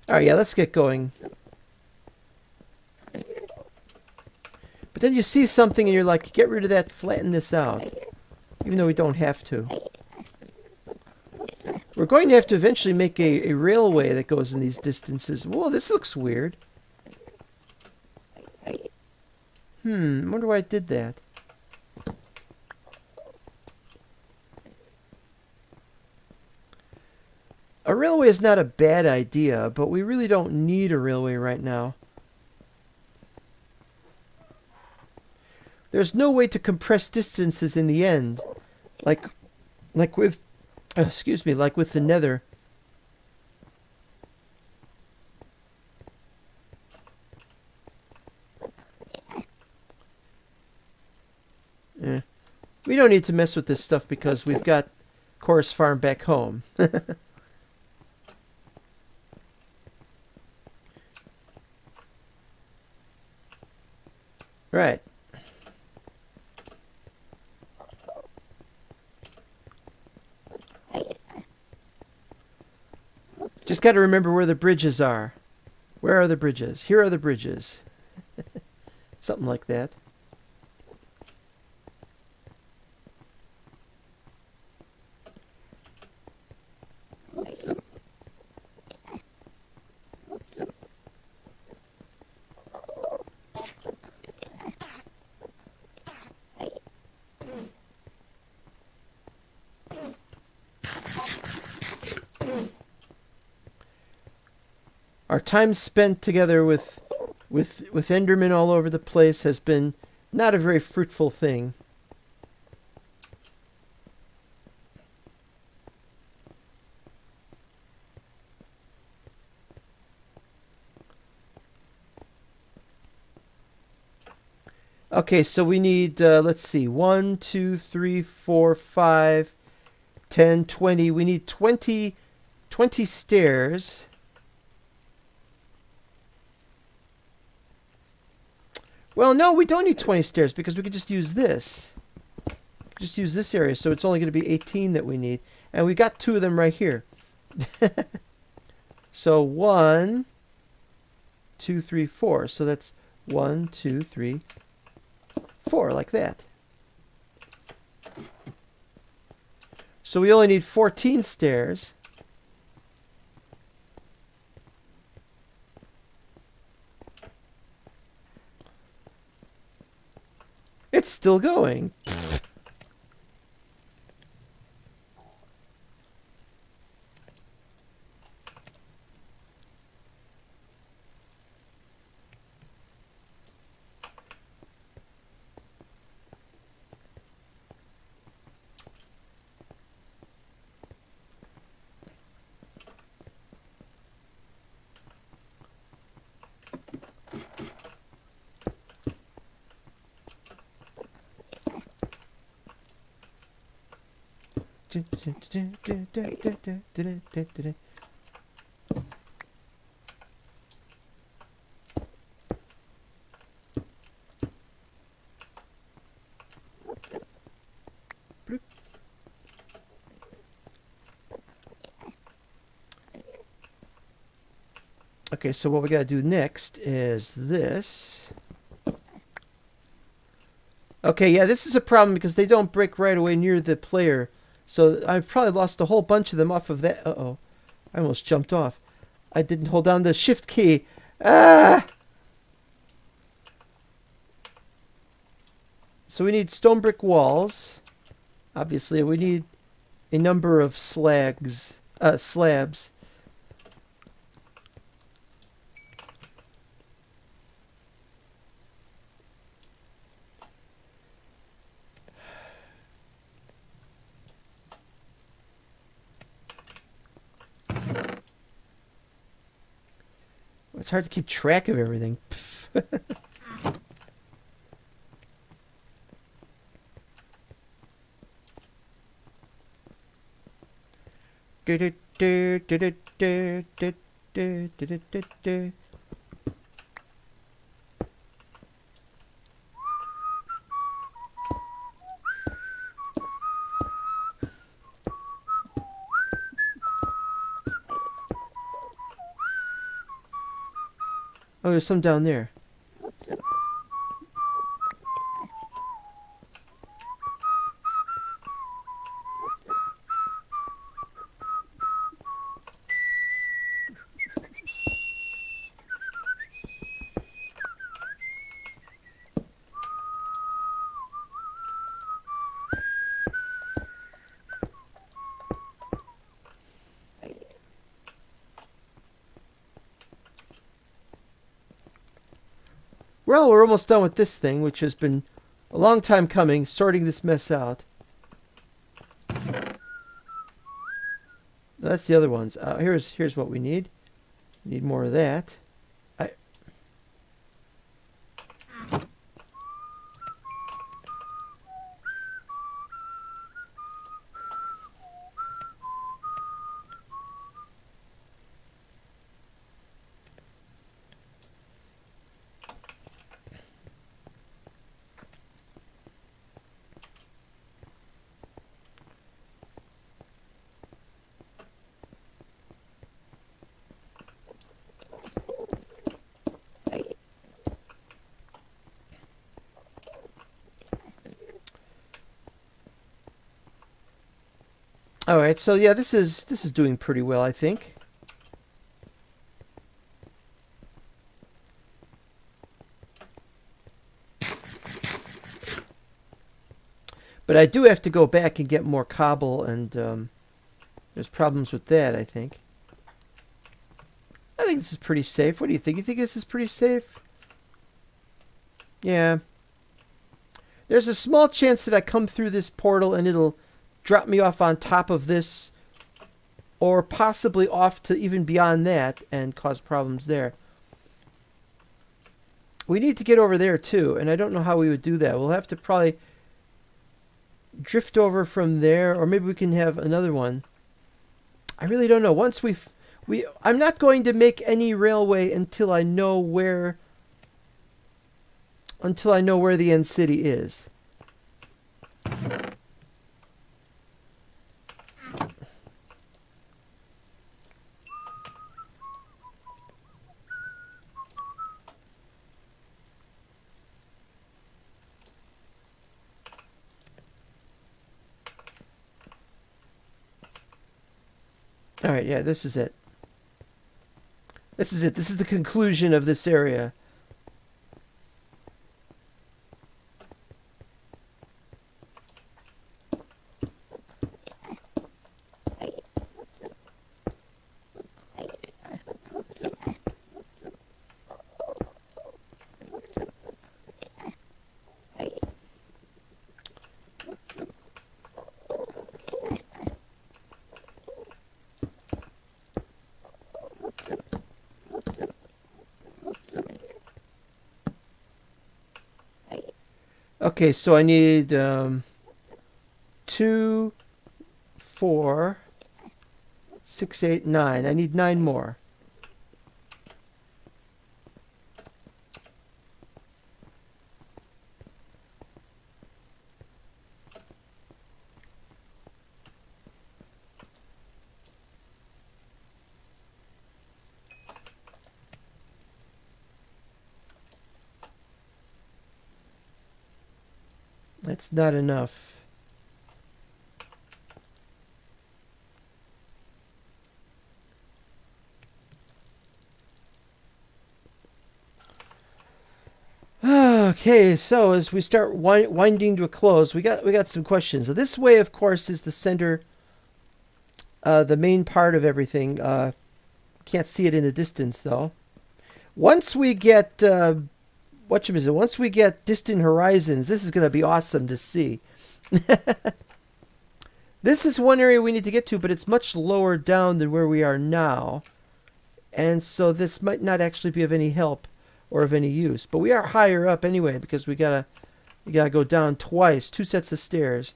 Alright, yeah, let's get going. But then you see something and you're like, get rid of that, flatten this out. Even though we don't have to. We're going to have to eventually make a railway that goes in these distances. Whoa, this looks weird. I wonder why I did that. A railway is not a bad idea, but we really don't need a railway right now. There's no way to compress distances in the end. Like with like with the Nether. We don't need to mess with this stuff because we've got Chorus Farm back home. Right. Just got to remember where the bridges are. Where are the bridges? Here are the bridges. Something like that. Our time spent together with Enderman all over the place has been not a very fruitful thing. Okay, so we need, let's see, 1, 2, 3, 4, 5, 10, 20. We need 20 stairs. Well, no, we don't need 20 stairs because we could just use this. Just use this area, so it's only going to be 18 that we need. And we got 2 of them right here. So 1, 2, 3, 4. So that's 1, 2, 3, 4, like that. So we only need 14 stairs. It's still going. Okay, so what we got to do next is this. Okay, yeah, this is a problem because they don't break right away near the player. So I've probably lost a whole bunch of them off of that. Uh-oh. I almost jumped off. I didn't hold down the shift key. Ah! So we need stone brick walls. Obviously, we need a number of slabs. It's hard to keep track of everything. Oh, there's some down there. Well, we're almost done with this thing, which has been a long time coming, sorting this mess out. That's the other ones. Here's what we need. We need more of that. All right, so yeah, this is doing pretty well, I think. But I do have to go back and get more cobble, and there's problems with that, I think. I think this is pretty safe. What do you think? You think this is pretty safe? Yeah. There's a small chance that I come through this portal and it'll drop me off on top of this, or possibly off to even beyond that and cause problems there. We need to get over there too, and I don't know how we would do that. We'll have to probably drift over from there, or maybe we can have another one. I really don't know. Once I'm not going to make any railway until I know where the end city is. All right, yeah, this is it. This is it. This is the conclusion of this area. Okay, so I need 2, 4, 6, 8, 9. I need 9 more. That's not enough. Okay, so as we start winding to a close, we got some questions. So this way, of course, is the center, the main part of everything. Can't see it in the distance though. Once we get once we get distant horizons, this is going to be awesome to see. This is one area we need to get to, but it's much lower down than where we are now. And so this might not actually be of any help or of any use. But we are higher up anyway, because we gotta go down twice, 2 sets of stairs.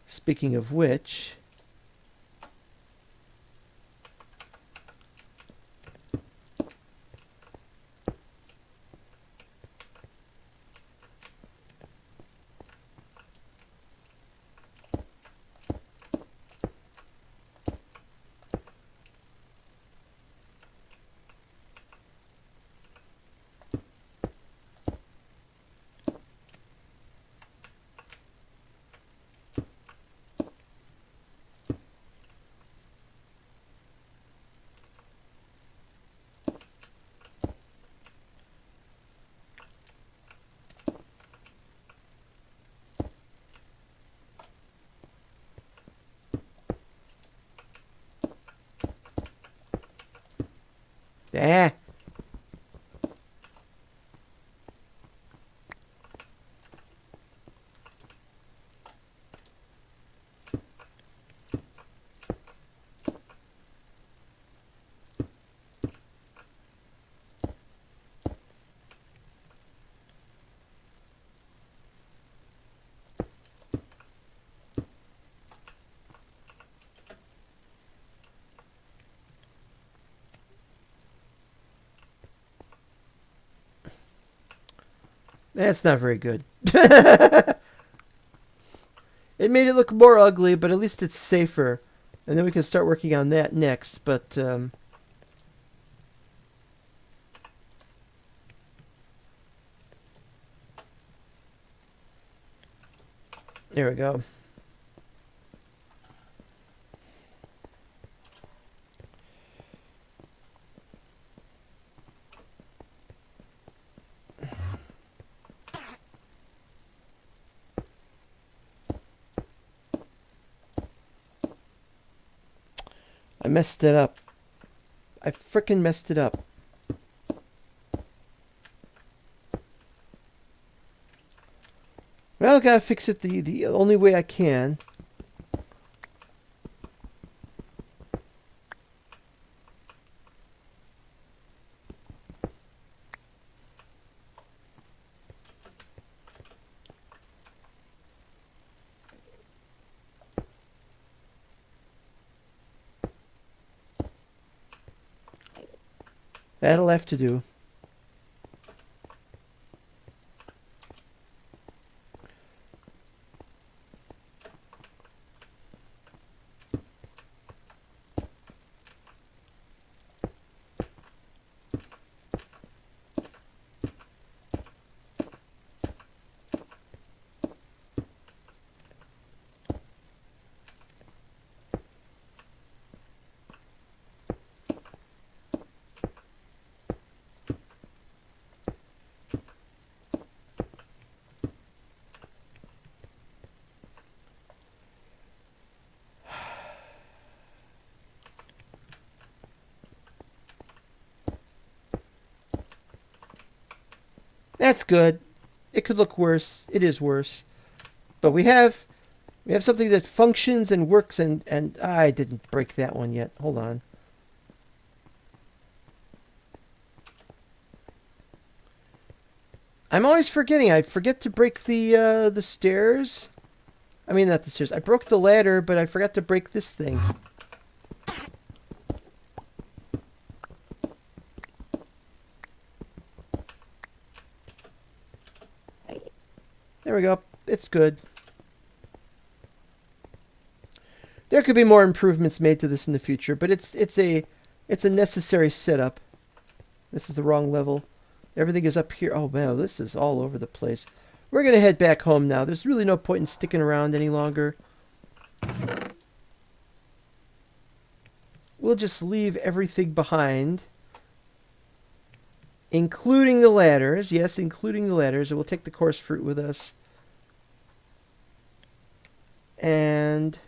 Speaking of which, that's not very good. It made it look more ugly, but at least it's safer And then we can start working on that next. But there we go. I messed it up. I frickin' messed it up. Well, I gotta fix it the only way I can. That'll have to do. That's good. It could look worse. It is worse. But we have something that functions and works, and I didn't break that one yet. Hold on. I'm always forgetting. I forget to break the stairs. I mean, not the stairs. I broke the ladder, but I forgot to break this thing. There we go. It's good. There could be more improvements made to this in the future, but it's a necessary setup. This is the wrong level. Everything is up here. Oh man, this is all over the place. We're gonna head back home now. There's really no point in sticking around any longer. We'll just leave everything behind, including the ladders. Yes, including the ladders. And we'll take the coarse fruit with us. And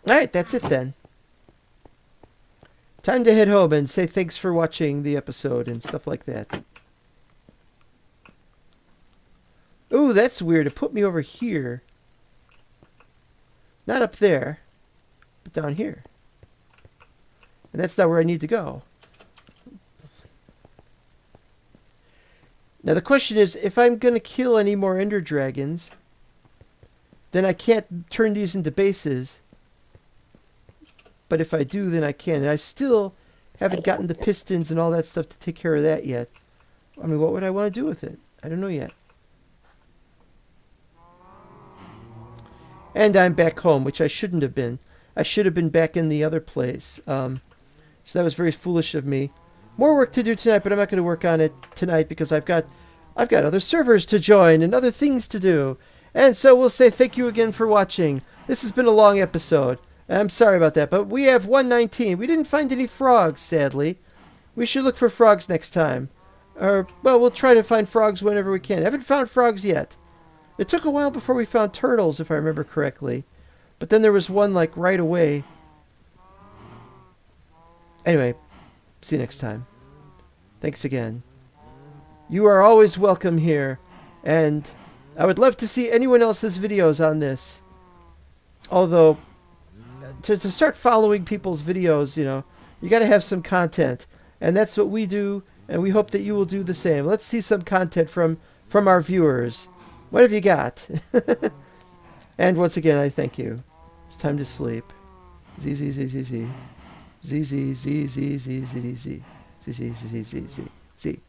all right, that's it then. Time to head home and say thanks for watching the episode and stuff like that. Ooh, that's weird. It put me over here. Not up there, but down here. And that's not where I need to go. Now the question is, if I'm going to kill any more ender dragons, then I can't turn these into bases. But if I do, then I can. And I still haven't gotten the pistons and all that stuff to take care of that yet. I mean, what would I want to do with it? I don't know yet. And I'm back home, which I shouldn't have been. I should have been back in the other place. So that was very foolish of me. More work to do tonight, but I'm not going to work on it tonight because I've got other servers to join and other things to do. And so we'll say thank you again for watching. This has been a long episode. I'm sorry about that, but we have 119. We didn't find any frogs, sadly. We should look for frogs next time. Or, well, we'll try to find frogs whenever we can. I haven't found frogs yet. It took a while before we found turtles, if I remember correctly. But then there was one, like, right away. Anyway, see you next time. Thanks again. You are always welcome here. And I would love to see anyone else's videos on this. Although, to start following people's videos, you know, you got to have some content. And that's what we do, and we hope that you will do the same. Let's see some content from our viewers. What have you got? And once again, I thank you. It's time to sleep. Z Z Z Z Z Z Z Z Z Z Z Z Z Z Z Z Z.